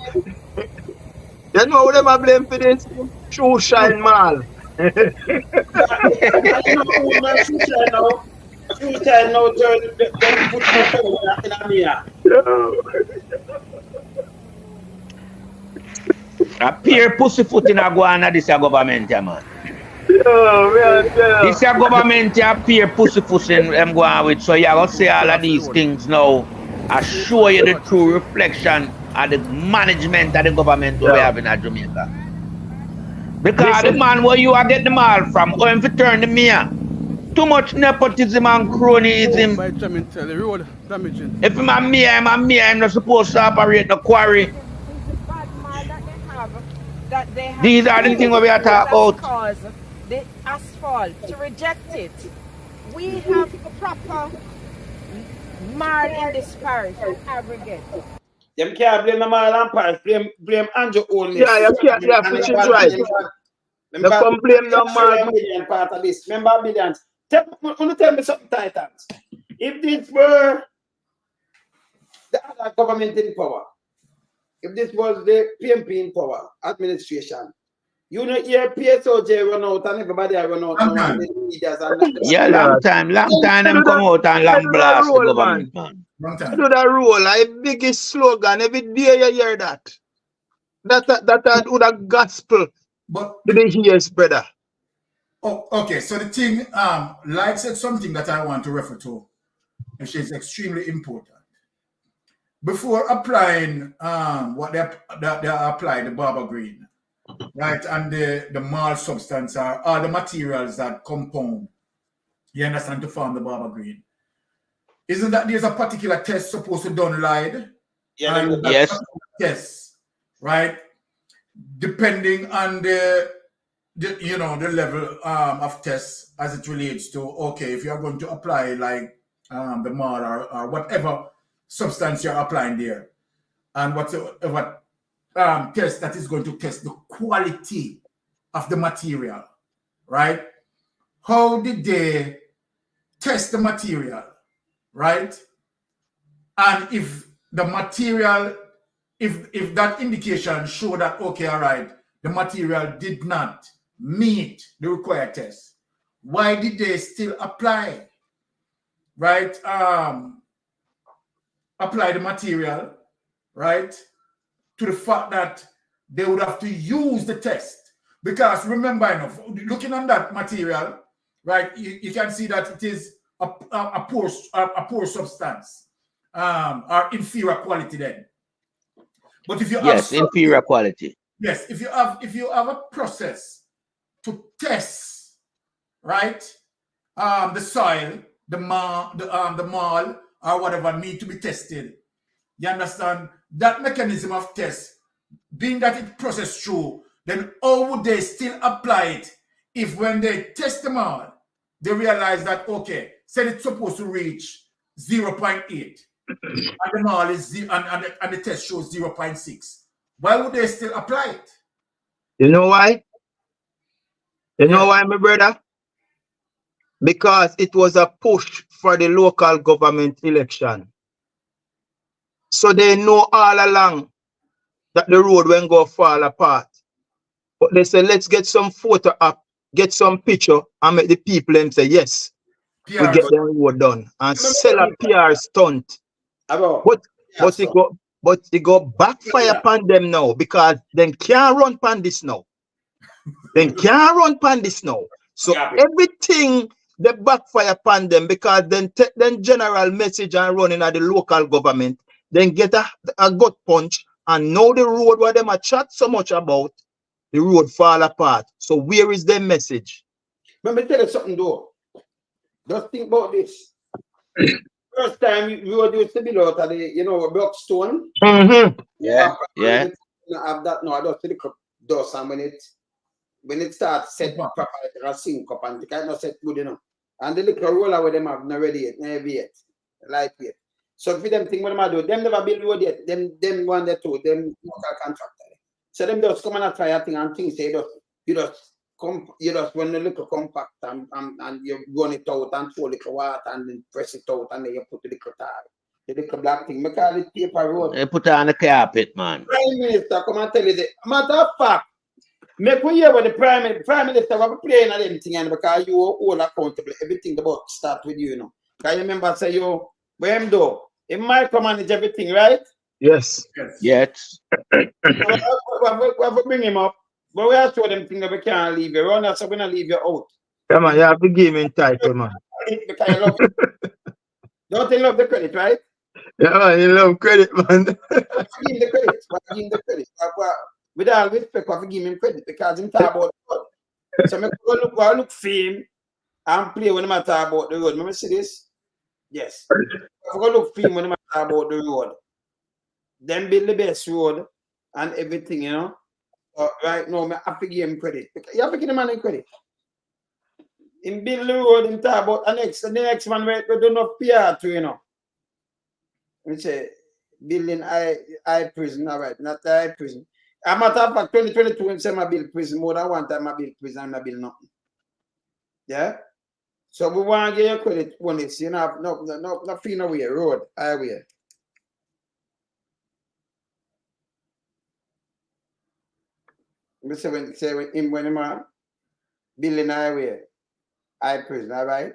You know who them are blame for this? True Shine Mall. You know who my True Shine now? True Shine now, they put in a mirror. A peer pussyfoot in a go on this government, man. This government a peer pussyfoot in them go on with, so you gotta say all of these things now. I show you the true reflection of the management of the government we have in Jamaica. Because the man where you are get the mall from, or if you turn the mirror, too much nepotism and cronyism. If I'm a mayor, I'm not supposed to operate the quarry. These are the things we are talking about. Cause the asphalt to reject it. We have proper mall in this parish in aggregate. Them can't blame the mall and parish, blame Andrew Holness. Yeah, you can't, which is right. You can't blame no mall. Part of this. Remember billions. Tell me something, Titans. If this were the other government in power, if this was the PMP in power, administration, you know, your PSOJ run out and everybody run out. Yeah, long time them come out and long blast the government, man. Do that rule, like biggest slogan, every day you hear that. That would a gospel. But to the ears, brother. Oh, okay. So the thing, like said something that I want to refer to, which is extremely important. Before applying what they apply, the Barber Green, right, and the malt substance are all the materials that compound, you understand, to form the Barber Green. Isn't that there's a particular test supposed to be done live? Yeah, and yes. Test, right? Depending on the the level of tests as it relates to, okay, if you're going to apply like the mod or whatever substance you're applying there, and whatever test that is going to test the quality of the material, right? How did they test the material, right? And if the material, if that indication show that, okay, all right, the material did not meet the required test, why did they still apply, right? Apply the material, right, to the fact that they would have to use the test. Because remember, looking on that material, right, you can see that it is a poor substance, or inferior quality then. But if you yes, have inferior quality. Yes, if you have a process to test, right, the soil, the mall, or whatever need to be tested, you understand that mechanism of test, being that it processed through, then how would they still apply it if when they test them all, they realize that, okay, said it's supposed to reach 0.8 and the mall is and the test shows 0.6. Why would they still apply it? You know why? You know why, my brother? Because it was a push for the local government election. So they know all along that the road won't go fall apart. But they say, let's get some photo up, get some picture, and make the people them say, yes, we get the road done. And sell a PR stunt. But it go backfire upon them now, because they can't run upon this now. They can't run upon this now. So everything they backfire upon them, because then take them general message and running at the local government, then get a gut punch, and now the road where them a chat so much about, the road fall apart. So where is their message? Let me tell you something though. Just think about this. First time road used to be out of the, Brockstone. Yeah. I have that now. I don't see the dust, and when it starts set properly, it sync up and it cannot set good enough. And the little roller with them have not ready yet, never yet, like yet. So if them think what them do, them never build road yet. Them one they two, them local contractor. So them just come and try a thing and things say you just run the little compact and you run it out and throw little water and then press it out and then you put the little tar. The little black thing. I call it paper road. They put it on the carpet, man. Prime Minister come and tell you the matter of fact. Make we hear what the Prime Minister will be playing at everything, and because you are all accountable, everything about start with you, Can you remember say you where him do? He might manage everything, right? Yes. Yes. We have to bring him up, but we have to show them things that we can't leave you. Run so we're gonna leave you out. Come on, you have to give him title, man. Because you love don't you love the credit, right? Yeah, man, you love credit, man. Give him the credit. Give him the credit. With all respect, I have to give him credit because him talk about the road. So I look for him and play when I talk about the road. Remember see this? Yes. I go look for him when I talk about the road. Then build the best road and everything, right now, I have to give him credit. You have to give the man credit. In build the road, him talk about the next one we don't know PR to, We say building I prison, all right, not I prison. A matter of fact, 2022, when say I build prison, more than one time I build prison and I build nothing. Yeah? So we want to give you credit on this, no free no way, road, highway. We say when him building highway, I prison, all right?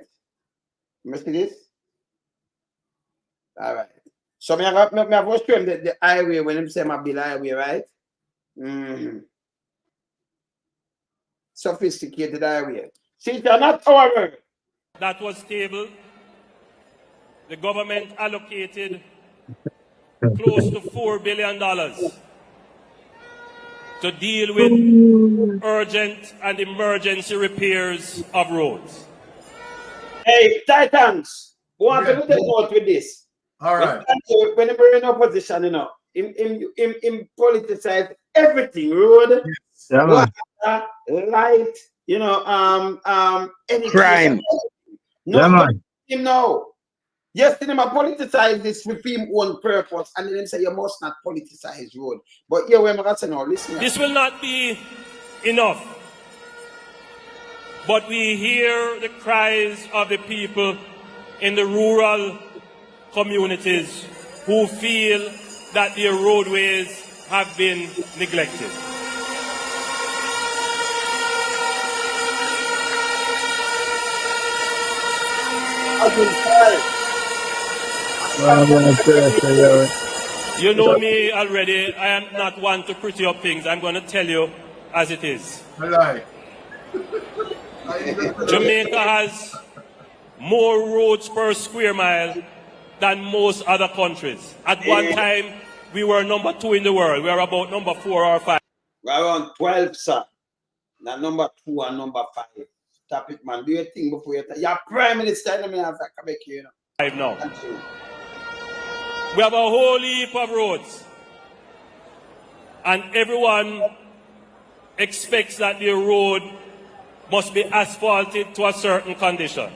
You see this? All right. So I have to show him the highway when him say I build highway, right? Sophisticated highway. See, it's not our work. That was stable. The government allocated close to $4 billion to deal with urgent and emergency repairs of roads. Hey, Titans, we want to take note with this. All right. When we're in opposition, in politicize everything, road, water, light, any crime. No, man. Him no. Yesterday, I politicize this with him on purpose, and then say you must not politicize road. But yeah, we're not now. Listen. This will not be enough. But we hear the cries of the people in the rural communities who feel that their roadways have been neglected. You know me already. I am not one to pretty up things. I'm going to tell you as it is. Jamaica has more roads per square mile than most other countries. At one time, we were number 2 in the world. We are about number 4 or 5. We're around 12, sir. Now number 2 and number 5. Stop it, man. Do your thing before you. Your prime minister, I mean, have to come back here. 5 now. We have a whole heap of roads. And everyone expects that the road must be asphalted to a certain condition.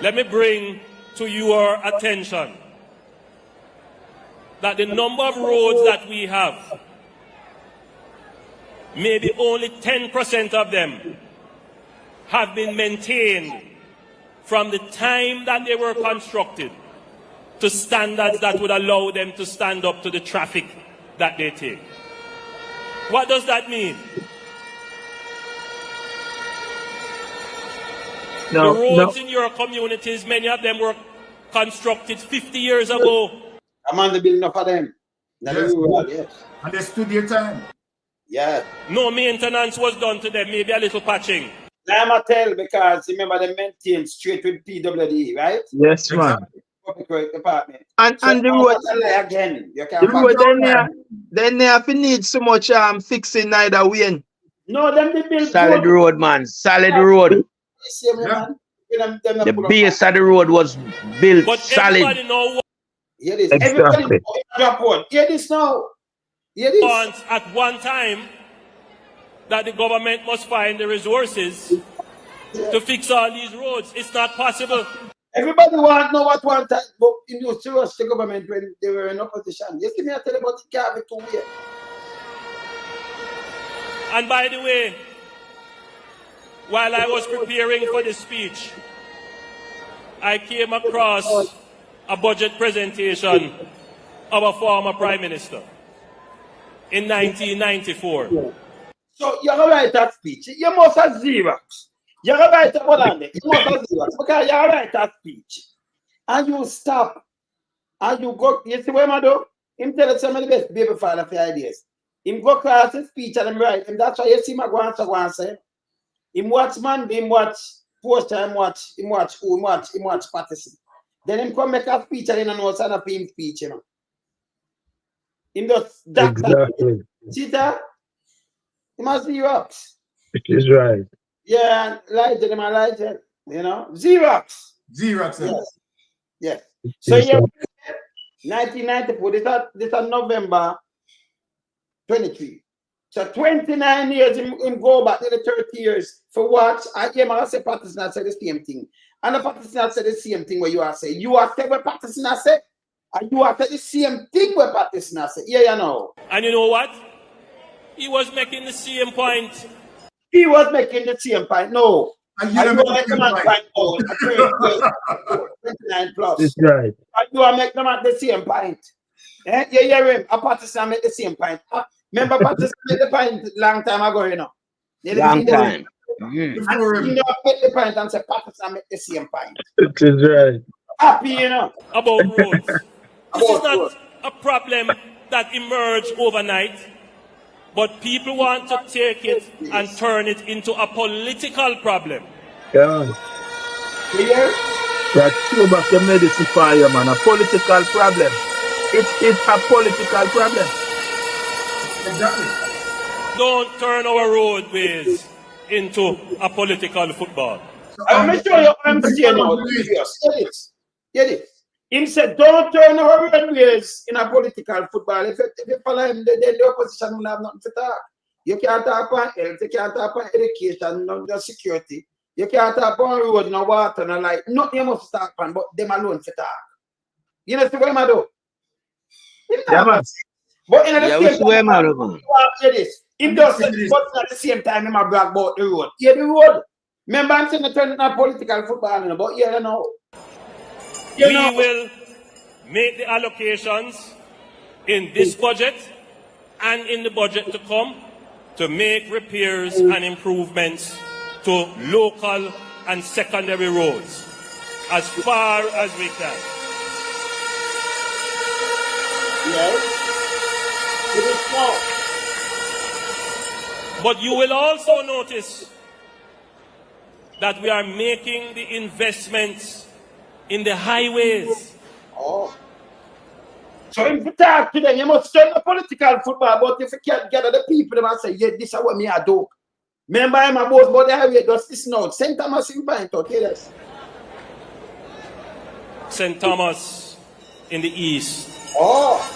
Let me bring to your attention that the number of roads that we have, maybe only 10% of them have been maintained from the time that they were constructed to standards that would allow them to stand up to the traffic that they take. What does that mean? The roads in your communities, many of them were constructed 50 years ago. I'm on the building of them. Yes. And they stood their time. Yeah. No maintenance was done to them, maybe a little patching. I'm a tell because remember they maintain straight with PWD, right? Yes, man. Public department. And the road again. You the road then they have to need so much fixing neither way. No, them they build Solid road, man. Solid road. The base of the road was built but solid. Everybody know Hear this. Exactly. Everybody drop one. Hear this now. Hear this. wants at one time that the government must find the resources to fix all these roads. It's not possible. Everybody want know what one time, but in the serious the government when they were in opposition. Yesterday I tell you about the car to where. And by the way, while I was preparing for this speech, I came across a budget presentation of a former prime minister in 1994. So you're gonna write that speech. You must have Xerox. You're gonna write that one. You must have Xerox because you're gonna write that speech. And you stop. And you go, you see what I do? Him tell us some of the best baby father for ideas. Him go across his speech and him write. And that's why you see my go and say. Him watch man, him watch poster, him watch Patterson. Then him come make a speech and he know what's on him speech, you know. Him just that. Exactly. See that? He must Xerox. It is right. Yeah, light them and light it, you know. Xerox. Xerox. Yes. So yeah, 1994, this is November 23. So 29 years in go back to the 30 years for what? I say Patterson said the same thing. And the Patterson said the same thing where you are saying. You are saying what Patterson said. And you are saying the same thing where Patterson said. Yeah, you know. And you know what? He was making the same point. He was making the same point. No. And you make the same point. 29 plus. That's right. And you are making them at the same point. Yeah, yeah, a Patterson make the same point. Remember Patterson made the point long time ago, you know. Long time. And you know, make the point and say Patterson make the same point. It is right. Happy, you know. About roads. This is not a problem that emerged overnight, but people want to take it and turn it into a political problem. Yeah. That's true about the medicine fire, man. A political problem. It's a political problem. Exactly. Don't turn our roadways into a political football. I'm going to show you what I'm saying now. Get it. Him said, don't turn our roadways in a political football. If you follow him, then the opposition will have nothing to talk. You can't talk about health, you can't talk about education, no security. You can't talk about road, no water, no light. Nothing you must talk about, but them alone for talk. You know what I do? Yeah, man. But in the same time, he does it, but at the same time, he might brag about the road. Yeah, the road. Remember, I'm saying turn it political football, but yeah, you know. We will make the allocations in this budget and in the budget to come to make repairs and improvements to local and secondary roads as far as we can. Yes. But you will also notice that we are making the investments in the highways. Oh. So if you talk to them, you must turn the political football, but if you can't gather the people, they must say, yeah, this is what me I do. Remember, I'm a boss, but the highway does this now. St. Thomas in Pine, okay, yes. St. Thomas in the east. Oh.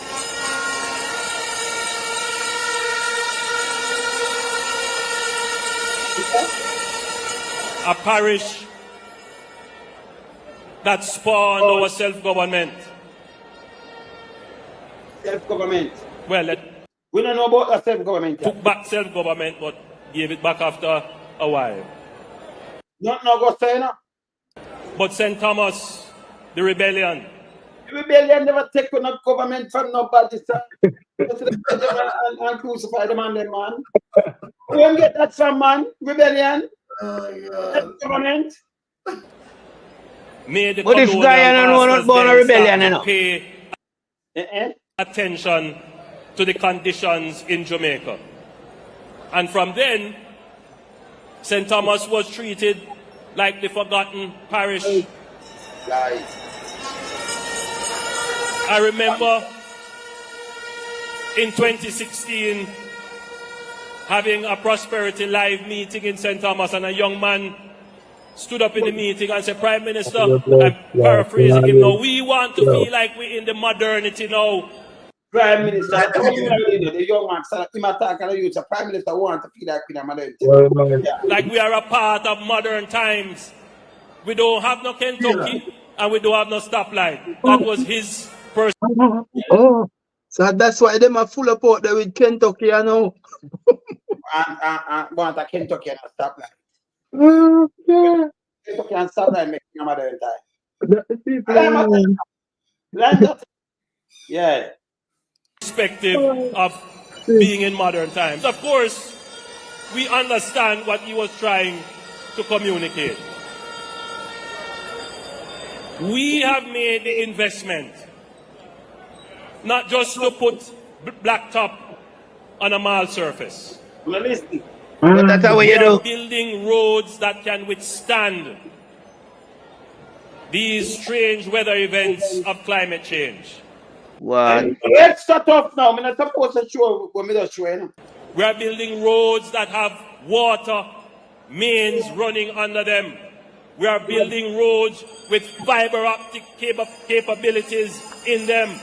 A parish that spawned our self-government. Self-government. Well, we don't know about the self-government. Took back self-government, but gave it back after a while. No go say no. But St. Thomas, the rebellion. The rebellion never take on a government from nobody, sir. and crucify the man, man. We won't get that from, man. Rebellion. Government. But this guy I don't know not born a rebellion, you know. Pay attention to the conditions in Jamaica. And from then, St. Thomas was treated like the forgotten parish. I remember in 2016 having a Prosperity Live meeting in St. Thomas, and a young man stood up in the meeting and said, Prime Minister, I'm paraphrasing him now, we want to feel like we're in the modernity now. Prime Minister, the young man, him attack and the youth, the Prime Minister want to feel like we're in the modernity. Like we are a part of modern times. We don't have no Kentucky and we don't have no stoplight. That was his person. Oh, so that's why them are full of out there with Kentucky, you know. And want a Kentucky and a stoplight. Kentucky and stoplight making a modern time. Yeah. Perspective of being in modern times. Of course, we understand what he was trying to communicate. We have made the investment not just to put blacktop on a mall surface. But that's how you do. Building roads that can withstand these strange weather events of climate change. What? Let's start off now. I'm not supposed to show what we just showing. We are building roads that have water mains running under them. We are building roads with fiber optic capabilities in them.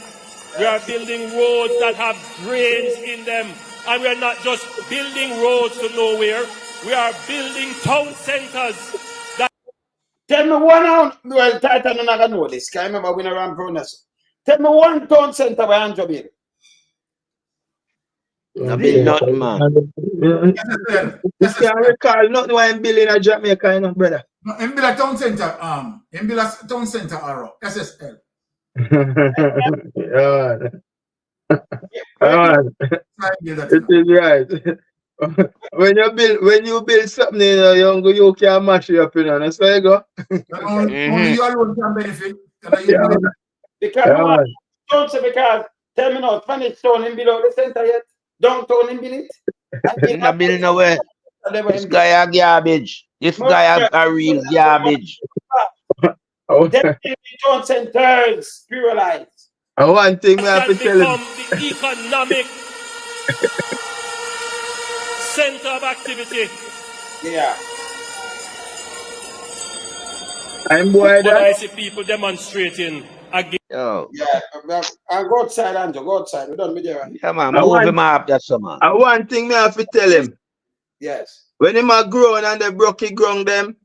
We are building roads that have drains in them. And we are not just building roads to nowhere. We are building town centers. Tell me one out. Well, Titan and I know this. I remember when I ran Brunus. Tell me one town center where I'm build. I build nothing, man. You can't recall nothing why I'm building a Jamaica, you know, brother. No, in build a town center, in build a town center arrow, SSL. It is right. when you build something, you can mash it up, you know. That's where you go. Only you alone can benefit. Because tell me now, Spanish town in below the center yet? Downtown in below it? Not building nowhere. This guy a garbage. This guy a real garbage. Them town centers spiritualized. One thing I have to tell him. The economic center of activity. Yeah. I'm boy but I see people demonstrating against. Yo. Yeah, I go outside, Andrew. Go outside. We done with you, right? Yeah, man. Move him up that summer. And one thing me have to tell him. Yes. When him a grown and they broke it ground them,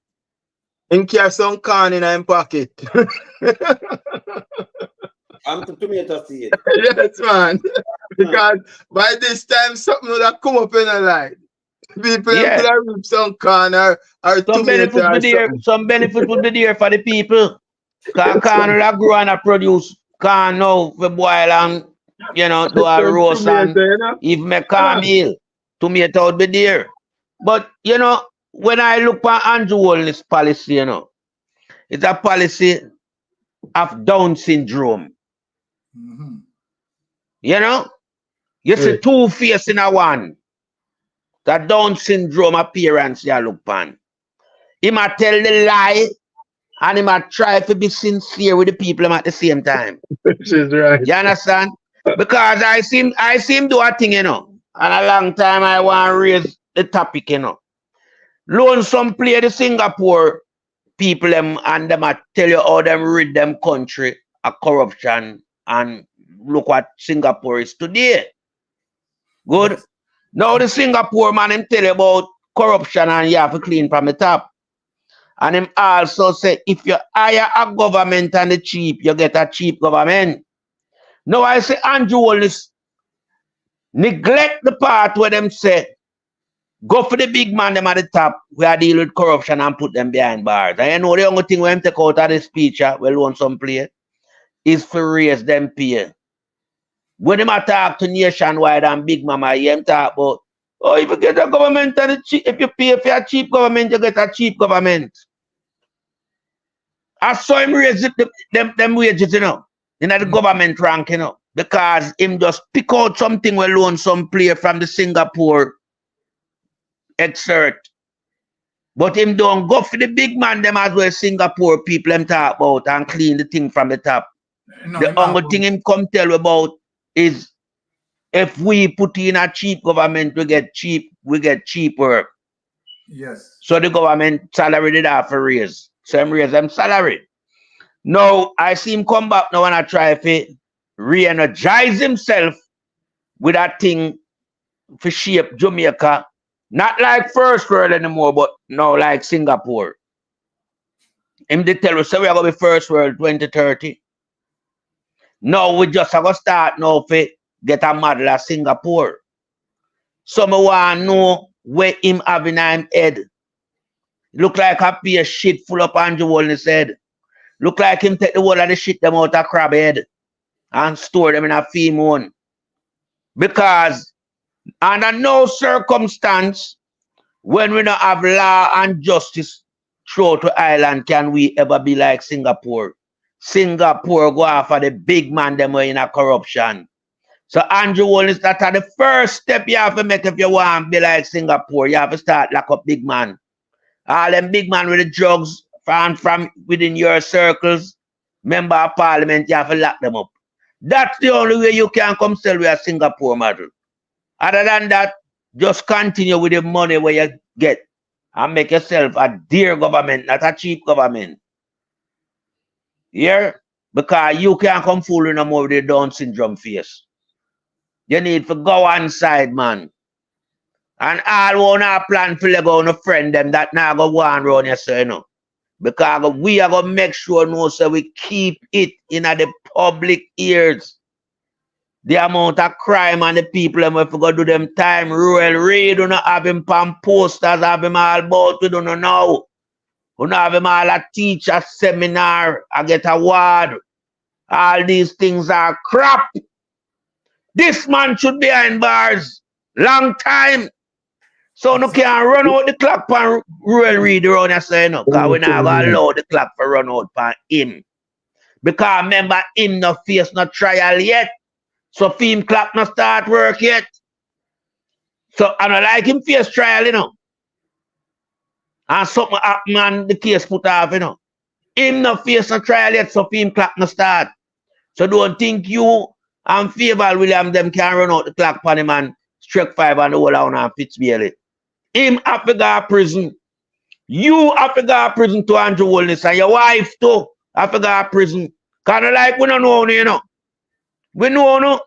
him carry some corn in him pocket. I'm the tomato seed. Yes, man. Because by this time something would have come up in a line. People could have reaped some corn or some benefit tomato or there. something. Some benefit would be there for the people. Because corn will have grow and have produce corn now for boil and do a roast and even make corn meal. Tomato would be there. But when I look at Andrew Holness policy, it's a policy of Down syndrome. Mm-hmm. You see two faces in a one. The Down syndrome appearance you look pan. He might tell the lie and he might try to be sincere with the people at the same time. Which is right. You understand? Because I see him do a thing, and a long time I want to raise the topic, Loan some play the Singapore people them and them a tell you how them rid them country of corruption and look what Singapore is today. Good. Yes. Now the Singapore man him tell you about corruption and you have to clean from the top. And him also say if you hire a government and the cheap, you get a cheap government. Now I say Andrew Holness neglect the part where them say go for the big man them at the top where deal with corruption and put them behind bars. And the only thing we him take out of the speech we want some play is to raise them pay. When him talk to nationwide and big mama, him talk about if you get a government and if you pay for a cheap government, you get a cheap government. I saw him raise them wages, in the government rank, because him just pick out something we loan some player from the Singapore excerpt. But him don't go for the big man, them as well Singapore people them talk about and clean the thing from the top. No, the only thing him come tell about is if we put in a cheap government, we get cheap work. Yes. So the government salary did have to raise. So him raise them salary. Now I see him come back now and I try to re-energize himself with that thing for shape Jamaica. Not like first world anymore, but now like Singapore. Him they tell us so we are going to be first world 2030. Now we just have to start now to get a model of Singapore. So I want to know where him having him head. Look like a piece of shit full up Andrew Holness head. Look like him take the whole of the shit them out of crab head and store them in a female. Because under no circumstance, when we don't have law and justice throughout the island, can we ever be like Singapore. Singapore go after the big man them in a corruption. So Andrew Holness, that's the first step you have to make if you want to be like Singapore. You have to start lock up big man. All them big man with the drugs from within your circles, member of parliament, you have to lock them up. That's the only way you can come sell with a Singapore model. Other than that, just continue with the money where you get and make yourself a dear government, not a cheap government. Yeah? Because you can't come fooling no more with the Down syndrome face. You need to go on side, man. And all wanna plan to let go on a friend them that now go on around yourself, Because we are gonna make sure so we keep it in the public ears. The amount of crime and the people if we go do them time Royal Reid, do not have him on posters, have him all about, we don't know. We don't have him all a teacher seminar, I get award. All these things are crap. This man should be behind bars. Long time. So no can run out the clock for Royal Reid around here, because we not gonna allow the clock to run out for him. Because remember, him no face no trial yet. So film clock no start work yet. So I don't like him face trial, And something happen and the case put off, Him no face no trial yet, so film clock no start. So don't think you and Favour William them can run out the clock for him and strike 5 and the whole on and Fitzbailey. Him have to go to prison. You have to go to prison to Andrew Holness and your wife too have to go to prison Kind of like we don't know, you know. We know, no.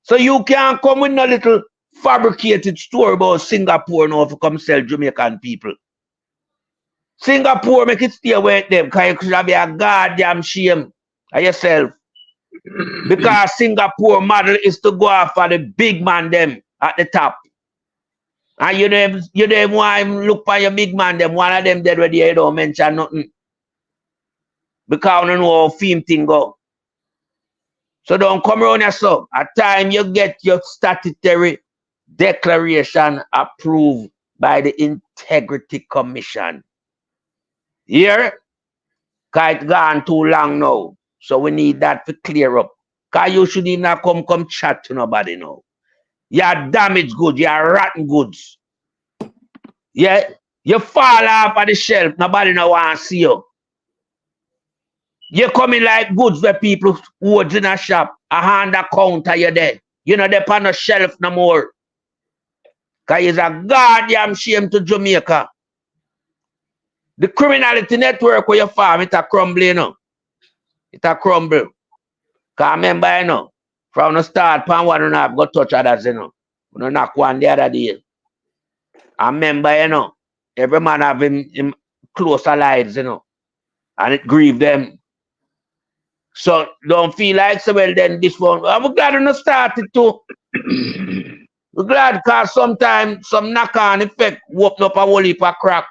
So you can't come with no little fabricated story about Singapore now to come sell Jamaican people. Singapore make it stay with them because you should be a goddamn shame of yourself. Because Singapore model is to go after the big man them at the top. And you don't want him look for your big man them. One of them dead where you don't mention nothing. Because you don't know how film thing go. So don't come around here, so. At time you get your statutory declaration approved by the Integrity Commission. Here, because it's gone too long now. So we need that to clear up. Because you shouldn't even come chat to nobody now. You're damaged goods, you're rotten goods. Yeah, you fall off of the shelf, nobody no want to see you. You coming like goods where people woods in a shop, a hand a counter you there. You know, they're on the shelf no more. Because it's a goddamn shame to Jamaica. The criminality network where you farm, it's a crumble, you know. It's a crumble. Because remember, you know, from the start, pan one and a half, go touch others, you know. We don't knock one the other day. I remember, you know, every man have him closer lives, you know. And it grieved them. So don't feel like, so well, then this one. I'm glad you not started to. We're glad because sometimes some knock-on effect open up a whole heap of crack.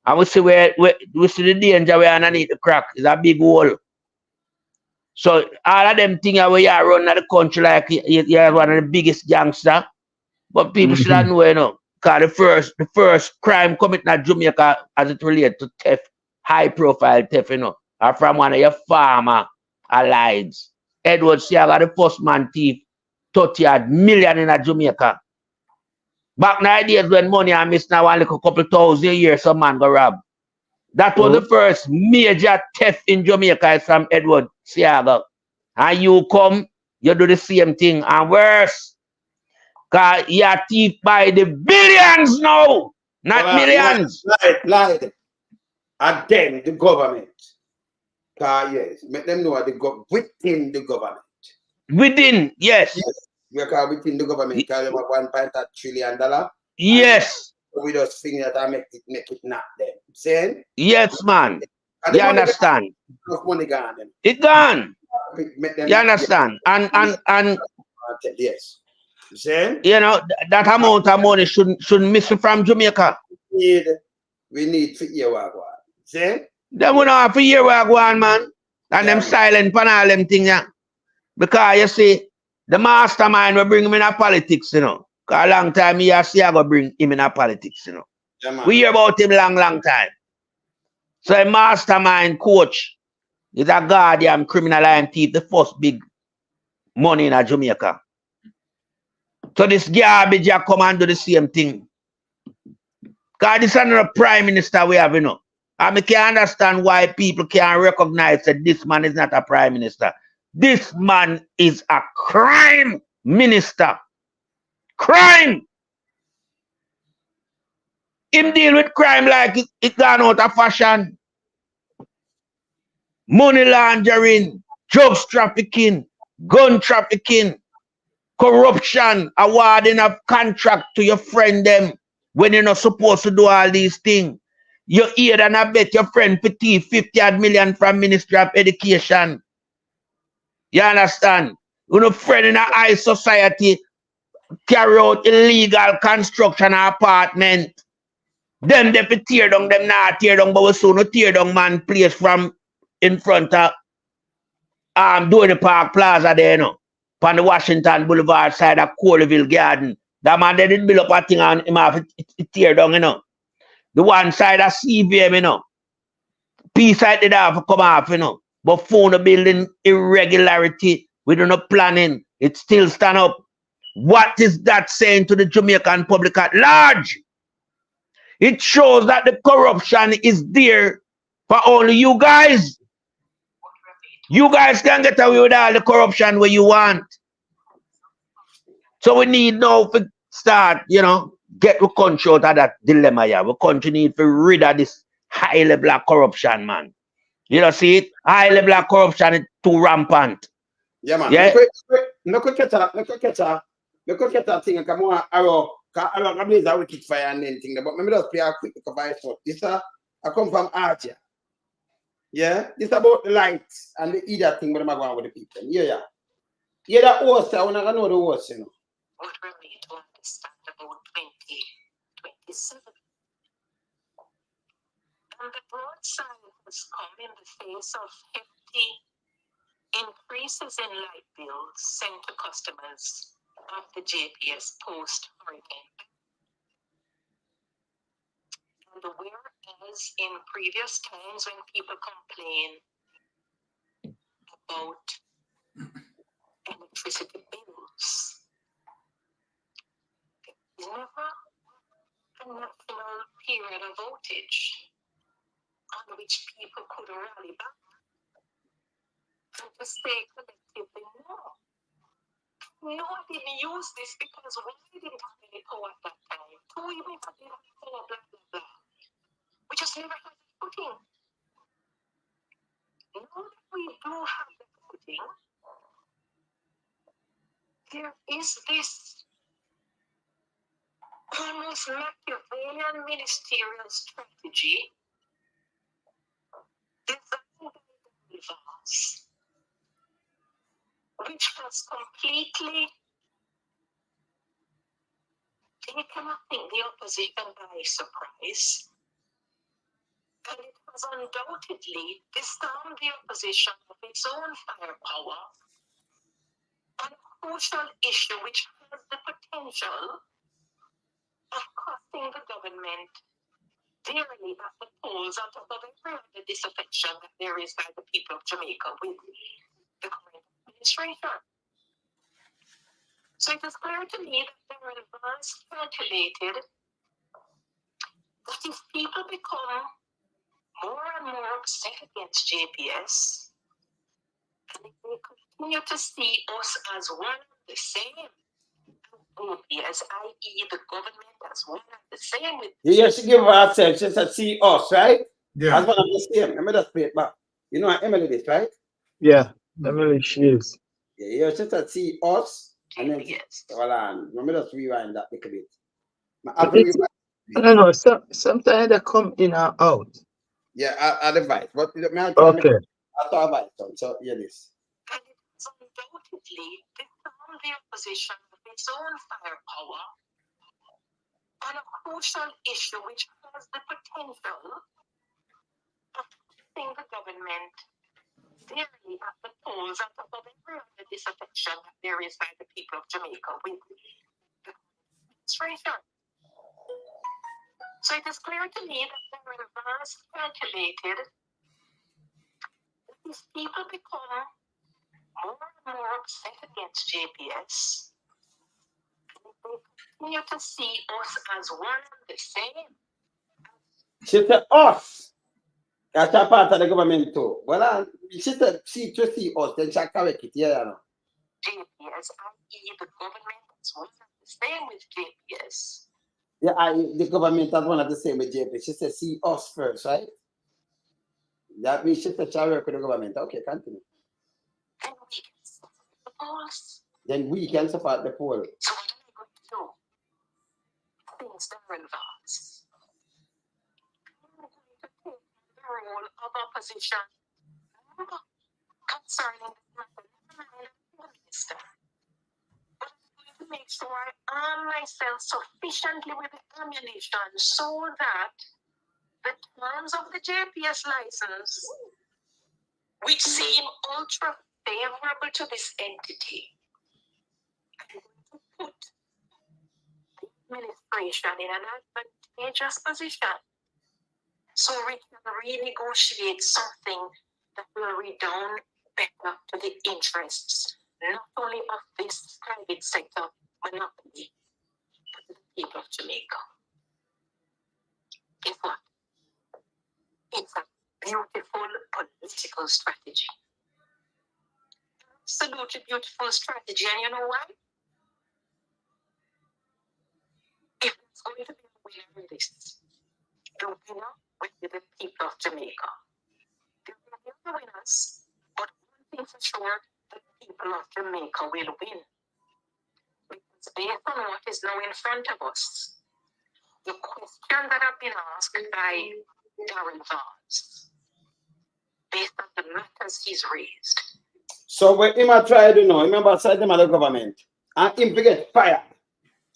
And we see we see the danger where underneath the crack is a big hole. So all of them things where you run at the country like you're one of the biggest gangsters. But people should have know, you know, because the first crime committed in Jamaica as it relates to theft, high profile theft, you know, are from one of your farmer allies. Edward Siaga, the first man thief, 30 million in Jamaica. Back in the days when money I miss now, only a couple thousand a year, some man go rob. That was the first major theft in Jamaica from Edward Siaga. And you come, you do the same thing and worse. Because you're thief by the billions now, not millions. Lied. And then the government. Yes, make them know they go within the government. Within, yes. Because within the government, because you have $1.3 trillion. Yes. We just think that I make it not them. Saying? Yes, man. You understand? Money gone. It gone. You understand? And yes. Saying? You know, that amount of money shouldn't miss from Jamaica. We need to hear what I want. Saying? Them we don't have to hear what I want, man. And them silent pan all them things, yeah. Because you see, the mastermind will bring him in a politics, you know. Because a long time I see I go bring him in a politics, you know. Yeah, we hear about him long time. So a mastermind coach is a goddamn criminal and thief, the first big money in Jamaica. So this garbage come and do the same thing. Because this is another prime minister we have, you know. And I can't understand why people can't recognize that this man is not a prime minister. This man is a crime minister. Crime! Him deal with crime like it gone out of fashion. Money laundering, drugs trafficking, gun trafficking, corruption, awarding of contract to your friend them when you're not supposed to do all these things. You hear and I bet your friend Petit 50 million from Ministry of Education. You understand? You know, friend in a high society carry out illegal construction apartment. Them they tear down, them not tear down, but we soon tear down man place from in front of doing the Park Plaza there, you know, on the Washington Boulevard side of Colville Garden. That man they didn't build up a thing and him have to tear down, you know. The one side of CVM, you know. P side did have to come off, you know. But found the building irregularity, we do not planning, it still stand up. What is that saying to the Jamaican public at large? It shows that the corruption is there for only you guys. You guys can get away with all the corruption where you want. So we need now to start, you know, get the country out of that dilemma here. We country need to rid of this high level of corruption, man. You know, see it? High level of corruption is too rampant. Yeah, man. Yeah. No could catch a thing and come on, arrow blaze a wicked fire and anything. But maybe just play a quick cover shot. This I come from Archer. Yeah, this about the lights and the either thing but I'm going with the people. Yeah. Yeah, that horse, I wanna know the horse, you know. What we need to understand about 2027. And the broadside has come in the face of hefty increases in light bills sent to customers of the JPS post-hurricane. And whereas in previous times when people complain about electricity bills, there's never a national period of outage on which people could rally back and to say collectively, no, I didn't use this because one, we didn't have any power at that time. Two, we didn't have power, blah, blah, blah. We just never had the footing. Now that we do have the footing, there is this almost Machiavellian ministerial strategy designed by the Vance, which has completely taken, I think, the opposition by surprise. And it has undoubtedly disarmed the opposition of its own firepower on a crucial issue which has the potential of costing the government dearly at the polls on top of every other disaffection that there is by the people of Jamaica with the current administration. So it is clear to me that there are advanced calculated that if people become more and more upset against JPS, and if they continue to see us as one and the same, JPS, i.e. the government as one and the same with... You should give ourselves just to see us, right? Yeah. As one of the same. Let me just play it back. You know what Emily is, right? Yeah, Emily, she is. Yeah, you just to see us, and then... Hold on. Let me just rewind that little bit. I don't know, sometimes they come in and out. Yeah, I advise. But okay. I thought about it, so hear this. And it has undoubtedly disarmed the opposition of its own firepower on a crucial issue which has the potential of putting the government dearly at the polls on top of every other disaffection that there is by the people of Jamaica with the administration. So it is clear to me that there are advanced calculated that these people become more and more upset against JPS. And they continue to see us as one and the same. She said us. That's a part of the government too. Well, she said see us, then she correct it. Yeah, no. JPS, i.e. the government is one and the same with JPS. Yeah, the government has one of the same with JPS. She said see us first, right? That means she said she work with the government. Okay, continue. Then we can support the polls. Then we can support the poll. So what are we going to do? Things that are advanced. We're going to take the role of opposition concerning this matter. Never mind the minister. But I'm going to make sure I arm myself sufficiently with the ammunition so that the terms of the JPS license, which seem ultra favorable to this entity, I'm going to put the administration in an advantageous position so we can renegotiate something that will redound better to the interests not only of this private sector monopoly, but to the people of Jamaica. Guess what? It's a beautiful political strategy. Absolutely beautiful strategy. And you know why? If there's going to be a winner in this, the winner will be the people of Jamaica. There will be are winners, but one thing for sure, the people of Jamaica will win. Because based on what is now in front of us, the question that have been asked by Darren Vaz, based on the matters he's raised. So when him a try to know, remember side them at the government, and him to get fired.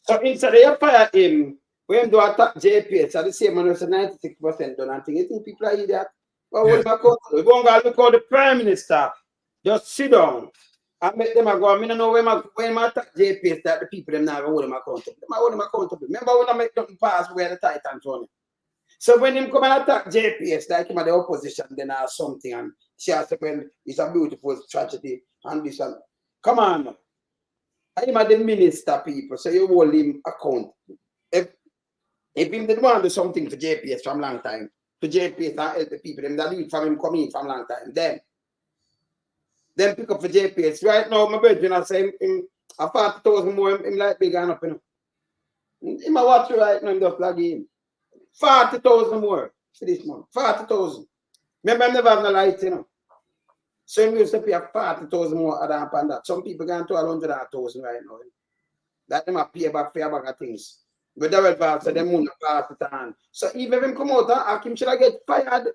So instead of you fire him, when do attack JPS, at the same man, 96% done, and think you think people are idiot. Well, what about we go and look at the Prime Minister, just sit down and make them go. I don't know when I attack JPS that the people them now hold them accountable. Them hold them accountable. Remember when I make nothing pass where the TITANS on it. So when him come and attack JPS, like him at the opposition, then or something, and she has to when it's a beautiful tragedy and this and come on. I'm at the minister, people, so you hold him account. If him didn't want to do something for JPS from long time, to JPS and help the people, them that do it from him coming from long time, then pick up for JPS. Right now, my brethren are saying him a 40,000 more, him like big enough, you know. Him a watch right now, him just plug in. 40,000 more for this month. 40,000. Remember, I never have no light, you know. So we used to pay 40,000 more than that. Some people going to 100,000 right now. That them a pay back for a bag of things. But that will pass, so them won't pass it on. So even if him come out and ask him, should I get fired?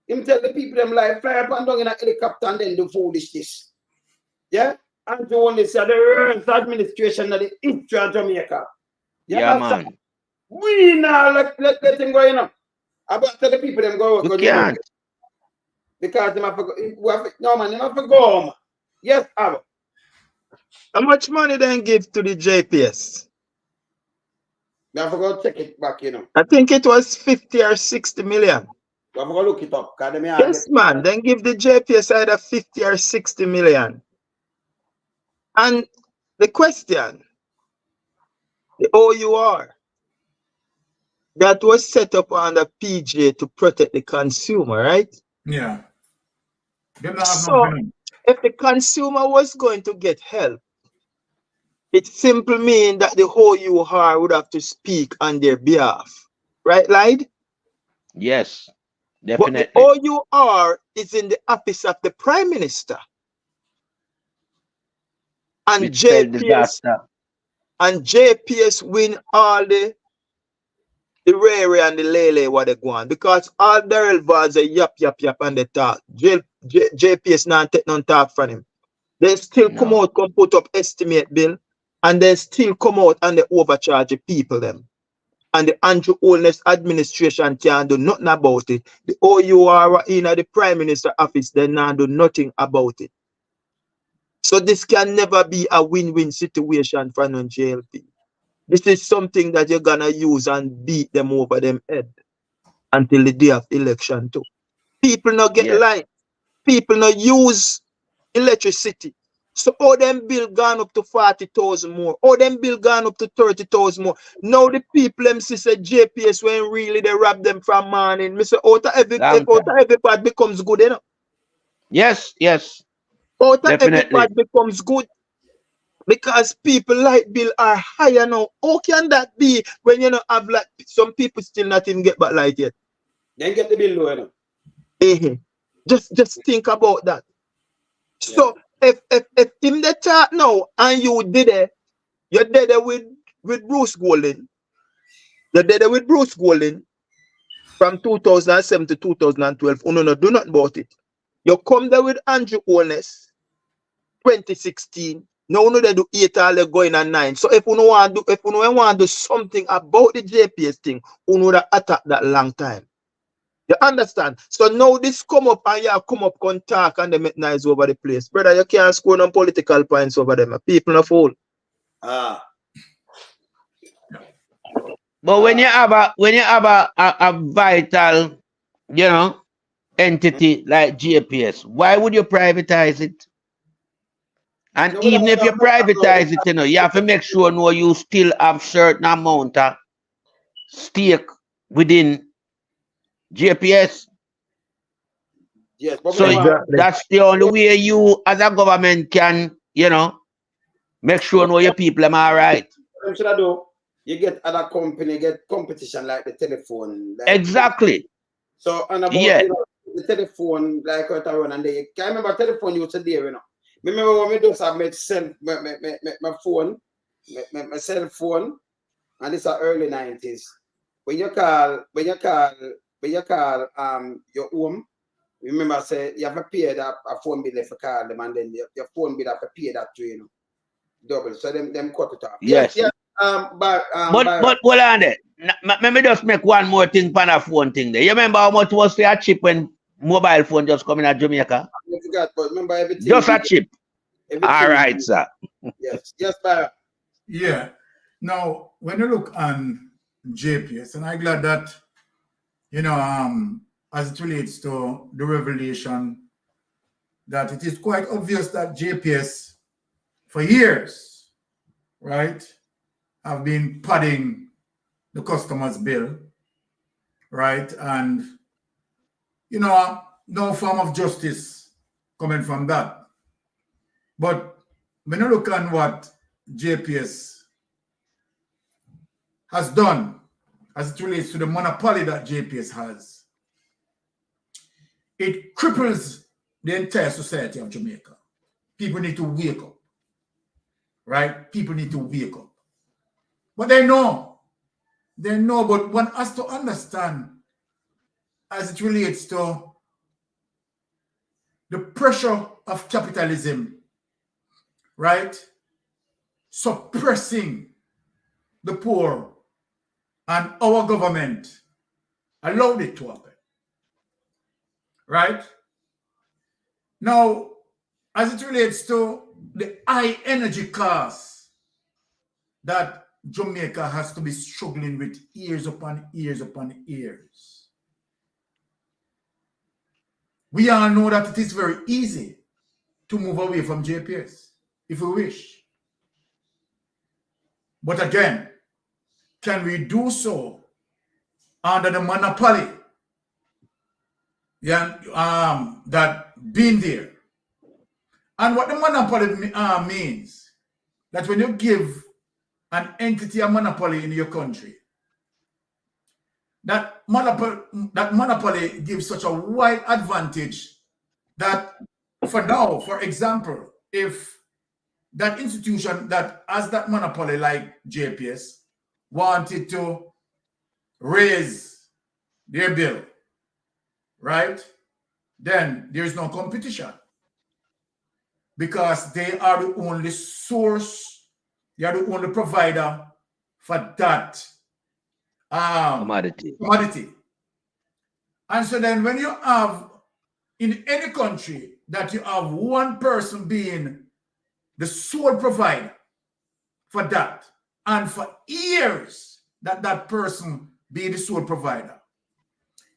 Him tell the people them like fire up and down in a helicopter and then do foolishness. Yeah? And you only say the worst administration of the history of Jamaica. Yeah, man. We now let him go, you know. I better tell the people them go. You can't. Because them have to go. No, man, them have to go, man. Yes, Abba. How much money then give to the JPS? We have to go check it back, you know. I think it was 50 or 60 million. We have to go look it up. Yes, man. Then give the JPS either 50 or 60 million. And the question, the OUR, that was set up under PJ to protect the consumer, right? Yeah. So, if the consumer was going to get help, it simply means that the whole OUR would have to speak on their behalf. Right, Lyde? Yes, definitely. But the OUR is in the office of the Prime Minister. And JPS win all the rare and the lele what they go on. Because all Daryl Vaz are yap and they talk. JPS not take none talk from him. They still come out, come put up estimate bill, and they still come out and they overcharge the people them. And the Andrew Holness administration can't do nothing about it. The OUR in the Prime Minister office, they not do nothing about it. So this can never be a win-win situation for non-JLP. This is something that you're gonna use and beat them over them head until the day of election too. People not get light. People not use electricity. So all them bill gone up to 40,000 more. All them bill gone up to 30,000 more. Now the people them see say JPS when really they rob them from morning. Mr. Out of every part becomes good, you know. Yes. Out of every part becomes good. Because people light bill are higher now. How can that be when you know have like some people still not even get back light yet? Then get the bill lower now. Just think about that. So if him the talk now and you did it, you're dead with Bruce Golding. You're dead with Bruce Golding from 2007 to 2012. Oh no, do nothing about it. You come there with Andrew Holness 2016. Now they do 8 all they going on 9. So if you want to do something about the JPS thing, you know that attack that long time. You understand? So now this come up and you come up can talk and they make noise over the place. Brother, you can't score no political points over them. People no fool. But when you have a vital, you know, entity like JPS, why would you privatize it? And even if you privatize it, you know, you have to make sure you still have certain amount of stake within JPS. Yes, so that's the only way you as a government can, you know, make sure your people are all right. What should I do? You get other company, get competition like the telephone. Like exactly. So and about you know, the telephone like what I run and they can't remember telephone you said there, you know. Remember when we do have my phone, my cell phone, and it's the early 90s. When you call your home, remember say you have to pay that a phone bill for call them, and then your phone bill have to pay that too, you know. Double. So them cut it off. Yes. Yes. But hold on there. Let me just make one more thing on a phone thing there. You remember how much was for a chip when mobile phone just coming out Jamaica? I forgot, but remember everything. Just a chip. All right, sir. Yes. Yes, Byron. Yeah. Now, when you look on JPS, and I'm glad that, you know, as it relates to the revelation, that it is quite obvious that JPS, for years, right, have been padding the customer's bill, right, and, you know, no form of justice coming from that. But when you look at what JPS has done as it relates to the monopoly that JPS has, it cripples the entire society of Jamaica. People need to wake up, right? People need to wake up. But they know, but one has to understand as it relates to the pressure of capitalism, right? Suppressing the poor, and our government allowed it to happen, right? Now, as it relates to the high energy costs that Jamaica has to be struggling with years upon years upon years, we all know that it is very easy to move away from JPS if we wish. But again, can we do so under the monopoly that been there? And what the monopoly means, that when you give an entity a monopoly in your country, that monopoly gives such a wide advantage that for now, for example, if that institution that has that monopoly like JPS wanted to raise their bill, right, then there's no competition, because they are the only source, they are the only provider for that commodity. And so then when you have, in any country, that you have one person being the sole provider for that, and for years that person be the sole provider,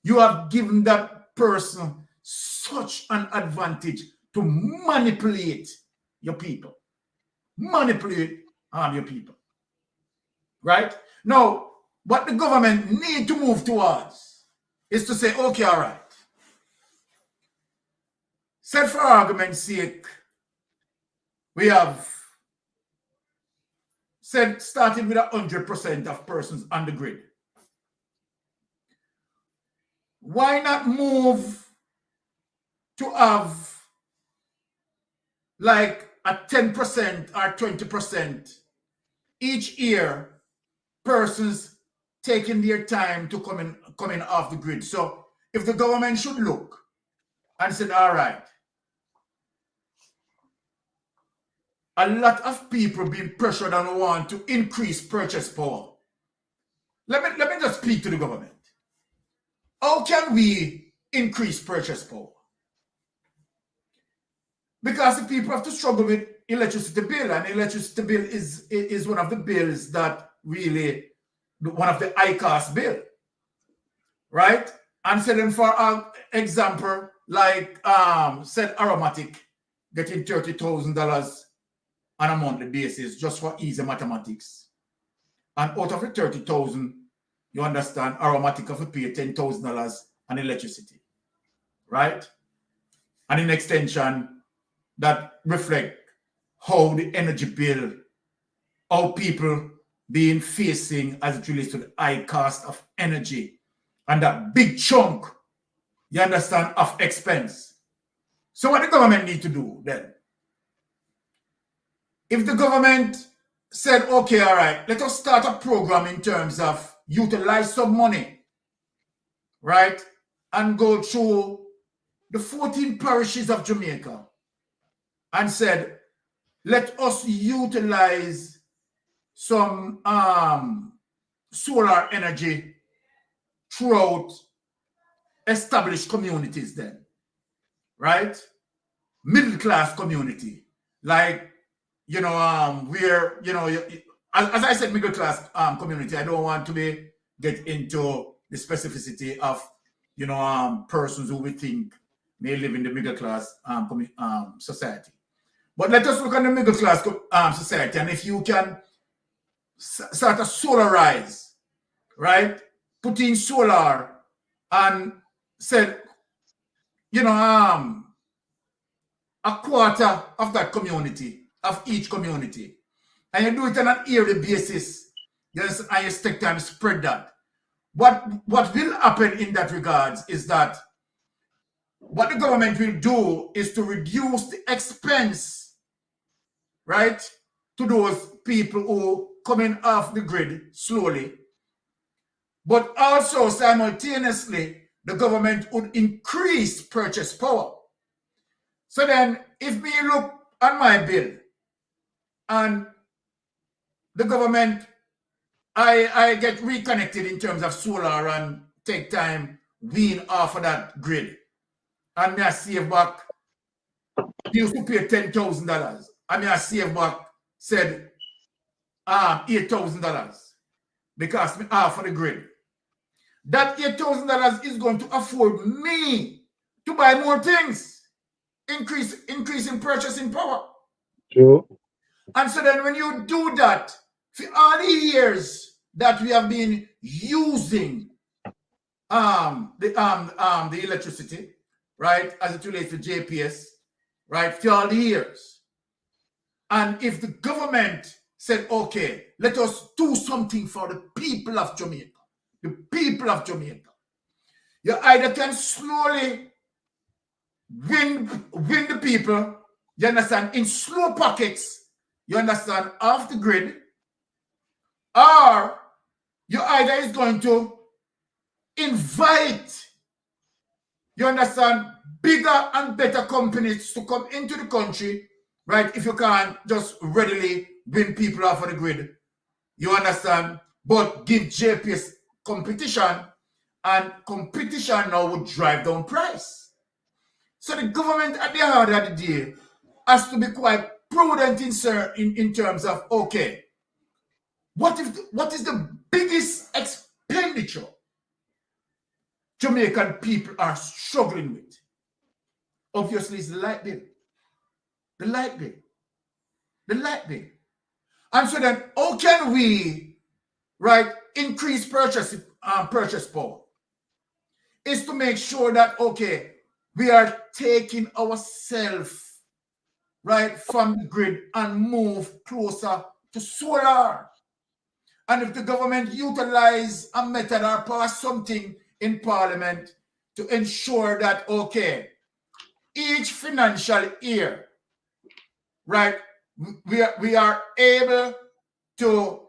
you have given that person such an advantage to manipulate your people. Manipulate your people. Right? Now, what the government need to move towards is to say, okay, all right. Say for argument's sake, we have said started with 100% of persons on the grid. Why not move to have like a 10% or 20% each year, persons taking their time to come in off the grid? So if the government should look and said, all right, a lot of people being pressured and want to increase purchase power. Let me just speak to the government. How can we increase purchase power? Because the people have to struggle with electricity bill, and electricity bill is one of the bills that really, one of the high cost bill, right? And so then for example, like said aromatic getting $30,000 on a monthly basis, just for easy mathematics. And out of the 30,000, you understand, aromatic have to pay $10,000 on electricity, right? And in extension, that reflect how the energy bill, how people being facing as it relates to the high cost of energy. And that big chunk you understand, of expense. So what the government need to do then? If the government said, okay, all right, let us start a program in terms of utilize some money, right? And go through the 14 parishes of Jamaica and said, let us utilize some solar energy throughout established communities then, right? Middle class community, like, you know, where, you know, as I said, middle class community, I don't want to get into the specificity of, you know, persons who we think may live in the middle class society. But let us look at the middle class society, and if you can start to solarize, right? Put in solar and said, you know, a quarter of that community, of each community, and you do it on an yearly basis, yes, and you take time to spread that. What will happen in that regards is that what the government will do is to reduce the expense, right, to those people who coming off the grid slowly, but also simultaneously the government would increase purchase power. So then if we look on my bill and the government, I get reconnected in terms of solar and take time wean off of that grid, and me I save back, used to pay $10,000, and me I save back, said $8,000 because me off of the grid. That $8,000 is going to afford me to buy more things, increase in purchasing power. True. And so then when you do that, for all the years that we have been using the electricity, right, as it relates to JPS, right, for all the years, and if the government said, okay, let us do something for the people of Jamaica, the people of Jamaica, you either can slowly win the people, you understand, in slow pockets, you understand, off the grid, or you either is going to invite, you understand, bigger and better companies to come into the country, right? If you can't just readily win people off of the grid, you understand, but give JPS competition, and competition now would drive down price. So the government at the heart of the day has to be quite prudent in terms of, okay, what is the biggest expenditure Jamaican people are struggling with? Obviously, it's the light bill. The light bill. The light bill. And so then, how can we, right, increase purchase power? Is to make sure that, okay, we are taking ourselves, right, from the grid and move closer to solar. And if the government utilize a method or pass something in Parliament to ensure that, okay, each financial year, right, we are able to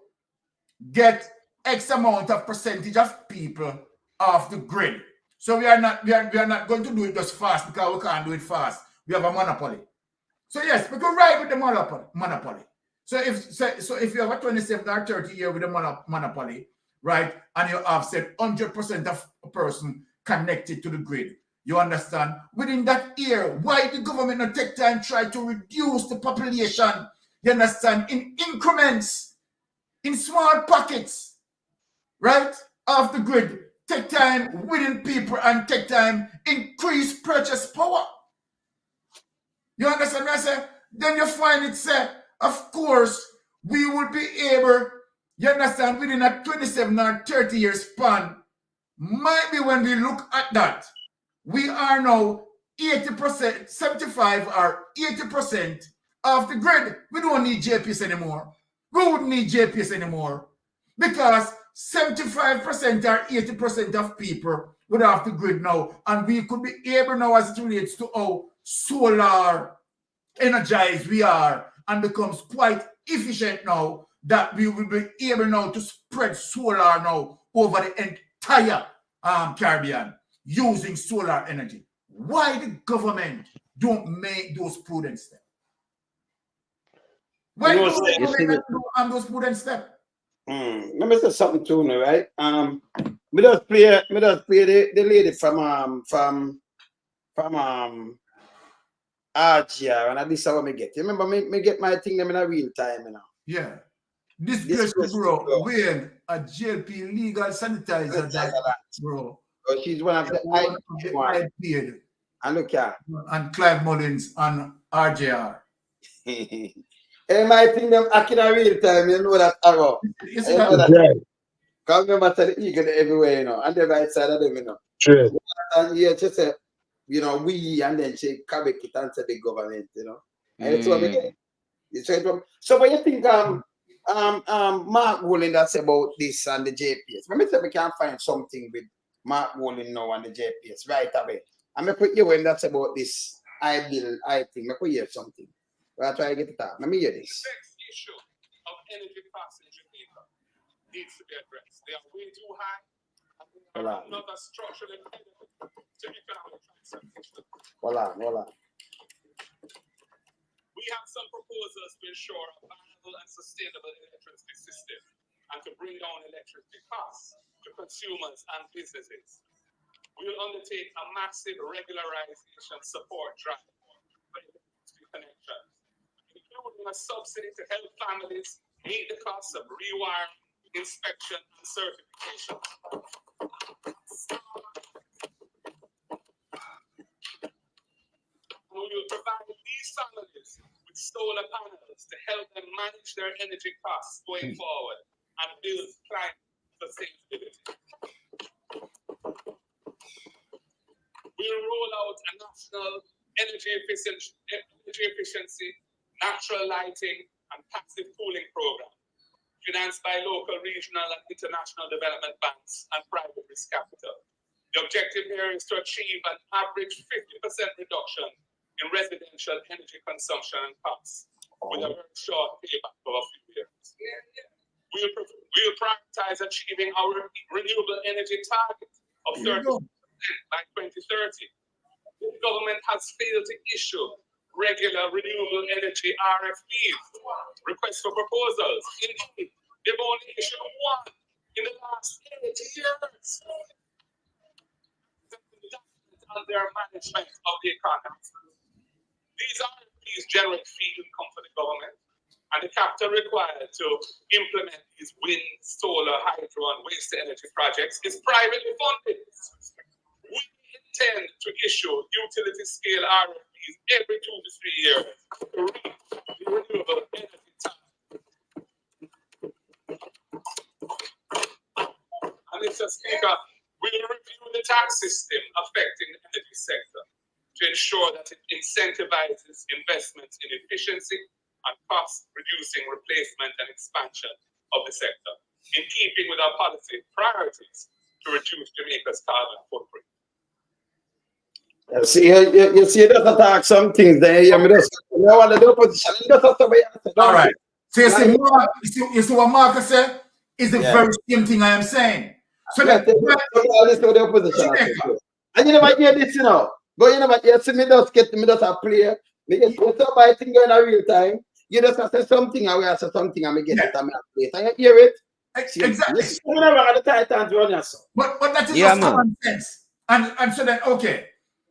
get X amount of percentage of people off the grid. So we are not going to do it just fast because we can't do it fast. We have a monopoly. So yes, we can ride with the monopoly. So if you have a 27 or 30 year with a monopoly, right, and you have said 100% of a person connected to the grid, you understand? Within that year, why the government not take time try to reduce the population, you understand, in increments, in small pockets, right, off the grid, take time within people and take time increase purchase power. You understand what I say? Then you find it say, of course, we will be able, you understand, within a 27 or 30 year span, might be when we look at that, we are now 80%, 75 or 80% of the grid. We don't need JPS anymore. We wouldn't need JPS anymore because 75% or 80% of people would have the grid now, and we could be able now as it relates to how solar energized we are and becomes quite efficient now, that we will be able now to spread solar now over the entire Caribbean using solar energy. Why the government don't make those prudent steps? Why don't the government do those prudent steps? Let me say something to you, right? Me just play the lady from RGR, and this is how me get. Remember, me get my thing them in a real time, you know. Yeah. This bro, wearing a JLP legal sanitizer that, bro. So she's one of the I paid. And look here. And Clive Mullins and RJR. Hey, my thing them acting in real time, you know that arrow. Yes, you know that. Because remember the eagle everywhere, you know, and the right side of them, you know. True. And yeah, just say, you know, we, and then she come back it and say the government, you know. And it's what we get. So what you think Mark Woolen that's about this and the JPS? Let me say we can find something with Mark Woolen now and the JPS right away. I'm gonna put you when that's about this I think. I could hear something. I'll try to get it out. Let me hear this. The next issue of energy costs in Jamaica needs to be addressed. They are way too high, and they are not a structural impediment to economic transformation. Voila. We have some proposals to ensure a viable and sustainable electricity system and to bring down electricity costs to consumers and businesses. We will undertake a massive regularization support drive for electricity connections, including a subsidy to help families meet the costs of rewiring, inspection, and certification. We will provide these families with solar panels to help them manage their energy costs going forward and build climate sustainability. We will roll out a national energy efficiency, natural lighting, and passive cooling program, financed by local, regional, and international development banks and private risk capital. The objective here is to achieve an average 50% reduction in residential energy consumption and costs, with a very short payback of a few years. We will prioritize achieving our renewable energy target of 30% by 2030. The government has failed to issue regular renewable energy RFPs, requests for proposals. Indeed, they've only issued one in the last 8 years. On their management of the economy. These RFPs generate fee income for the government, and the capital required to implement these wind, solar, hydro, and waste energy projects is privately funded. We intend to issue utility scale RFPs every 2 to 3 years to reach the renewable energy target. And Mr. Speaker, we will review the tax system affecting the energy sector to ensure that it incentivizes investments in efficiency and cost-reducing replacement and expansion of the sector, in keeping with our policy priorities to reduce Jamaica's carbon footprint. You see, that's attack some things there. You want to do opposition. All right. So you see what Marcus said is the very same thing I am saying. So that the opposition. And you never hear this, you know. But you never hear, see me just get me just a player. Me get my thing in a real time. You just say something, and we say something, and me get it, and me play it. And you hear it? Exactly. You never got the TITANS run yourself. But that is just common sense. And so then, okay.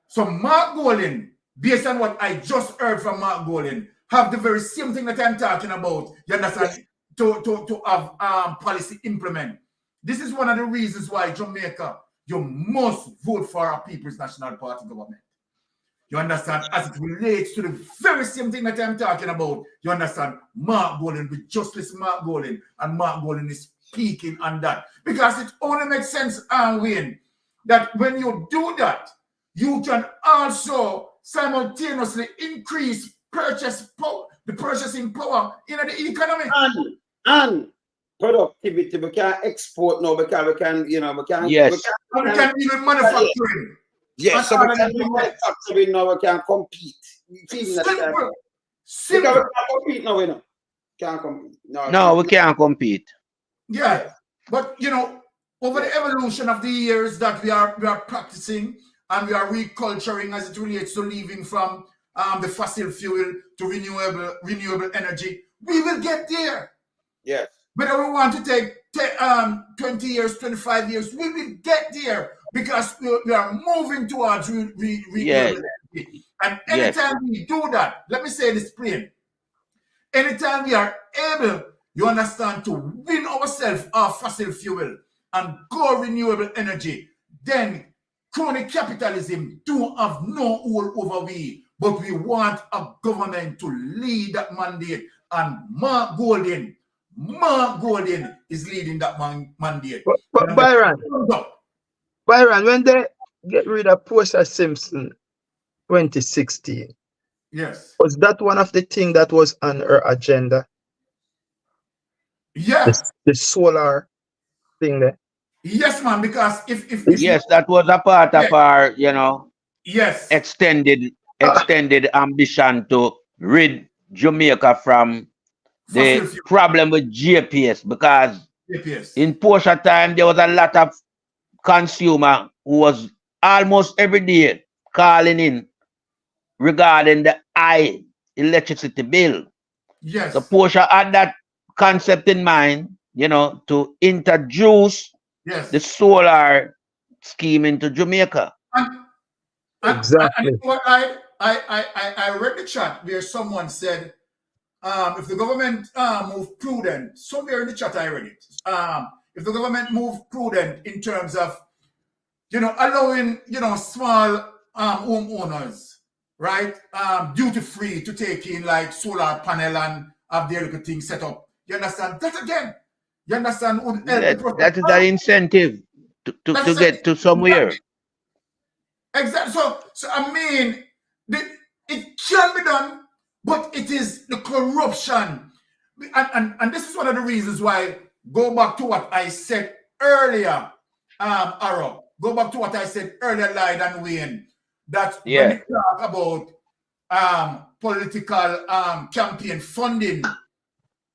So Mark Golding, based on what I just heard from Mark Golding, have the very same thing that I'm talking about. You understand? To have policy implement. This is one of the reasons why Jamaica, you must vote for our People's National Party government. You understand? As it relates to the very same thing that I'm talking about, you understand? Mark Golding, we just listen to Mark Golding, and Mark Golding is speaking on that. Because it only makes sense, Wayne, that when you do that, you can also simultaneously increase the purchasing power in the economy. And productivity. We can't export now because we can, you know, we can't. Yes. We can't even manufacturing. Yes, so we can do manufacturing now. We can compete. Simple. Because we can't compete now, you know. Can't compete. No, we can't compete. Yeah, but you know, over the evolution of the years that we are practicing and we are reculturing as it relates to leaving from the fossil fuel to renewable energy, we will get there. Yes. Whether we want to take 20 years, 25 years, we will get there because we are moving towards renewable energy. And anytime we do that, let me say this plain. Anytime we are able, you understand, to win ourselves our fossil fuel and go renewable energy, then crony capitalism do have no hold over we. But we want a government to lead that mandate, and Mark Golden is leading that mandate. But Byron, when they get rid of Portia Simpson 2016, yes, was that one of the things that was on her agenda? Yeah. The solar thing there. Yes, man, because if yes, that was a part of our, you know, extended ambition to rid Jamaica from the problem with GPS, because in Portia time there was a lot of consumer who was almost every day calling in regarding the high electricity bill. Yes. So Portia had that concept in mind, you know, to introduce the solar scheme into Jamaica. Exactly. I read the chat where someone said, if the government move prudent, somewhere in the chat I read it. If the government move prudent in terms of, you know, allowing, you know, small homeowners, right, duty free to take in like solar panel and have their little thing set up. You understand? That again, you understand? Would help that is the incentive to get to somewhere. Exactly. So I mean, it can be done, but it is the corruption, and this is one of the reasons why. Go back to what I said earlier, Arrow. Go back to what I said earlier, Lyde and Wayne. That when you talk about political campaign funding,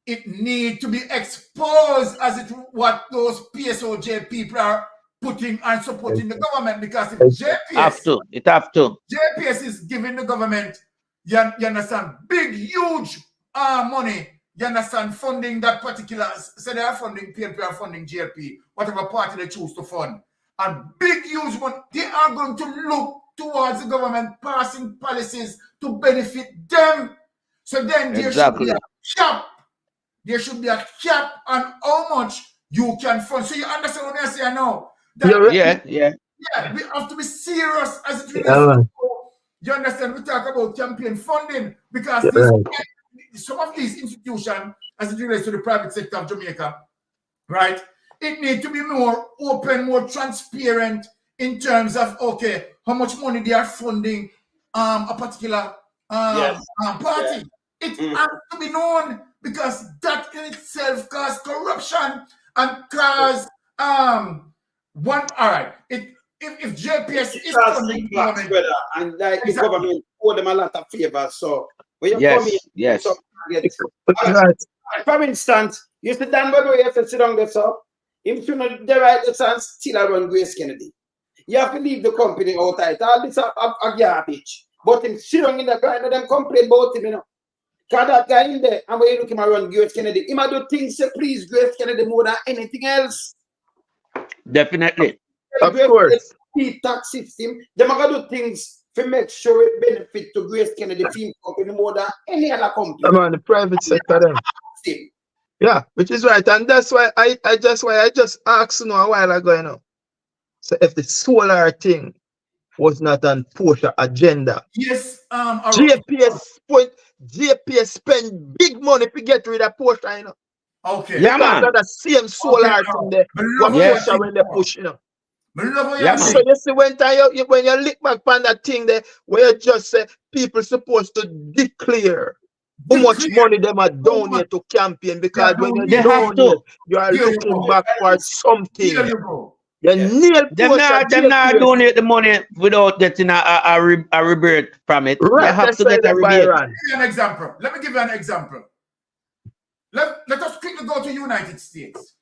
it needs to be exposed as it what those PSOJ people are putting and supporting the government, because if it have to. JPS is giving the government, you understand, big, huge money, you understand, funding that particular, so they are funding PNP, are funding JP, whatever party they choose to fund. And big, huge money, they are going to look towards the government passing policies to benefit them. So then there should be a cap. There should be a cap on how much you can fund. So you understand what I say now? Yeah, we have to be serious as it relates to, you understand, we talk about campaign funding, because some of these institutions, as it relates to the private sector of Jamaica, right, it needs to be more open, more transparent in terms of, okay, how much money they are funding a particular party. It has to be known, because that in itself causes corruption and cause if JPS is funding government, and like the government owe them a lot of favors, so when you come in, so for instance, you sit down by the way, you have to sit down there, so if you know the right and still around Grace Kennedy, you have to leave the company outside. All this a garbage, but him sit down in the grind, them complain about him, you know. Because that guy in there, and when you look him around Grace Kennedy, he might do things to please Grace Kennedy more than anything else. Definitely. Of course. The tax system, they're going to do things to make sure it benefit to Grace Kennedy Film Company more than any other company. I'm on the private sector then. Yeah, which is right. And that's why I just asked you a while ago, you know. So if the solar thing was not on Portia agenda. Yes, JPS spend big money to get rid of Portia, you know. Okay. Yeah, man. The same solar thing there. What Portia when they push, you know. So you see when you look back on that thing there, where you just say people supposed to declare how much money them are donate to campaign, because when you donate, you are looking back for something. Here you go. The nail Them not donate the money without getting a rebirth from it. Right, you have to get a rebate. Let me give you an example. Let me give you an example. Let us quickly go to United States.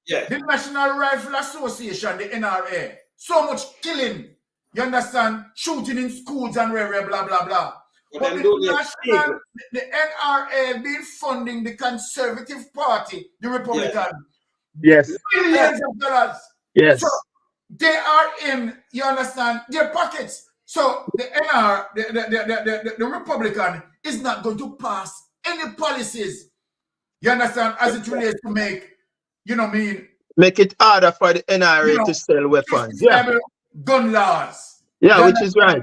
Yeah. The National Rifle Association, the NRA, so much killing, you understand, shooting in schools and blah, blah, blah. But the NRA been funding the Conservative Party, the Republican. Yes. Billions of dollars. Yes. So they are in, you understand, their pockets. So the Republican is not going to pass any policies, you understand, as it relates to make, make it harder for the NRA to sell weapons. Yeah. Gun laws. Yeah, which is right.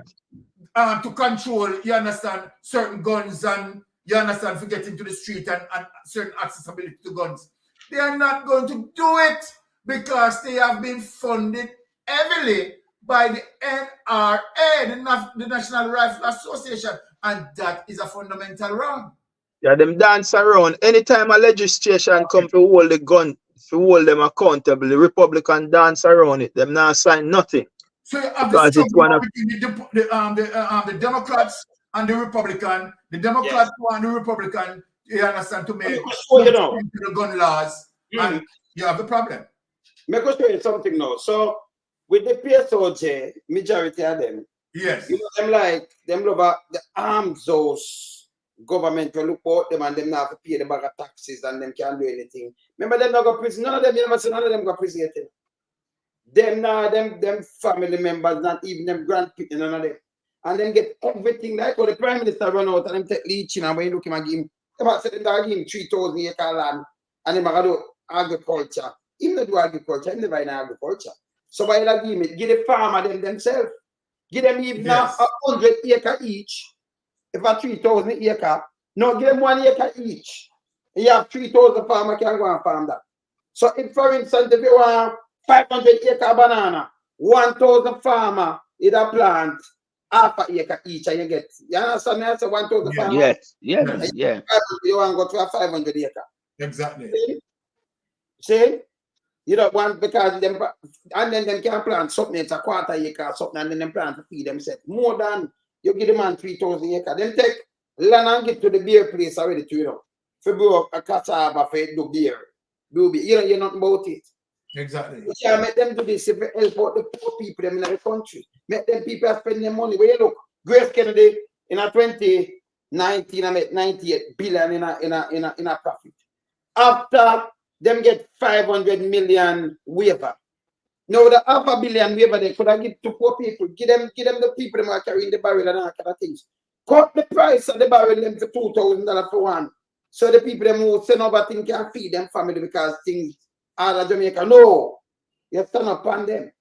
To control, you understand, certain guns and, you understand, for getting to the street and certain accessibility to guns. They are not going to do it because they have been funded heavily by the NRA, the National Rifle Association, and that is a fundamental wrong. Yeah, them dance around. Anytime a legislation come to hold the gun, to hold them accountable, the Republican dance around it. Them not sign nothing. So you have because it's one of the Democrats and the Republican. The Democrats want the Republican, you understand, to make the gun laws, and you have the problem. Let me show you something now. So with the PSOJ, majority of them, yes, them love the arms those government will look out them and them not have to pay the bag of taxes and them can't do anything. Remember them not go prison. None of them, you never see none of them go prison yet. Them family members, not even them grandparents, none of them. And then get everything like when the Prime Minister run out and them take leeching and when you look him and give him, them say them give him 3,000 acre land and them do agriculture. Even not do agriculture, him never in agriculture. So by that give the farmer them themselves. Give them even 100 acre each. If a 3,000 acre, no, give them 1 acre each. You have 3,000 farmer can go and farm that. So if for instance, if you want 500 acre banana, 1,000 farmer either plant half an acre each and you get, you understand me? I say 1,000 farmer. Yes. You want to go to a 500 acre. Exactly. See? You don't want because them and then them can plant something, it's a quarter acre something, and then them plant to feed themselves. More than you give the man 3,000 acre. Then take land and get to the beer place already to For grow a cassava for do beer. You're not about it. Exactly. You can't make them do this if you help out the poor people them in the country. Make them people spend their money. Where you look, Grace Kennedy in a 2019 I made 98 billion in a profit. After them get 500 million waiver. Now the $500 million waiver they could have give to poor people. Give them the people that are carrying the barrel and all kind of things. Cut the price of the barrel them to $2,000 for one. So the people them who send over things can feed them family because things out of Jamaica. No. You stand up on them.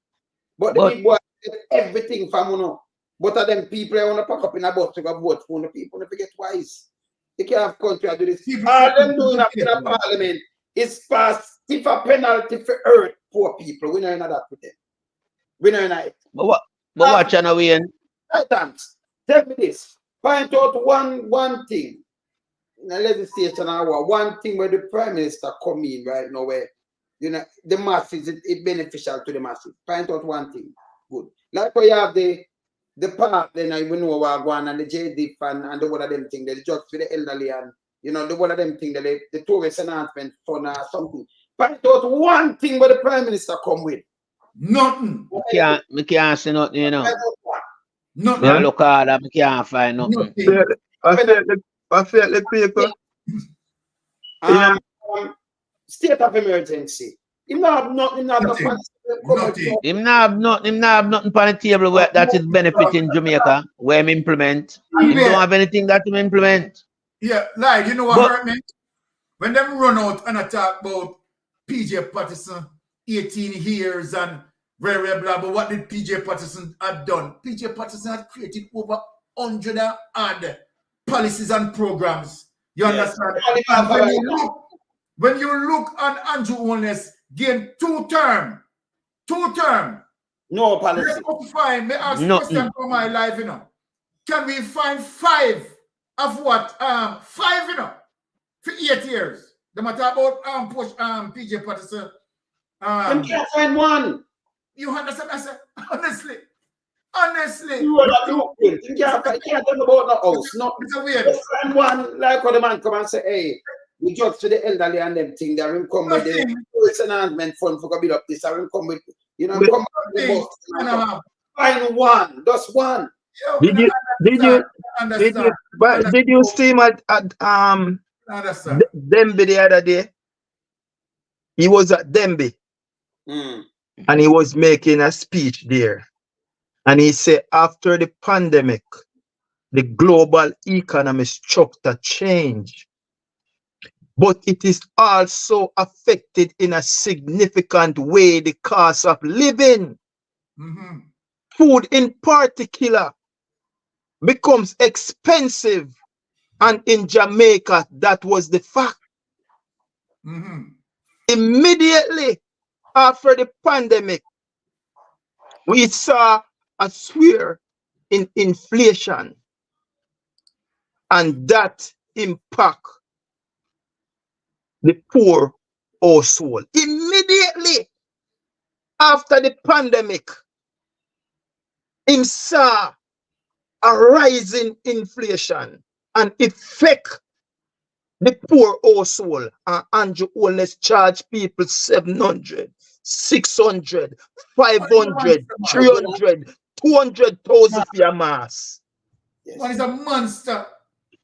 But the people get everything from you. But of them people want to pack up in a bus to go vote for the people to forget twice. They can't have country to do this. All them doing up in a parliament is pass stiffer penalty for hurt poor people. We know in that with them. We know in it. But what channel we in? Titans, tell me this. Point out one thing. In the legislation hour, one thing where the Prime Minister come in right now where the masses, it beneficial to the masses. Point out one thing. Good. Like where you have the part, then we know what going and the JDIF and the one of them thing, the judge for the elderly and the one of them thing, the tourist enhancement fund or something. Point out one thing where the Prime Minister come with. Nothing. We can't see nothing, Nothing. I look hard, I can't find nothing. I feel the people. State of emergency. Him not have nothing. Him not have nothing on the table that is benefiting Jamaica, where him implement. He don't have anything that him implement. Yeah, like, you know what hurt me? When them run out and talk about PJ Patterson, 18 years and blah, blah, but what did PJ Patterson have done? PJ Patterson had created over 100 odd policies and programs. You understand? When you look on Andrew Holness, gain 2 term. No policy. Let's find, may ask question for my life, Can we find 5 of what? 5, you know, for 8 years. They matter about push PJ Patterson. Them can't find one. You understand? I said, honestly. You are not looking. You can't tell about no house. No, it's a weird. Just find one like how the man come and say, hey, we judge to the elderly and them thing. They will come with the first enhancement fund for build up this. I will come with, you know, come with the boss. Find one, just one. Did you see him at Demby the other day? He was at Demby and he was making a speech there. And he said after the pandemic, the global economy structure changed. But it is also affected in a significant way the cost of living. Food in particular becomes expensive. And in Jamaica, that was the fact. Immediately after the pandemic, we saw a swear in inflation. And that impact the poor household. Immediately after the pandemic, him saw a rising inflation and affect the poor household. And Andrew Holness charge people 700, 600, 500, 300, 200,000 for your mass. Yes. One is a monster.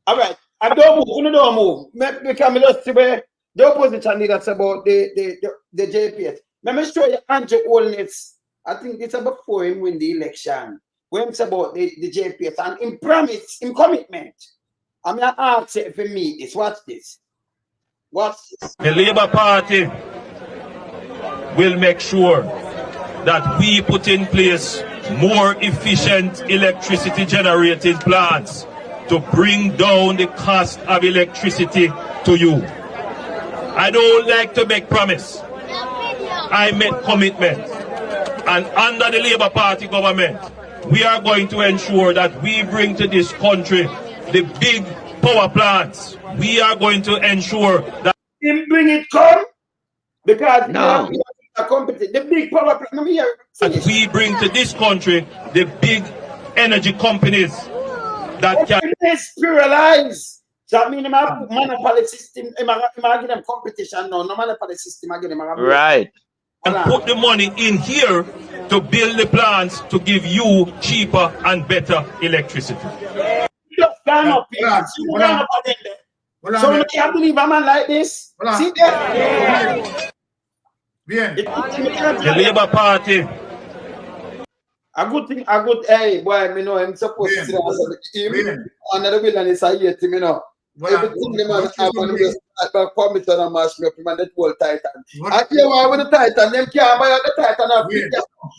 All right. I don't move. Because I just say the opposition leaders about the JPS. Let me show you Andrew Holness. I think it's about before him win the election. When it's about the JPS and in promise, in commitment. I'm going to ask you if you meet this. Watch this. Watch this. The Labour Party will make sure that we put in place more efficient electricity generating plants to bring down the cost of electricity to you. I don't like to make promise. I make commitment. And under the Labour Party government, we are going to ensure that we bring to this country the big power plants. We are going to ensure that bring it come because the big power plant. We bring to this country the big energy companies that can spiralize. So I mean, monopoly system, give them competition. No monopoly system. Right. And put the money in here to build the plants to give you cheaper and better electricity. Just stand up, people. So you can't believe a man like this. See that? The Labour Party. A good thing, hey, boy, me know I'm supposed to say him. Another villain is a yet, you know. Everything the man have on the permission and mash me up, man, that whole Titan. I hear why with the Titan, them can't buy the Titan of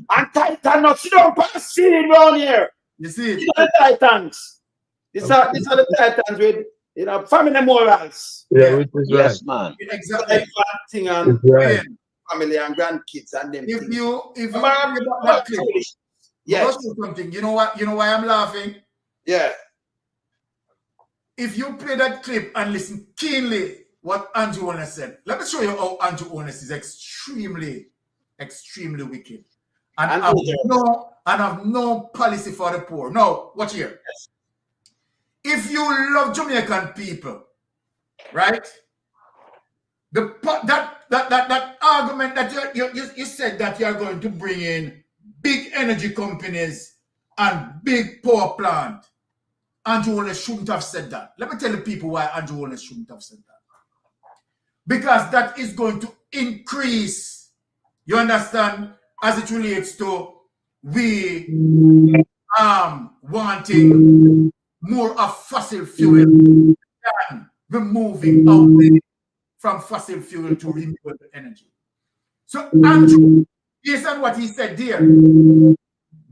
and Titan not sit down pass seed around here. You see, these are the Titans. These are the Titans with family morals. Yeah, which is yes, right. man. Exactly. Thing and Right. family and grandkids and them. If you yes, something, you know what? You know why I'm laughing? Yeah. If you play that clip and listen keenly what Andrew Holness said, let me show you how Andrew Holness is extremely wicked. And have no policy for the poor. No, watch here. Yes. If you love Jamaican people, right? That argument that you said that you are going to bring in big energy companies and big power plant. Andrew Holness shouldn't have said that. Let me tell the people why Andrew Holness shouldn't have said that. Because that is going to increase, you understand, as it relates to we wanting more of fossil fuel than removing away from fossil fuel to renewable energy. So Andrew, based on what he said there,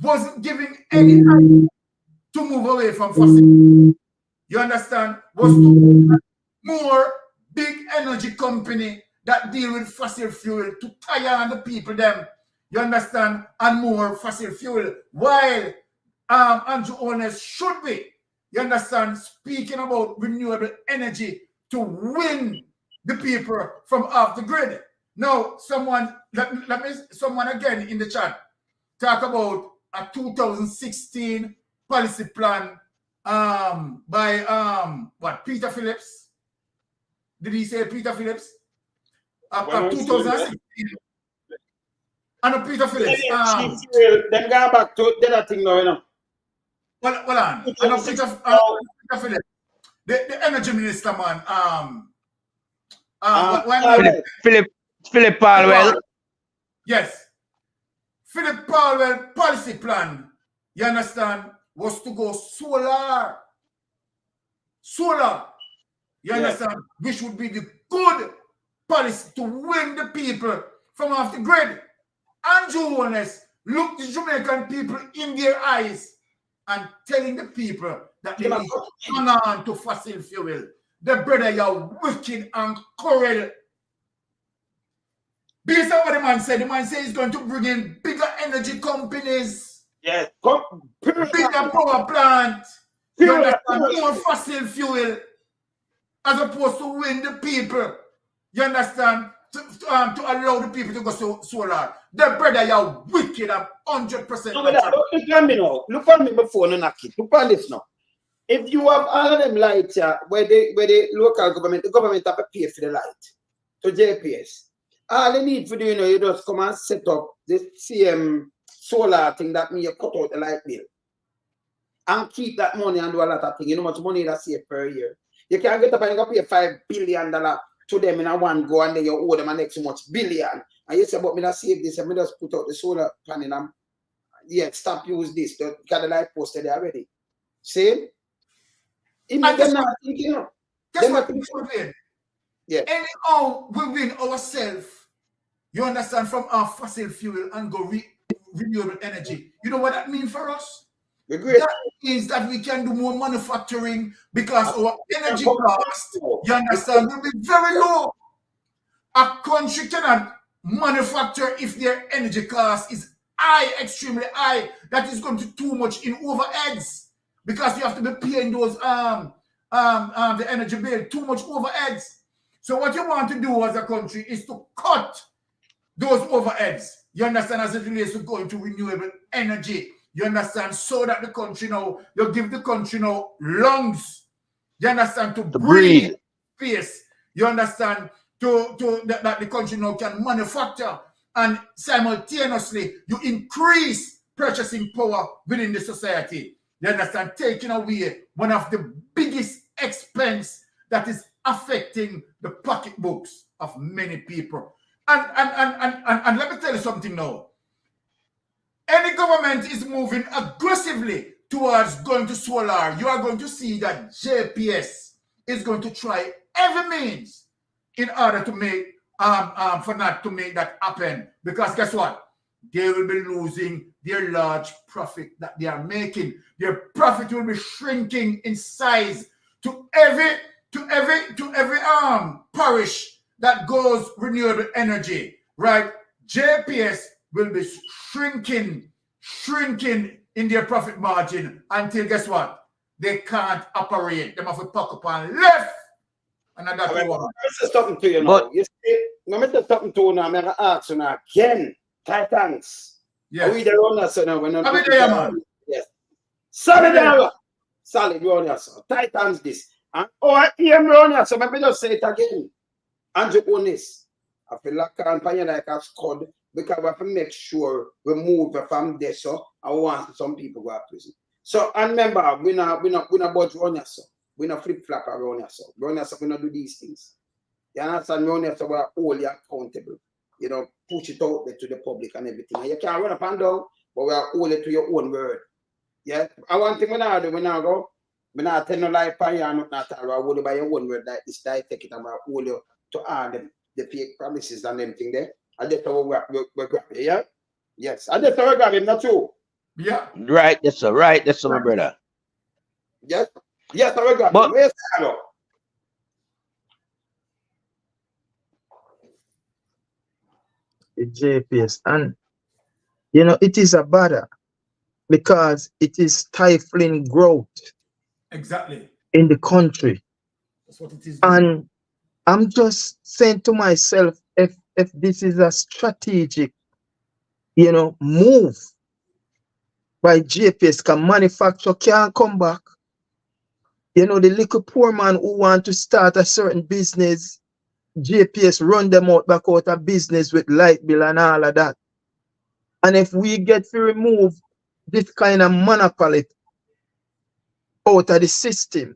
wasn't giving any idea to move away from fossil fuel. You understand? Was to more big energy company that deal with fossil fuel to tire on the people them. You understand? And more fossil fuel. While Andrew Holness should be you understand, speaking about renewable energy to win the people from off the grid. Now, someone again in the chat talk about a 2016 policy plan by what, Peter Phillips? Did he say Peter Phillips? 2016. And Peter Phillips. Then go back to the other thing now, you know. Hold on. Peter Phillips, the energy minister, man. Philip Palwell. Yes. Philip Palwell policy plan, you understand, was to go solar. Solar. You understand? Which would be the good policy to win the people from off the grid. Andrew Holness look the Jamaican people in their eyes and telling the people that they need to hang on to fossil fuel. The brother, you're wicked and cruel. Based on what the man said he's going to bring in bigger energy companies. Yes. Bigger power plant. You understand? More fossil fuel. As opposed to win the people. You understand? To allow the people to go solar. The brother, you're wicked and 100%. Look at me now. Look at me before no knock it. Look at this now. If you have all of them lights where the local government, the government have to pay for the light to JPS. All they need for do, you know, you just come and set up the same solar thing that means you cut out the light bill. And keep that money and do a lot of things. You know how much money that save per year. You can't get up and you pay $5 billion to them in a one go and then you owe them an next much billion. And you say, but me not save this and me just put out the solar panel and stop use this. The got the light posted there already. See? Even them not thinking, you know. Guess what we win? Yeah. Anyhow, we win ourselves, you understand, from our fossil fuel and go renewable energy. You know what that means for us? That means that we can do more manufacturing because our energy cost, you understand, will be very low. A country cannot manufacture if their energy cost is high, extremely high. That is going to too much in overheads because you have to be paying those the energy bill, too much overheads. So what you want to do as a country is to cut those overheads. You understand, as it relates to going to renewable energy. You understand, so that the country now, you give the country now lungs. You understand, to breathe space. You understand, that the country now can manufacture, and simultaneously you increase purchasing power within the society. You understand, taking away one of the biggest expense that is affecting the pocketbooks of many people. And let me tell you something now. Any government is moving aggressively towards going to solar. You are going to see that JPS is going to try every means in order to make for not to make that happen. Because guess what? They will be losing their large profit that they are making. Their profit will be shrinking in size to every parish that goes renewable energy, right? JPS will be shrinking in their profit margin until guess what? They can't operate. They have to pack up and left. And that's what. Let me say something to you now. You see, let me say something to you now. I'm going to ask you now again. Titans. Yes. Are we there on that, sir? Now? Are we there, man? Yes. Solid there. Solid on here, sir. Titans this. And I am on here, so let me just say it again. Andrew Holness. I feel like I'm like a squad because we have to make sure we move from there, so I want some people go to prison. So, and remember, we not budge on here, so we not flip-flop around here, so we not do these things. You understand? We only have to be wholly accountable. You know, push it out there to the public and everything. And you can't run up and down, but we are only to your own word. Yeah? I want thing we now do, we now go, we not tell no lie for you and not at all. I will by your own word like this, I take it and I hold you to all the fake promises and everything there. And that's how we're grabbing, yeah? Yes. And that's how we're grabbing, not true. Yeah. Right, that's so right, that's so my brother. Yes. Yes, how we're grabbing. Where's that? The JPS, and you know it is a bother because it is stifling growth. Exactly. in the country. That's what it is. And I'm just saying to myself, if this is a strategic, move by JPS, can manufacture can't come back. The little poor man who want to start a certain business, JPS run them back out of business with light bill and all of that. And if we get to remove this kind of monopoly out of the system,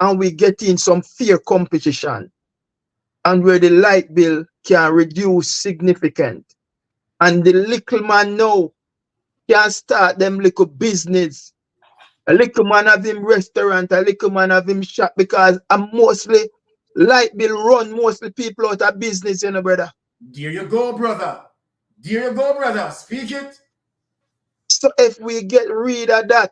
and we get in some fair competition, and where the light bill can reduce significant, and the little man now can start them little business. A little man have him restaurant, a little man have him shop, because mostly light bill run mostly people out of business, brother. There you go, brother. There you go, brother. Speak it. So if we get rid of that,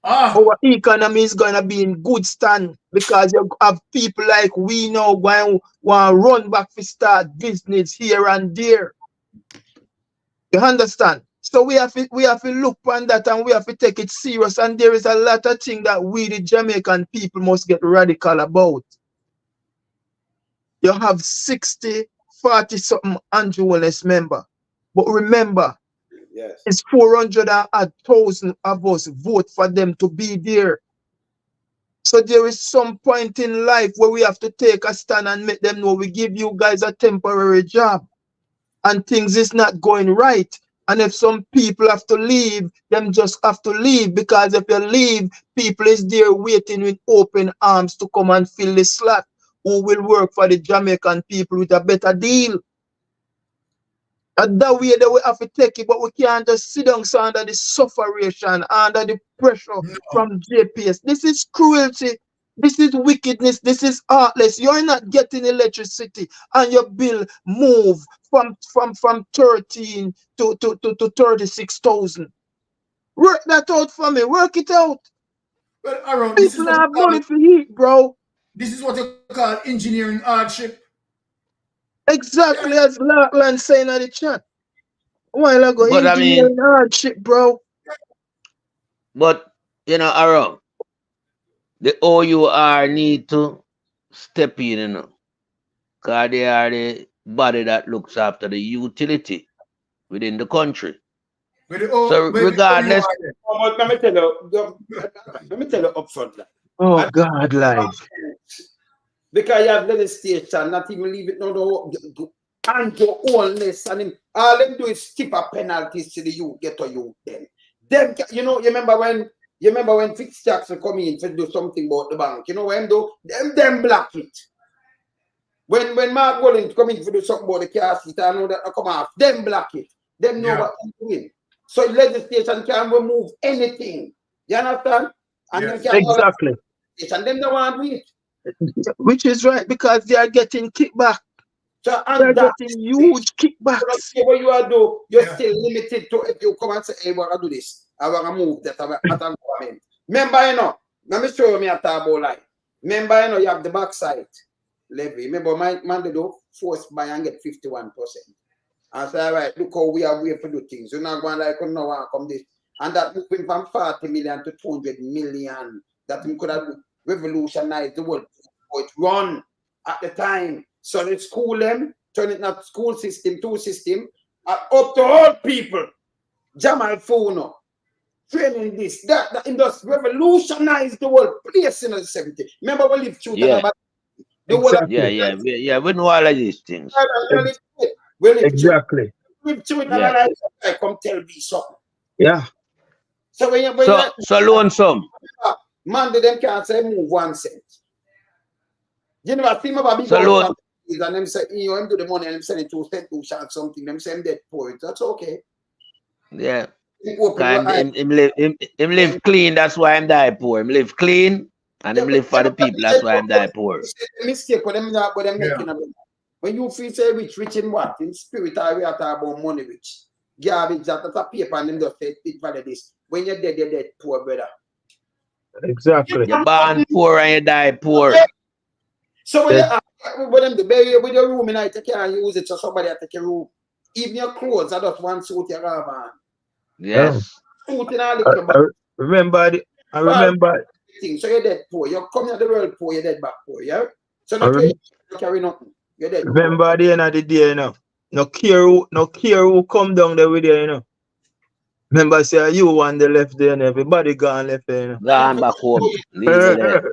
our economy is going to be in good stand, because you have people like we now going to run back to start business here and there. You understand? So we have to look on that, and we have to take it serious. And there is a lot of things that we, the Jamaican people, must get radical about. You have 60, 40 something Holness member. But remember, yes, it's 400,000 of us vote for them to be there. So there is some point in life where we have to take a stand and make them know we give you guys a temporary job, and things is not going right. And if some people have to leave, them just have to leave, because if you leave, people is there waiting with open arms to come and fill the slot, who will work for the Jamaican people with a better deal. And that way that we have to take it, but we can't just sit down under the sufferation, under the pressure from JPS. This is cruelty. This is wickedness. This is heartless. You're not getting electricity, and your bill move from 13 to 36,000. Work that out for me. Work it out. Well, Aaron, people have money for heat, bro. This is what you call engineering hardship. Exactly as Larkland saying in the chat. A while ago, But engineering hardship, bro. But Aaron, the OUR need to step in, because they are the body that looks after the utility within the country. So regardless, let me tell you up front that. Oh God, like. Because you have legislation, not even leave it no and your Holness, and him, all them do is skip a penalties to the youth, get to youth them, you remember when Fitz Jackson come in to do something about the bank, when do them block it. When Mark Gollins come in to do something about the car seat, I know that I come off, them block it. Them know what they're doing. So legislation can remove anything. You understand? And them can exactly. And them don't want to do it. Which is right, because they are getting kickback. So, they're getting huge kickbacks. What you are do, you're still limited to if you come and say, hey, I want to do this. I want to move that. I want to government. Remember, let me show you me a table line. Remember, you have the backside levy. Remember, my man they do force buy and get 51%. I say, all right, look how we are way to do things. You're not going like, no one come this. And that moving from 40 million to 200 million, that we could have revolutionized the world. It run at the time. So they school them, turn it not school system to system, up to all people. Jamal Fono, training this, that just revolutionized the world. Place in the 70s. Remember we live through the exactly. We know all of these things. Exactly. Live through it, and I come tell me something. Yeah. So when so lonesome. Man, them can't say move 1 cent. You know, I think about big and them say, him do the money and them send it to cent to shot something. Them say him dead poor. That's okay. Yeah. Him live clean, that's why I'm die poor. Him live clean and him live for the people, that's why I'm die poor. Mistake for them not, but them making them. When you feel say rich in what? In spirit, I talk about money rich. Garbage, that's a paper and them just say it value this. When you're dead, poor brother. Exactly. You're born poor and you die poor. So when you bury with your room, you can't use it, so somebody take your room. Even your clothes, I just one suit you have on. Yes. Suit in all the I remember So you're dead poor. You come at the world poor, you're dead back poor, yeah? So you carry nothing. You're dead. Remember at the end of the day, you know. No care who come down there with you, you know. Remember, say you one the left there and everybody gone left there, you know. Gone back home. Leave it there.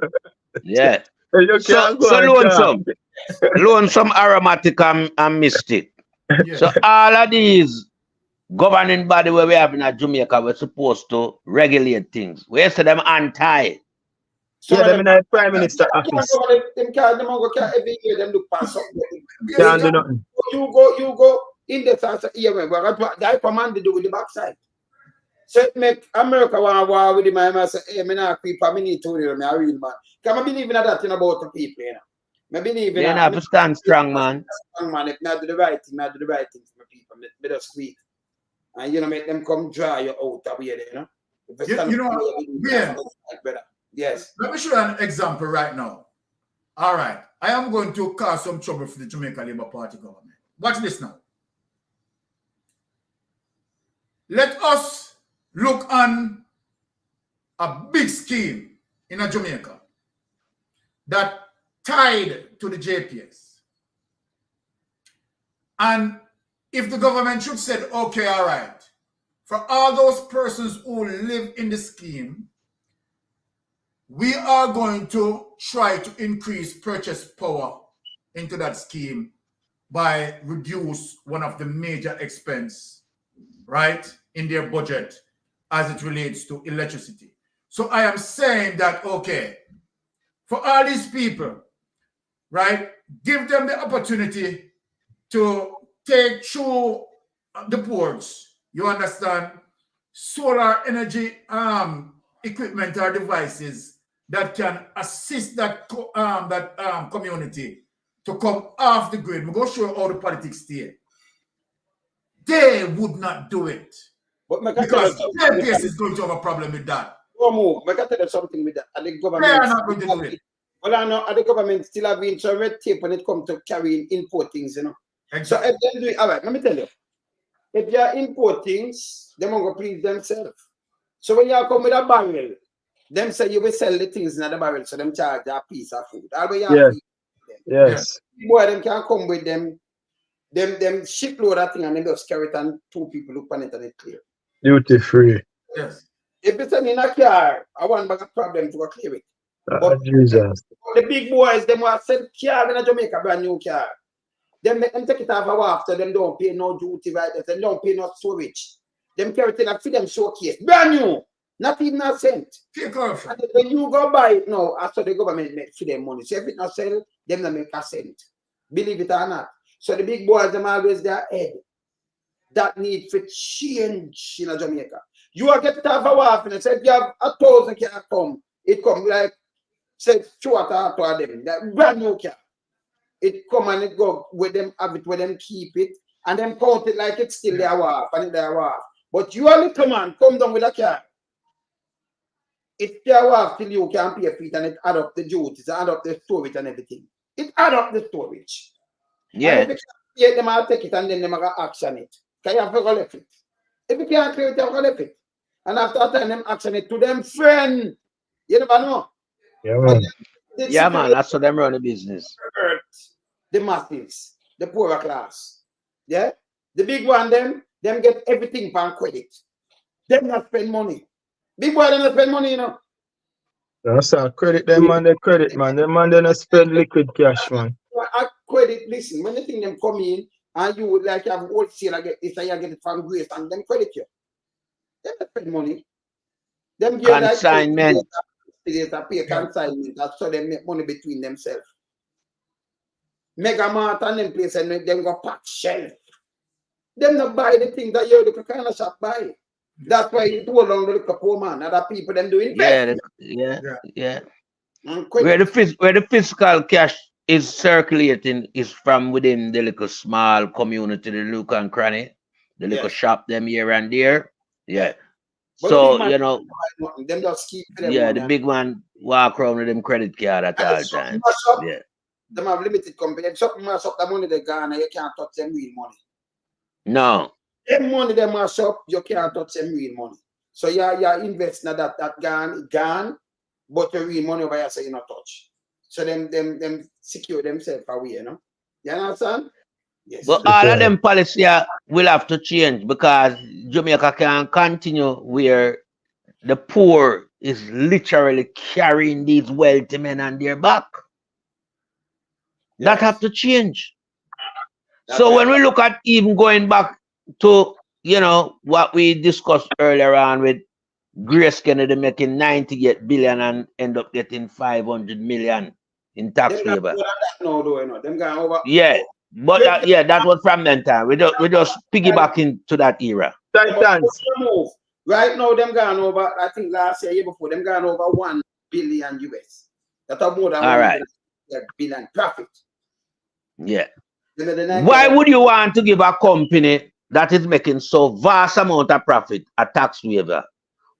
Yeah. So lonesome, aromatic and mystic. Yeah. So all of these governing body where we have in Jamaica, we're supposed to regulate things. We say them anti. Yeah, them in the Prime Minister office. Them can't every year them look past something. Can't do nothing. You go in the sense here, that command to do with the backside. So it make America want war with the man and say, hey, me not creep, I need to real me a real man. Can I believe in that in about the people, you know? I believe in you have to stand strong, man. Strong man, if I do the right thing, I do the right thing for my people. Me just squeak. And you know, make them come dry you out of here, you know. You know, yeah. Yes. Let me show you an example right now. All right. I am going to cause some trouble for the Jamaica Labour Party government. Watch this now. Let us look on a big scheme in Jamaica that tied to the JPS. And if the government should say, okay, all right, for all those persons who live in the scheme, we are going to try to increase purchase power into that scheme by reduce one of the major expense, right, in their budget as it relates to electricity. So I am saying that, okay, for all these people, right, give them the opportunity to take through the ports, you understand, solar energy equipment or devices that can assist that community to come off the grid. We're going to show you how the politics there. They would not do it. But because JPS is going to have a problem with that. Go move. I can tell you something with that. And the government, they are not going to do it. Well, I know the government still have been some red tape when it comes to carrying import things, you know. Exactly. So if they do it, all right, let me tell you. If they are import things, they won't go please themselves. So when you come with a barrel, them say you will sell the things in the barrel, so them charge a piece of food. Yes. Boy, them can come with them shipload that thing and then just carry it and two people look on it and it clear. Duty free. Yes. If it's in a car, I want back a problem to go clear it. But Jesus. The big boys, them will sell car in a Jamaica, brand new car. Them make them take it off after them don't pay no duty right, they don't pay no storage. Them carry it in a them showcase. Brand new. Not even a cent. And when you go buy it now, after the government make for them money. So if it not sell, them not make a cent. Believe it or not. So the big boys, them always their head. That need for change in Jamaica. You are getting off a wharf and say if you have 1,000 car come, it come like say 200 to them. That brand new car. It come and it go with them, have it with them, keep it, and then count it like it's still their wharf and their wharf. But you only come down with a car. It's their wharf till you can pay for it and it add up the duties, add up the storage and everything. It add up the storage. Yeah. And if you can't, them I'll take it and then them I'll action it. Can you have to go left it? If you can't clear it, you have to left it. And after that time, them action it to them friend. You never know. Yeah, man. Yeah, man, that's how them run the business. The masses, the poorer class. Yeah? The big one, them get everything from credit. Them not spend money. Big boy, them not spend money, you know. That's a credit them man, they credit man. Them man, they not spend liquid cash, man. I credit, listen, when the thing them come in and you would like have wholesale, it's like you get it from Grace and them credit you. They don't spend money. Them get consignment. They pay consignment. That's so they make money between themselves. Mega Mart and them place and them go pack shelf. Them not buy the things that you look kind of shop buy. That's why you too long to look at poor man. Other people them doing yeah. Where the fiscal cash is circulating is from within the little small community, the look and cranny, the little shop them here and there. Yeah. But so man, you know, them just keep them the big man walk around with them credit card at all times. Yeah. Them have limited company. If something mash up the money they gone and you can't touch them real money. No. Them money they mash up, you can't touch them real money. So you invest in that gone. but the real money over here say you not touch. So them secure themselves away, you know. You understand? Yes. But all of them policy will have to change because Jamaica can continue where the poor is literally carrying these wealthy men on their back. That have to change. So when we look at even going back to, you know, what we discussed earlier on with Grace Kennedy making 98 billion and end up getting 500 million in tax waiver. Yeah, but that was from that time. We just piggyback into that era. Right now, them gone over, I think last year before, them gone over 1 billion US. That's more than $1 billion profit. Yeah. Why would you want to give a company that is making so vast amount of profit a tax waiver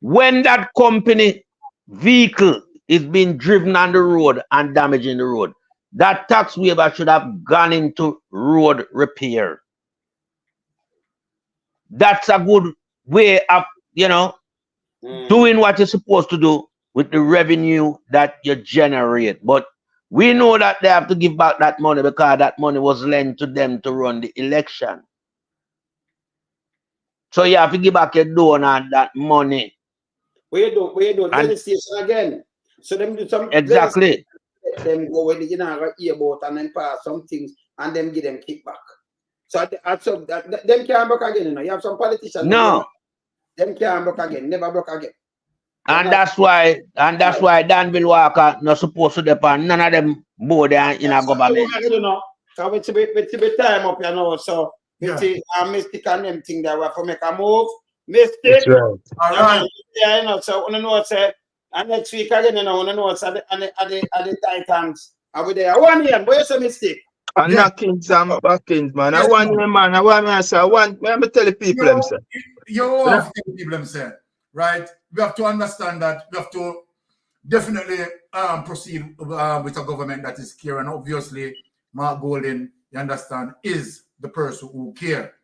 when that company vehicle is being driven on the road and damaging the road? That tax waiver should have gone into road repair. That's a good way of, you know, doing what you're supposed to do with the revenue that you generate. But we know that they have to give back that money because that money was lent to them to run the election. So you have to give back your loan on that money. We do legislation again. So them do some exactly. Them go with the, you know, earbot and then pass some things and them give them kickback. So them can't broke again, you know. You have some politicians. No. Them can't broke again, never broke again. And that's why Danville Walker not supposed to depend none of them board in a government. You know, so it's a bit time up, you know. So Mystic and them thing that we have to make a move. Mystic. Right. All right. Yeah, you know, so I know say and next week again, you know, I know it's at the Titans. Are we there? 1 year, where's the Mystic? I'm knocking some backings, man. I want you, man. I want me to say, let me tell the people them, sir. You have to tell the people them, sir. Right? We have to understand that we have to definitely proceed with a government that is care. And obviously, Mark Golden, you understand, is the person who care.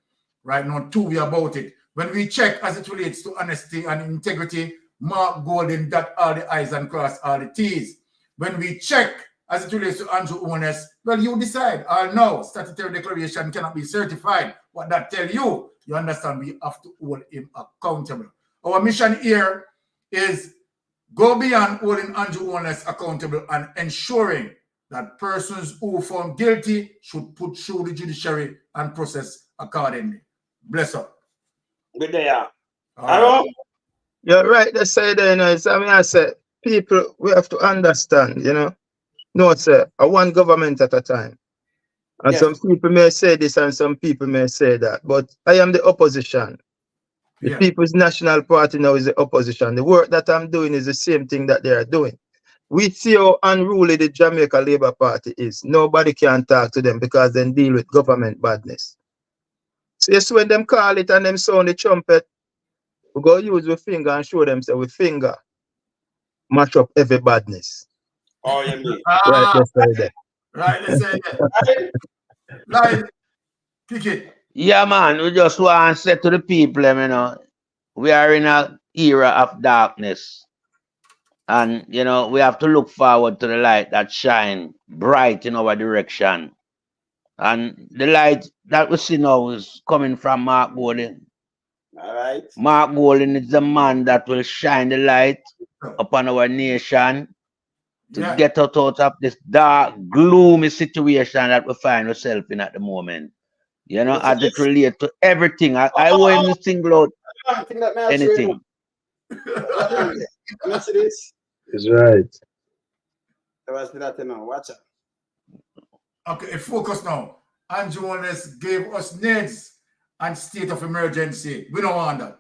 Right? Not two way about it. When we check as it relates to honesty and integrity, Mark Golden dot all the I's and cross all the T's. When we check as it relates to Andrew Holness, well, you decide. No, statutory declaration cannot be certified. What that tell you, you understand, we have to hold him accountable. Our mission here is go beyond holding Andrew Holness accountable and ensuring that persons who found guilty should put through the judiciary and process accordingly. Bless up. Good day, yeah. Hello? You're right, they say there, you know, I said, people, we have to understand, you know. No, sir, one government at a time. And some people may say this and some people may say that, but I am the opposition. The People's National Party now is the opposition. The work that I'm doing is the same thing that they are doing. We see how unruly the Jamaica Labour Party is. Nobody can talk to them because they deal with government badness. So yes, when them call it and them sound the trumpet, we go use the finger and show them, say, with finger, mash up every badness. Oh, you mean? Right, let's say that. Right, let's say that. Right, kick it. Yeah, man, we just want to say to the people, you know, we are in an era of darkness. And, you know, we have to look forward to the light that shine bright in our direction. And the light that we see now is coming from Mark Golden. All right. Mark Golden is the man that will shine the light upon our nation to get us out of this dark, gloomy situation that we find ourselves in at the moment. You know, as it relates to everything. I want him to single out anything. It's right. Watch out. Okay, focus now. Andrew Holness gave us needs and state of emergency. We don't want that.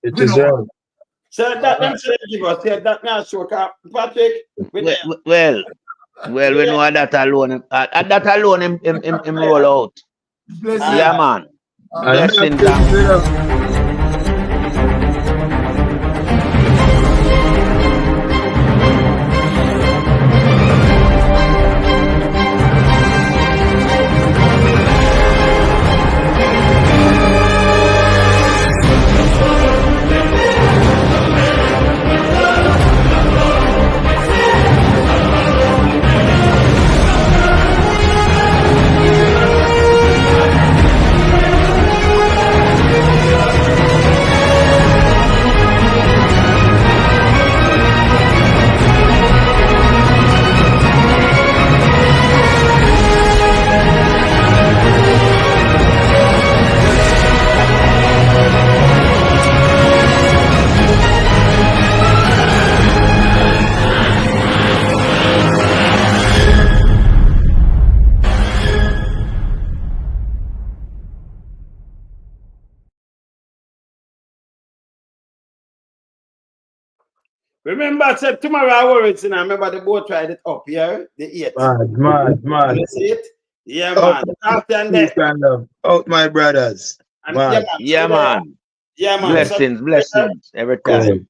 It is right. So that them should give us that now show Patrick. Well, we know that alone. That alone him roll out. Yeah, man. Blessings. Remember, I said tomorrow I worry it, and I remember the boat tried it up here, the 8th. Mad. You see it? Yeah, man. Out my brothers. And, yeah, man. Yeah, man. Yeah, man. Blessings, blessings every time.